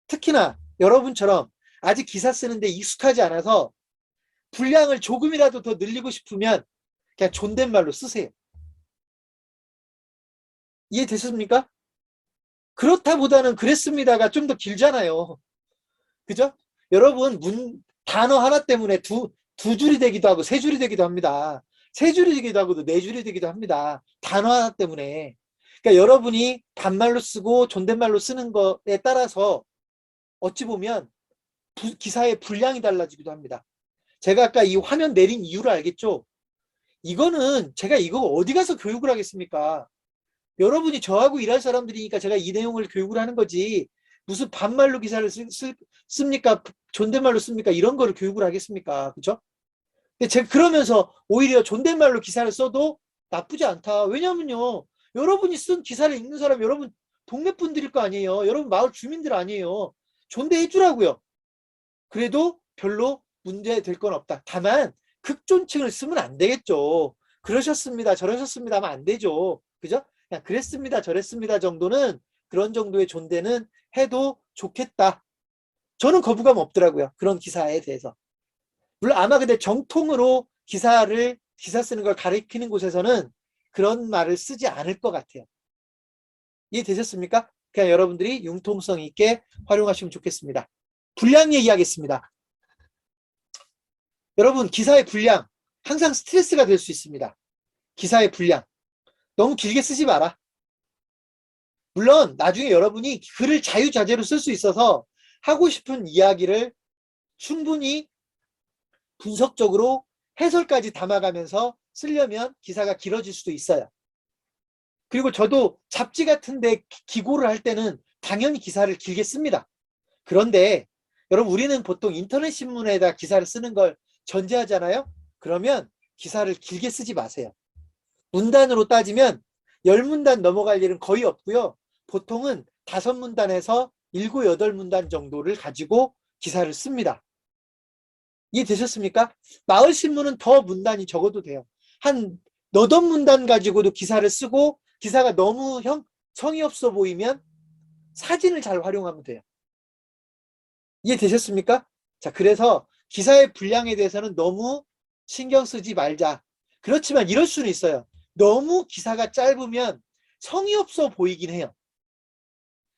특히나 여러분처럼 아직 기사 쓰는데 익숙하지 않아서 분량을 조금이라도 더 늘리고 싶으면 그냥 존댓말로 쓰세요. 이해되셨습니까? 그렇다보다는 그랬습니다가 좀 더 길잖아요. 그죠? 여러분 단어 하나 때문에 두 줄이 되기도 하고 세 줄이 되기도 합니다. 세 줄이 되기도 하고 네 줄이 되기도 합니다. 단어 하나 때문에. 그러니까 여러분이 반말로 쓰고 존댓말로 쓰는 거에 따라서 어찌 보면 기사의 분량이 달라지기도 합니다. 제가 아까 이 화면 내린 이유를 알겠죠? 이거는 제가 이거 어디 가서 교육을 하겠습니까? 여러분이 저하고 일할 사람들이니까 제가 이 내용을 교육을 하는 거지. 무슨 반말로 기사를 씁니까? 존댓말로 씁니까? 이런 거를 교육을 하겠습니까? 그죠? 근데 제가 그러면서 오히려 존댓말로 기사를 써도 나쁘지 않다. 왜냐면요. 여러분이 쓴 기사를 읽는 사람 여러분 동네 분들일 거 아니에요. 여러분 마을 주민들 아니에요. 존대해 주라고요. 그래도 별로 문제 될 건 없다. 다만 극존칭을 쓰면 안 되겠죠. 그러셨습니다. 저러셨습니다 하면 안 되죠. 그죠? 그냥 그랬습니다. 저랬습니다 정도는 그런 정도의 존대는 해도 좋겠다. 저는 거부감 없더라고요. 그런 기사에 대해서. 물론 아마 근데 정통으로 기사 쓰는 걸 가리키는 곳에서는 그런 말을 쓰지 않을 것 같아요. 이해되셨습니까? 그냥 여러분들이 융통성 있게 활용하시면 좋겠습니다. 분량 얘기하겠습니다. 여러분 기사의 분량 항상 스트레스가 될 수 있습니다. 기사의 분량 너무 길게 쓰지 마라. 물론 나중에 여러분이 글을 자유자재로 쓸 수 있어서 하고 싶은 이야기를 충분히 분석적으로 해설까지 담아가면서 쓰려면 기사가 길어질 수도 있어요. 그리고 저도 잡지 같은데 기고를 할 때는 당연히 기사를 길게 씁니다. 그런데 여러분 우리는 보통 인터넷 신문에다 기사를 쓰는 걸 전제하잖아요. 그러면 기사를 길게 쓰지 마세요. 문단으로 따지면 10문단 넘어갈 일은 거의 없고요. 보통은 5문단에서 7, 8문단 정도를 가지고 기사를 씁니다. 이해되셨습니까? 마을신문은 더 문단이 적어도 돼요. 한 너댓 문단 가지고도 기사를 쓰고 기사가 너무 성의 없어 보이면 사진을 잘 활용하면 돼요. 이해되셨습니까? 자, 그래서 기사의 분량에 대해서는 너무 신경 쓰지 말자. 그렇지만 이럴 수는 있어요. 너무 기사가 짧으면 성의 없어 보이긴 해요.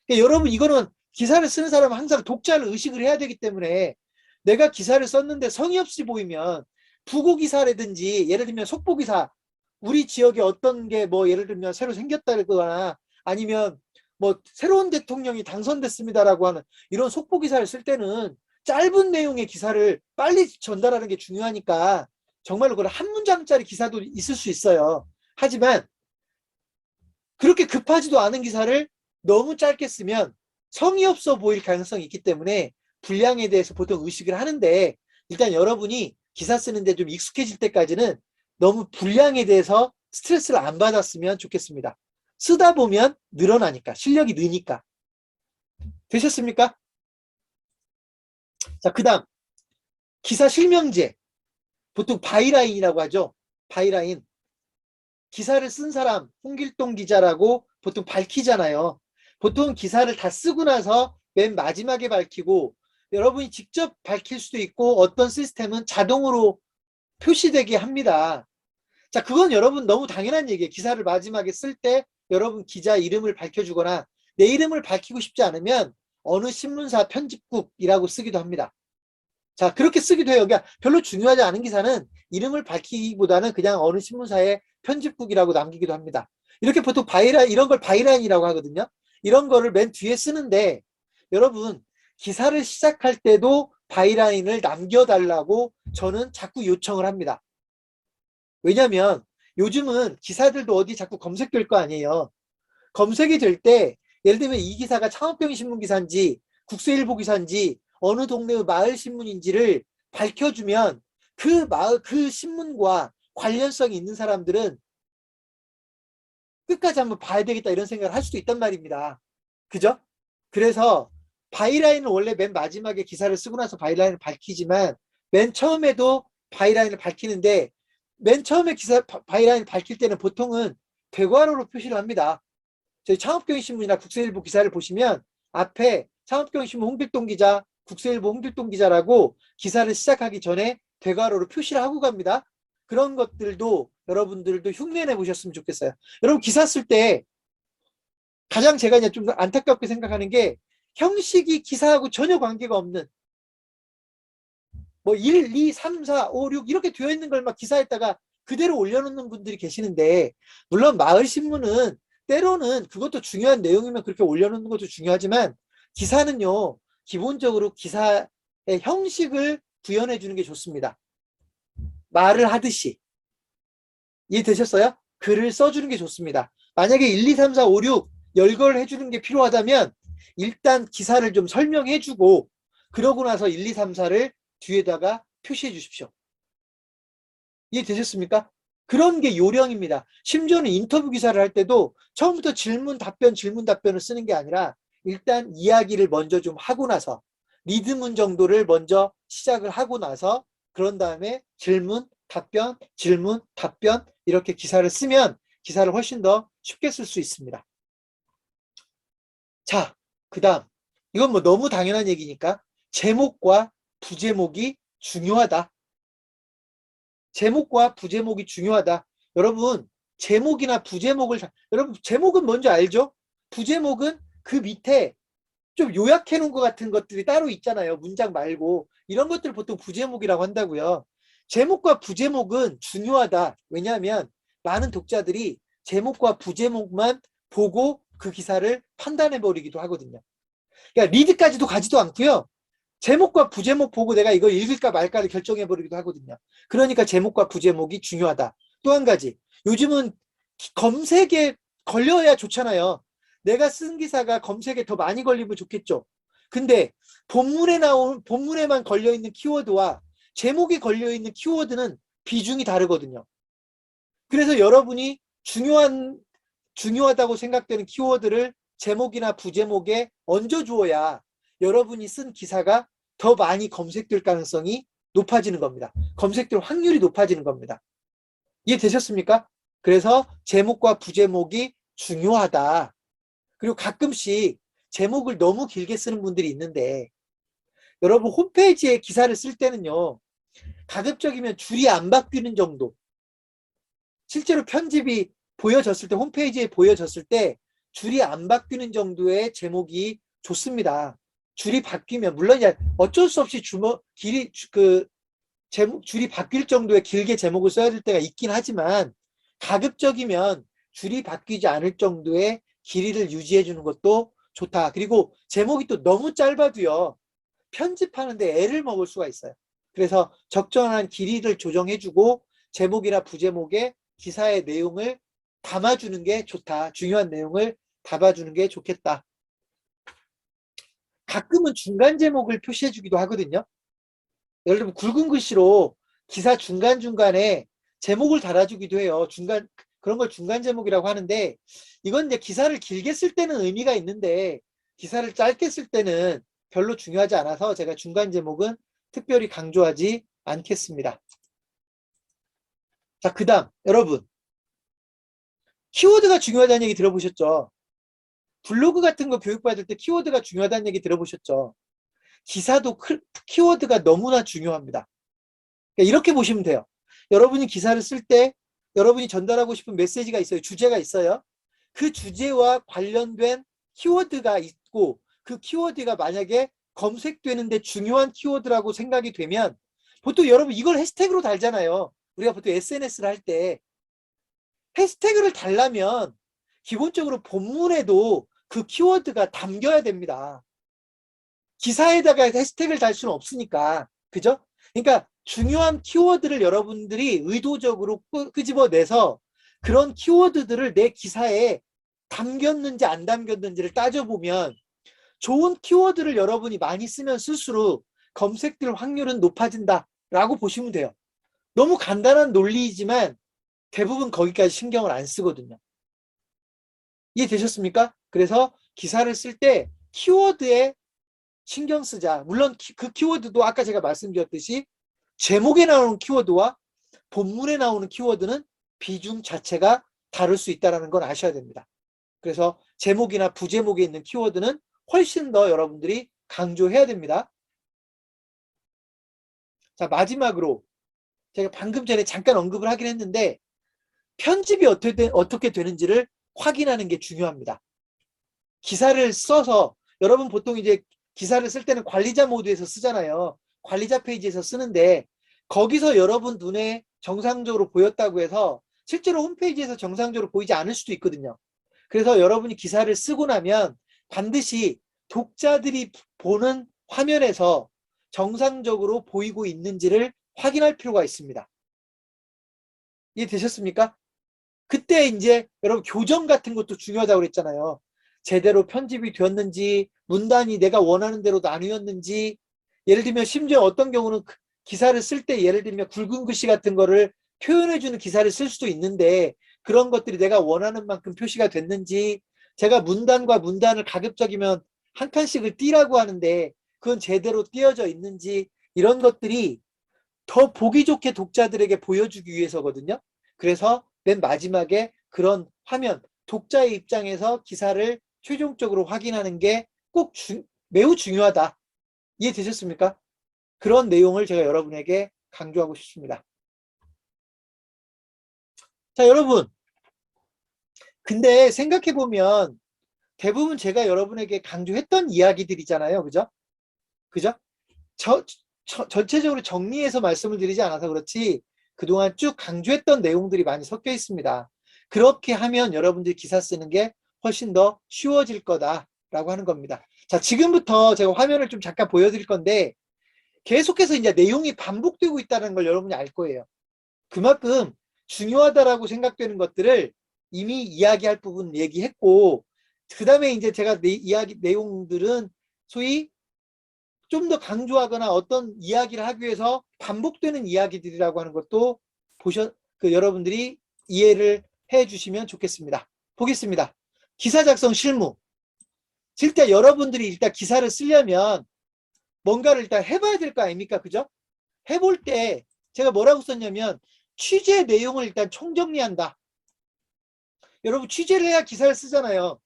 그러니까 여러분 이거는 기사를 쓰는 사람은 항상 독자를 의식을 해야 되기 때문에 내가 기사를 썼는데 성의 없이 보이면 부고 기사라든지 예를 들면 속보 기사 우리 지역에 어떤 게 뭐 예를 들면 새로 생겼다거나 아니면 뭐 새로운 대통령이 당선됐습니다라고 하는 이런 속보 기사를 쓸 때는 짧은 내용의 기사를 빨리 전달하는 게 중요하니까 정말로 그런 한 문장짜리 기사도 있을 수 있어요. 하지만 그렇게 급하지도 않은 기사를 너무 짧게 쓰면 성의 없어 보일 가능성이 있기 때문에 분량에 대해서 보통 의식을 하는데 일단 여러분이 기사 쓰는데 좀 익숙해질 때까지는 너무 분량에 대해서 스트레스를 안 받았으면 좋겠습니다. 쓰다 보면 늘어나니까 실력이 느니까. 되셨습니까? 자, 그 다음 기사 실명제 보통 바이라인이라고 하죠. 바이라인 기사를 쓴 사람 홍길동 기자라고 보통 밝히잖아요. 보통 기사를 다 쓰고 나서 맨 마지막에 밝히고 여러분이 직접 밝힐 수도 있고 어떤 시스템은 자동으로 표시되게 합니다. 자, 그건 여러분 너무 당연한 얘기예요. 기사를 마지막에 쓸 때 여러분 기자 이름을 밝혀주거나 내 이름을 밝히고 싶지 않으면 어느 신문사 편집국이라고 쓰기도 합니다. 자, 그렇게 쓰기도 해요. 그러니까 별로 중요하지 않은 기사는 이름을 밝히기보다는 그냥 어느 신문사의 편집국이라고 남기기도 합니다. 이렇게 보통 바이라인, 이런 걸 바이라인이라고 하거든요. 이런 거를 맨 뒤에 쓰는데 여러분 기사를 시작할 때도 바이라인을 남겨달라고 저는 자꾸 요청을 합니다. 왜냐면 요즘은 기사들도 어디 자꾸 검색될 거 아니에요. 검색이 될 때 예를 들면 이 기사가 창업경신문 기사인지 국세일보 기사인지 어느 동네의 마을 신문인지를 밝혀주면 그 마을 그 신문과 관련성이 있는 사람들은 끝까지 한번 봐야 되겠다 이런 생각을 할 수도 있단 말입니다. 그죠? 그래서 바이라인은 원래 맨 마지막에 기사를 쓰고 나서 바이라인을 밝히지만 맨 처음에도 바이라인을 밝히는데 맨 처음에 바이라인을 밝힐 때는 보통은 대괄호로 표시를 합니다. 저희 창업경신문이나 국세일보 기사를 보시면 앞에 창업경신문 홍길동 기자, 국세일보 홍길동 기자라고 기사를 시작하기 전에 대괄호로 표시를 하고 갑니다. 그런 것들도 여러분들도 흉내내 보셨으면 좋겠어요. 여러분 기사 쓸 때 가장 제가 이제 좀 안타깝게 생각하는 게 형식이 기사하고 전혀 관계가 없는 뭐 1, 2, 3, 4, 5, 6 이렇게 되어 있는 걸 막 기사에다가 그대로 올려놓는 분들이 계시는데 물론 마을신문은 때로는 그것도 중요한 내용이면 그렇게 올려놓는 것도 중요하지만 기사는요 기본적으로 기사의 형식을 구현해 주는 게 좋습니다. 말을 하듯이 이해되셨어요? 글을 써주는 게 좋습니다. 만약에 1, 2, 3, 4, 5, 6 열거를 해주는 게 필요하다면 일단 기사를 좀 설명해주고 그러고 나서 1, 2, 3, 4를 뒤에다가 표시해 주십시오. 이해되셨습니까? 그런 게 요령입니다. 심지어는 인터뷰 기사를 할 때도 처음부터 질문 답변을 쓰는 게 아니라 일단 이야기를 먼저 좀 하고 나서 리드문 정도를 먼저 시작을 하고 나서 그런 다음에 질문, 답변 이렇게 기사를 쓰면 기사를 훨씬 더 쉽게 쓸 수 있습니다. 자, 그 다음 이건 뭐 너무 당연한 얘기니까 제목과 부제목이 중요하다. 제목과 부제목이 중요하다. 여러분 제목이나 부제목을 여러분 제목은 뭔지 알죠? 부제목은 그 밑에 좀 요약해 놓은 것 같은 것들이 따로 있잖아요. 문장 말고 이런 것들을 보통 부제목이라고 한다고요. 제목과 부제목은 중요하다. 왜냐하면 많은 독자들이 제목과 부제목만 보고 그 기사를 판단해 버리기도 하거든요. 그러니까 리드까지도 가지도 않고요. 제목과 부제목 보고 내가 이걸 읽을까 말까를 결정해 버리기도 하거든요. 그러니까 제목과 부제목이 중요하다. 또 한 가지, 요즘은 검색에 걸려야 좋잖아요. 내가 쓴 기사가 검색에 더 많이 걸리면 좋겠죠. 근데 본문에만 걸려 있는 키워드와 제목에 걸려 있는 키워드는 비중이 다르거든요. 그래서 여러분이 중요하다고 생각되는 키워드를 제목이나 부제목에 얹어 주어야 여러분이 쓴 기사가 더 많이 검색될 가능성이 높아지는 겁니다. 검색될 확률이 높아지는 겁니다. 이해되셨습니까? 그래서 제목과 부제목이 중요하다. 그리고 가끔씩 제목을 너무 길게 쓰는 분들이 있는데 여러분 홈페이지에 기사를 쓸 때는요. 가급적이면 줄이 안 바뀌는 정도. 실제로 편집이 보여졌을 때 홈페이지에 보여졌을 때 줄이 안 바뀌는 정도의 제목이 좋습니다. 줄이 바뀌면 물론 어쩔 수 없이 줄이 바뀔 정도의 길게 제목을 써야 될 때가 있긴 하지만 가급적이면 줄이 바뀌지 않을 정도의 길이를 유지해 주는 것도 좋다. 그리고 제목이 또 너무 짧아도요. 편집하는데 애를 먹을 수가 있어요. 그래서 적절한 길이를 조정해주고 제목이나 부제목에 기사의 내용을 담아주는 게 좋다. 중요한 내용을 담아주는 게 좋겠다. 가끔은 중간 제목을 표시해주기도 하거든요. 예를 들면 굵은 글씨로 기사 중간중간에 제목을 달아주기도 해요. 그런 걸 중간 제목이라고 하는데 이건 이제 기사를 길게 쓸 때는 의미가 있는데 기사를 짧게 쓸 때는 별로 중요하지 않아서 제가 중간 제목은 특별히 강조하지 않겠습니다. 자, 그 다음 여러분 키워드가 중요하다는 얘기 들어보셨죠? 블로그 같은 거 교육받을 때 키워드가 중요하다는 얘기 들어보셨죠? 기사도 키워드가 너무나 중요합니다. 그러니까 이렇게 보시면 돼요. 여러분이 기사를 쓸 때 여러분이 전달하고 싶은 메시지가 있어요. 주제가 있어요. 그 주제와 관련된 키워드가 있고 그 키워드가 만약에 검색되는데 중요한 키워드라고 생각이 되면 보통 여러분 이걸 해시태그로 달잖아요. 우리가 보통 SNS를 할 때 해시태그를 달려면 기본적으로 본문에도 그 키워드가 담겨야 됩니다. 기사에다가 해시태그를 달 수는 없으니까. 그죠? 그러니까 중요한 키워드를 여러분들이 의도적으로 끄집어내서 그런 키워드들을 내 기사에 담겼는지 안 담겼는지를 따져보면 좋은 키워드를 여러분이 많이 쓰면 쓸수록 검색될 확률은 높아진다라고 보시면 돼요. 너무 간단한 논리이지만 대부분 거기까지 신경을 안 쓰거든요. 이해되셨습니까? 그래서 기사를 쓸 때 키워드에 신경 쓰자. 물론 그 키워드도 아까 제가 말씀드렸듯이 제목에 나오는 키워드와 본문에 나오는 키워드는 비중 자체가 다를 수 있다는 건 아셔야 됩니다. 그래서 제목이나 부제목에 있는 키워드는 훨씬 더 여러분들이 강조해야 됩니다. 자, 마지막으로 제가 방금 전에 잠깐 언급을 하긴 했는데 편집이 어떻게 되는지를 확인하는 게 중요합니다. 기사를 써서 여러분 보통 이제 기사를 쓸 때는 관리자 모드에서 쓰잖아요. 관리자 페이지에서 쓰는데 거기서 여러분 눈에 정상적으로 보였다고 해서 실제로 홈페이지에서 정상적으로 보이지 않을 수도 있거든요. 그래서 여러분이 기사를 쓰고 나면 반드시 독자들이 보는 화면에서 정상적으로 보이고 있는지를 확인할 필요가 있습니다. 이해되셨습니까? 그때 이제 여러분 교정 같은 것도 중요하다고 그랬잖아요. 제대로 편집이 되었는지, 문단이 내가 원하는 대로 나뉘었는지, 예를 들면 심지어 어떤 경우는 기사를 쓸 때 예를 들면 굵은 글씨 같은 거를 표현해주는 기사를 쓸 수도 있는데 그런 것들이 내가 원하는 만큼 표시가 됐는지, 제가 문단과 문단을 가급적이면 한 칸씩을 띄라고 하는데 그건 제대로 띄어져 있는지, 이런 것들이 더 보기 좋게 독자들에게 보여주기 위해서거든요. 그래서 맨 마지막에 그런 화면, 독자의 입장에서 기사를 최종적으로 확인하는 게 꼭 매우 중요하다. 이해되셨습니까? 그런 내용을 제가 여러분에게 강조하고 싶습니다. 자, 여러분. 근데 생각해보면 대부분 제가 여러분에게 강조했던 이야기들이잖아요. 그죠? 그죠? 전체적으로 정리해서 말씀을 드리지 않아서 그렇지 그동안 쭉 강조했던 내용들이 많이 섞여 있습니다. 그렇게 하면 여러분들이 기사 쓰는 게 훨씬 더 쉬워질 거다라고 하는 겁니다. 자, 지금부터 제가 화면을 좀 잠깐 보여드릴 건데 계속해서 이제 내용이 반복되고 있다는 걸 여러분이 알 거예요. 그만큼 중요하다라고 생각되는 것들을 이미 이야기할 부분 얘기했고, 그 다음에 이제 제가 이야기 내용들은 소위 좀 더 강조하거나 어떤 이야기를 하기 위해서 반복되는 이야기들이라고 하는 것도 여러분들이 이해를 해 주시면 좋겠습니다. 보겠습니다. 기사 작성 실무. 일단 여러분들이 일단 기사를 쓰려면 뭔가를 일단 해봐야 될 거 아닙니까? 그죠? 해볼 때 제가 뭐라고 썼냐면 취재 내용을 일단 총정리한다. 여러분 취재를 해야 기사를 쓰잖아요.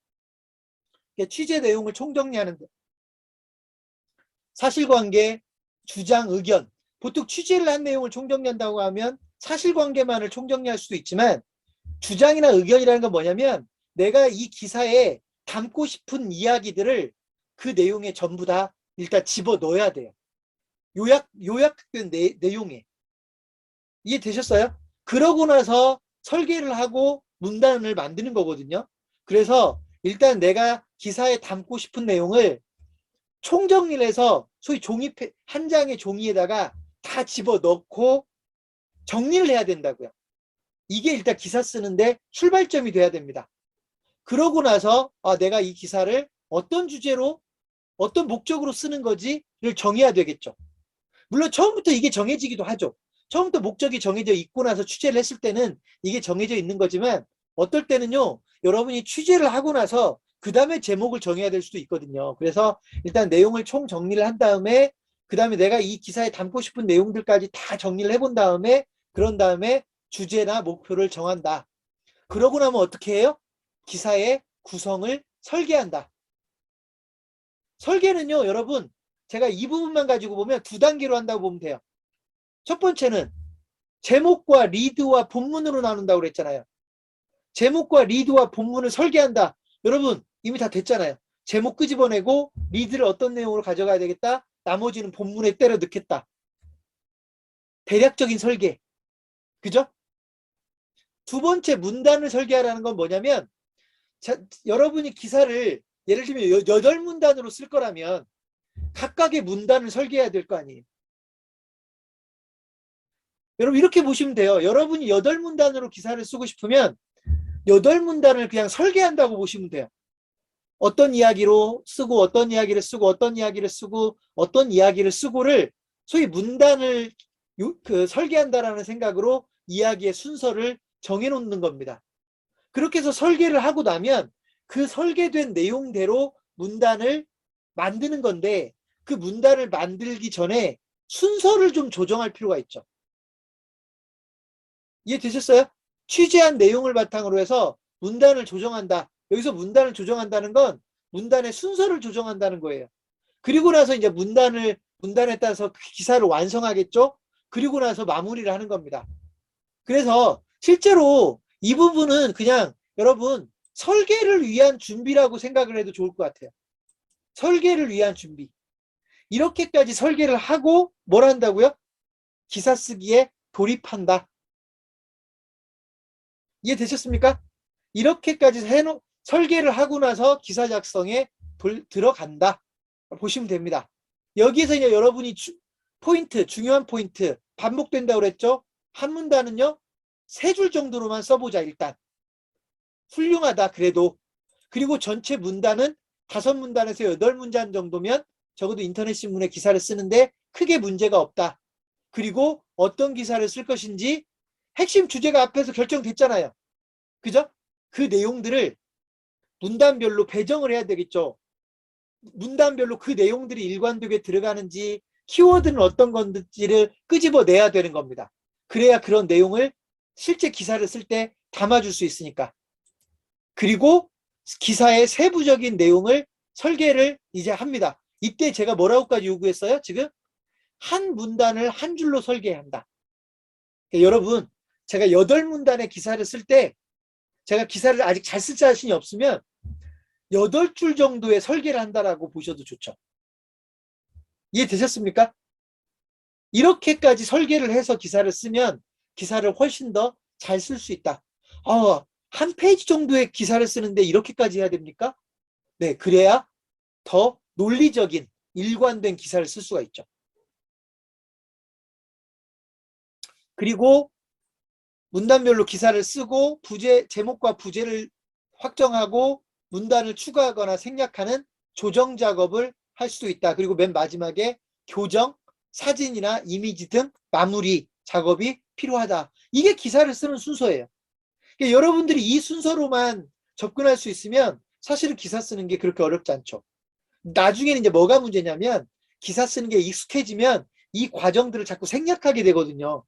취재 내용을 총정리하는데 사실관계, 주장, 의견. 보통 취재를 한 내용을 총정리한다고 하면 사실관계만을 총정리할 수도 있지만 주장이나 의견이라는 건 뭐냐면 내가 이 기사에 담고 싶은 이야기들을 그 내용에 전부 다 일단 집어넣어야 돼요. 요약된 내용에. 이해되셨어요? 그러고 나서 설계를 하고 문단을 만드는 거거든요. 그래서 일단 내가 기사에 담고 싶은 내용을 총정리를 해서 소위 한 장의 종이에다가 다 집어넣고 정리를 해야 된다고요. 이게 일단 기사 쓰는데 출발점이 돼야 됩니다. 그러고 나서 내가 이 기사를 어떤 주제로 어떤 목적으로 쓰는 거지를 정해야 되겠죠. 물론 처음부터 이게 정해지기도 하죠. 처음부터 목적이 정해져 있고 나서 취재를 했을 때는 이게 정해져 있는 거지만 어떨 때는요, 여러분이 취재를 하고 나서 그 다음에 제목을 정해야 될 수도 있거든요. 그래서 일단 내용을 총 정리를 한 다음에 그 다음에 내가 이 기사에 담고 싶은 내용들까지 다 정리를 해본 다음에 그런 다음에 주제나 목표를 정한다. 그러고 나면 어떻게 해요? 기사의 구성을 설계한다. 설계는요, 여러분, 제가 이 부분만 가지고 보면 두 단계로 한다고 보면 돼요. 첫 번째는 제목과 리드와 본문으로 나눈다고 그랬잖아요. 제목과 리드와 본문을 설계한다. 여러분, 이미 다 됐잖아요. 제목 끄집어내고 리드를 어떤 내용으로 가져가야 되겠다. 나머지는 본문에 때려 넣겠다. 대략적인 설계. 그죠? 두 번째 문단을 설계하라는 건 뭐냐면 여러분이 기사를 예를 들면 8문단으로 쓸 거라면 각각의 문단을 설계해야 될 거 아니에요. 여러분 이렇게 보시면 돼요. 여러분이 8문단으로 기사를 쓰고 싶으면 8문단을 그냥 설계한다고 보시면 돼요. 어떤 이야기로 쓰고 어떤 이야기를 쓰고 어떤 이야기를 쓰고 어떤 이야기를 쓰고를 소위 문단을 설계한다라는 생각으로 이야기의 순서를 정해놓는 겁니다. 그렇게 해서 설계를 하고 나면 그 설계된 내용대로 문단을 만드는 건데 그 문단을 만들기 전에 순서를 좀 조정할 필요가 있죠. 이해되셨어요? 취재한 내용을 바탕으로 해서 문단을 조정한다. 여기서 문단을 조정한다는 건 문단의 순서를 조정한다는 거예요. 그리고 나서 이제 문단에 따라서 기사를 완성하겠죠? 그리고 나서 마무리를 하는 겁니다. 그래서 실제로 이 부분은 그냥 여러분 설계를 위한 준비라고 생각을 해도 좋을 것 같아요. 설계를 위한 준비. 이렇게까지 설계를 하고 뭘 한다고요? 기사 쓰기에 돌입한다. 이해되셨습니까? 이렇게까지 설계를 하고 나서 기사 작성에 들어간다. 보시면 됩니다. 여기에서 이제 여러분이 중요한 포인트, 반복된다고 그랬죠? 한 문단은요, 3줄 정도로만 써보자, 일단. 훌륭하다 그래도. 그리고 전체 문단은 5문단에서 8문단 정도면 적어도 인터넷 신문에 기사를 쓰는데 크게 문제가 없다. 그리고 어떤 기사를 쓸 것인지 핵심 주제가 앞에서 결정됐잖아요. 그죠? 그 내용들을 문단별로 배정을 해야 되겠죠. 문단별로 그 내용들이 일관되게 들어가는지, 키워드는 어떤 건지를 끄집어내야 되는 겁니다. 그래야 그런 내용을 실제 기사를 쓸 때 담아줄 수 있으니까. 그리고 기사의 세부적인 내용을 설계를 이제 합니다. 이때 제가 뭐라고까지 요구했어요? 지금 한 문단을 한 줄로 설계한다. 그러니까 여러분, 제가 8문단의 기사를 쓸 때 제가 기사를 아직 잘 쓸 자신이 없으면 8줄 정도의 설계를 한다라고 보셔도 좋죠. 이해되셨습니까? 이렇게까지 설계를 해서 기사를 쓰면 기사를 훨씬 더 잘 쓸 수 있다. 한 페이지 정도의 기사를 쓰는데 이렇게까지 해야 됩니까? 네, 그래야 더 논리적인 일관된 기사를 쓸 수가 있죠. 그리고 문단별로 기사를 쓰고 제목과 부제를 확정하고 문단을 추가하거나 생략하는 조정 작업을 할 수도 있다. 그리고 맨 마지막에 교정, 사진이나 이미지 등 마무리 작업이 필요하다. 이게 기사를 쓰는 순서예요. 그러니까 여러분들이 이 순서로만 접근할 수 있으면 사실은 기사 쓰는 게 그렇게 어렵지 않죠. 나중에는 이제 뭐가 문제냐면 기사 쓰는 게 익숙해지면 이 과정들을 자꾸 생략하게 되거든요.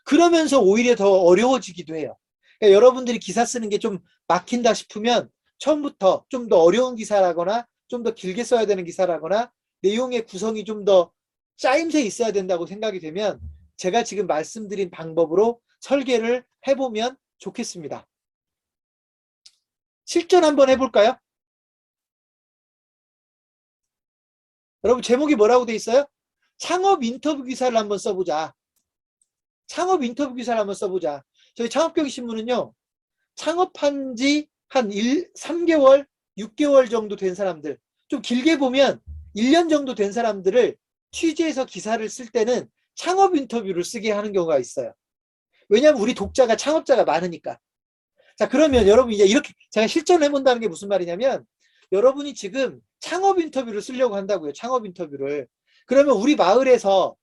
그러면서 오히려 더 어려워지기도 해요. 그러니까 여러분들이 기사 쓰는 게 좀 막힌다 싶으면 처음부터 좀 더 어려운 기사라거나 좀 더 길게 써야 되는 기사라거나 내용의 구성이 좀 더 짜임새 있어야 된다고 생각이 되면 제가 지금 말씀드린 방법으로 설계를 해보면 좋겠습니다. 실전 한번 해볼까요? 여러분 제목이 뭐라고 돼 있어요? 창업 인터뷰 기사를 한번 써보자. 창업 인터뷰 기사를 한번 써보자. 저희 창업경신문은요. 창업한 지 한 3개월, 6개월 정도 된 사람들, 좀 길게 보면 1년 정도 된 사람들을 취재해서 기사를 쓸 때는 창업 인터뷰를 쓰게 하는 경우가 있어요. 왜냐하면 우리 독자가 창업자가 많으니까. 자, 그러면 여러분 이제 이렇게 제가 실전을 해본다는 게 무슨 말이냐면 여러분이 지금 창업 인터뷰를 쓰려고 한다고요. 창업 인터뷰를. 그러면 우리 마을에서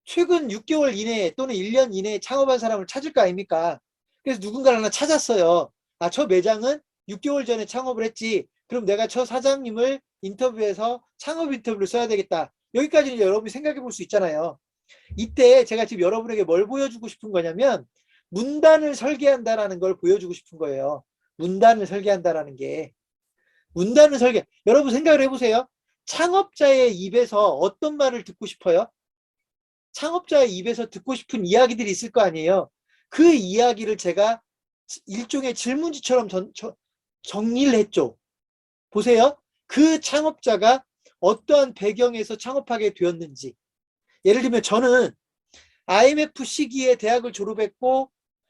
최근 6개월 이내에 또는 1년 이내에 창업한 사람을 찾을 거 아닙니까? 그래서 누군가를 하나 찾았어요. 저 매장은 6개월 전에 창업을 했지. 그럼 내가 저 사장님을 인터뷰해서 창업 인터뷰를 써야 되겠다. 여기까지는 여러분이 생각해 볼 수 있잖아요. 이때 제가 지금 여러분에게 뭘 보여주고 싶은 거냐면 문단을 설계한다라는 걸 보여주고 싶은 거예요. 문단을 설계한다라는 게. 문단을 여러분 생각을 해보세요. 창업자의 입에서 어떤 말을 듣고 싶어요? 창업자의 입에서 듣고 싶은 이야기들이 있을 거 아니에요. 그 이야기를 제가 일종의 질문지처럼 정리를 했죠. 보세요. 그 창업자가 어떠한 배경에서 창업하게 되었는지. 예를 들면 저는 IMF 시기에 대학을 졸업했고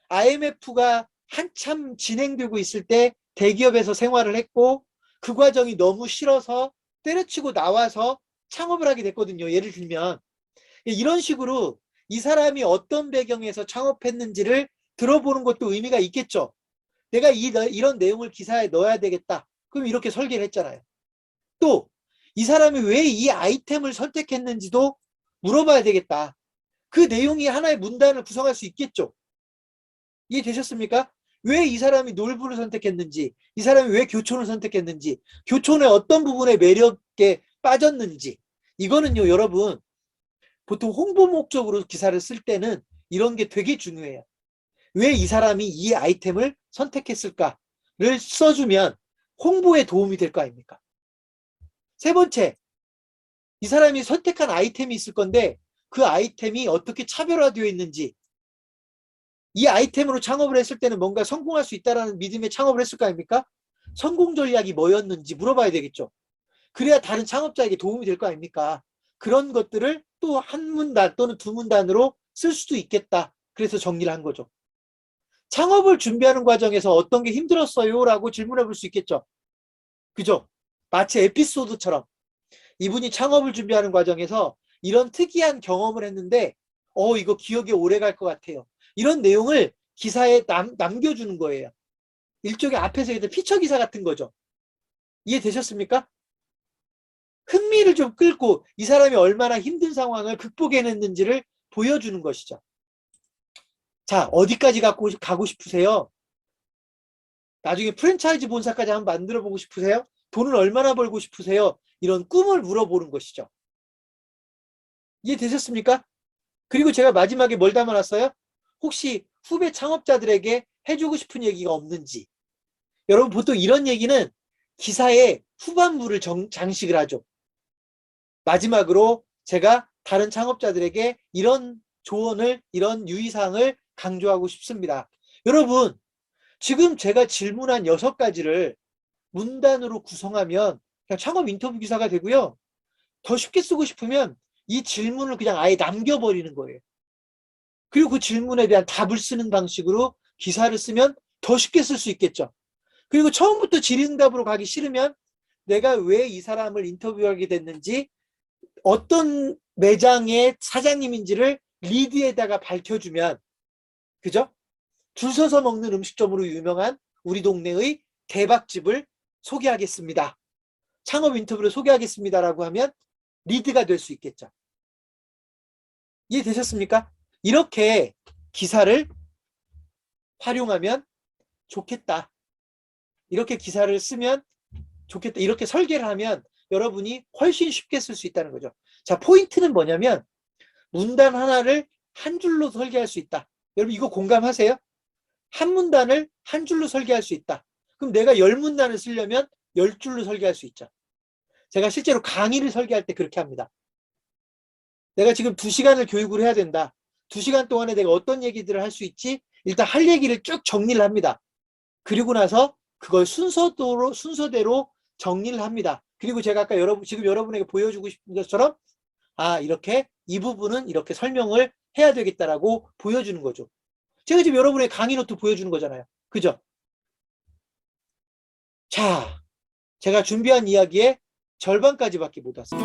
IMF가 한참 진행되고 있을 때 대기업에서 생활을 했고 그 과정이 너무 싫어서 때려치고 나와서 창업을 하게 됐거든요. 예를 들면 이런 식으로 이 사람이 어떤 배경에서 창업했는지를 들어보는 것도 의미가 있겠죠. 내가 이런 내용을 기사에 넣어야 되겠다. 그럼 이렇게 설계를 했잖아요. 또 이 사람이 왜 이 아이템을 선택했는지도 물어봐야 되겠다. 그 내용이 하나의 문단을 구성할 수 있겠죠. 이해되셨습니까? 왜 이 사람이 놀부를 선택했는지, 이 사람이 왜 교촌을 선택했는지, 교촌의 어떤 부분에 매력에 빠졌는지. 이거는요, 여러분, 보통 홍보 목적으로 기사를 쓸 때는 이런 게 되게 중요해요. 왜 이 사람이 이 아이템을 선택했을까를 써주면 홍보에 도움이 될 거 아닙니까? 세 번째, 이 사람이 선택한 아이템이 있을 건데 그 아이템이 어떻게 차별화되어 있는지, 이 아이템으로 창업을 했을 때는 뭔가 성공할 수 있다는 믿음에 창업을 했을 거 아닙니까? 성공 전략이 뭐였는지 물어봐야 되겠죠. 그래야 다른 창업자에게 도움이 될 거 아닙니까? 그런 것들을 또 한 문단 또는 2문단으로 쓸 수도 있겠다. 그래서 정리를 한 거죠. 창업을 준비하는 과정에서 어떤 게 힘들었어요? 라고 질문해 볼 수 있겠죠. 그죠? 마치 에피소드처럼 이분이 창업을 준비하는 과정에서 이런 특이한 경험을 했는데 이거 기억에 오래 갈 것 같아요. 이런 내용을 기사에 남겨주는 거예요. 일종의 앞에서 얘기했던 피처 기사 같은 거죠. 이해되셨습니까? 흥미를 좀 끌고 이 사람이 얼마나 힘든 상황을 극복해냈는지를 보여주는 것이죠. 자, 어디까지 가고 싶으세요? 나중에 프랜차이즈 본사까지 한번 만들어 보고 싶으세요? 돈을 얼마나 벌고 싶으세요? 이런 꿈을 물어보는 것이죠. 이해되셨습니까? 그리고 제가 마지막에 뭘 담아놨어요? 혹시 후배 창업자들에게 해주고 싶은 얘기가 없는지. 여러분 보통 이런 얘기는 기사의 후반부를 장식을 하죠. 마지막으로 제가 다른 창업자들에게 이런 조언을, 이런 유의사항을 강조하고 싶습니다. 여러분, 지금 제가 질문한 6가지를 문단으로 구성하면 그냥 창업 인터뷰 기사가 되고요. 더 쉽게 쓰고 싶으면 이 질문을 그냥 아예 남겨버리는 거예요. 그리고 그 질문에 대한 답을 쓰는 방식으로 기사를 쓰면 더 쉽게 쓸 수 있겠죠. 그리고 처음부터 질의응답으로 가기 싫으면 내가 왜 이 사람을 인터뷰하게 됐는지, 어떤 매장의 사장님인지를 리드에다가 밝혀주면, 그죠? 줄 서서 먹는 음식점으로 유명한 우리 동네의 대박집을 소개하겠습니다. 창업 인터뷰를 소개하겠습니다라고 하면 리드가 될 수 있겠죠. 이해되셨습니까? 이렇게 기사를 활용하면 좋겠다. 이렇게 기사를 쓰면 좋겠다. 이렇게 설계를 하면 여러분이 훨씬 쉽게 쓸 수 있다는 거죠. 자, 포인트는 뭐냐면 문단 하나를 한 줄로 설계할 수 있다. 여러분 이거 공감하세요? 한 문단을 한 줄로 설계할 수 있다. 그럼 내가 10문단을 쓰려면 10줄로 설계할 수 있죠. 제가 실제로 강의를 설계할 때 그렇게 합니다. 내가 지금 2시간을 교육을 해야 된다. 2시간 동안에 내가 어떤 얘기들을 할 수 있지? 일단 할 얘기를 쭉 정리를 합니다. 그리고 나서 그걸 순서대로 정리를 합니다. 그리고 제가 아까 지금 여러분에게 보여주고 싶은 것처럼 이렇게 이 부분은 이렇게 설명을 해야 되겠다라고 보여주는 거죠. 제가 지금 여러분의 강의 노트 보여주는 거잖아요. 그죠? 자, 제가 준비한 이야기의 절반까지밖에 못 왔어요.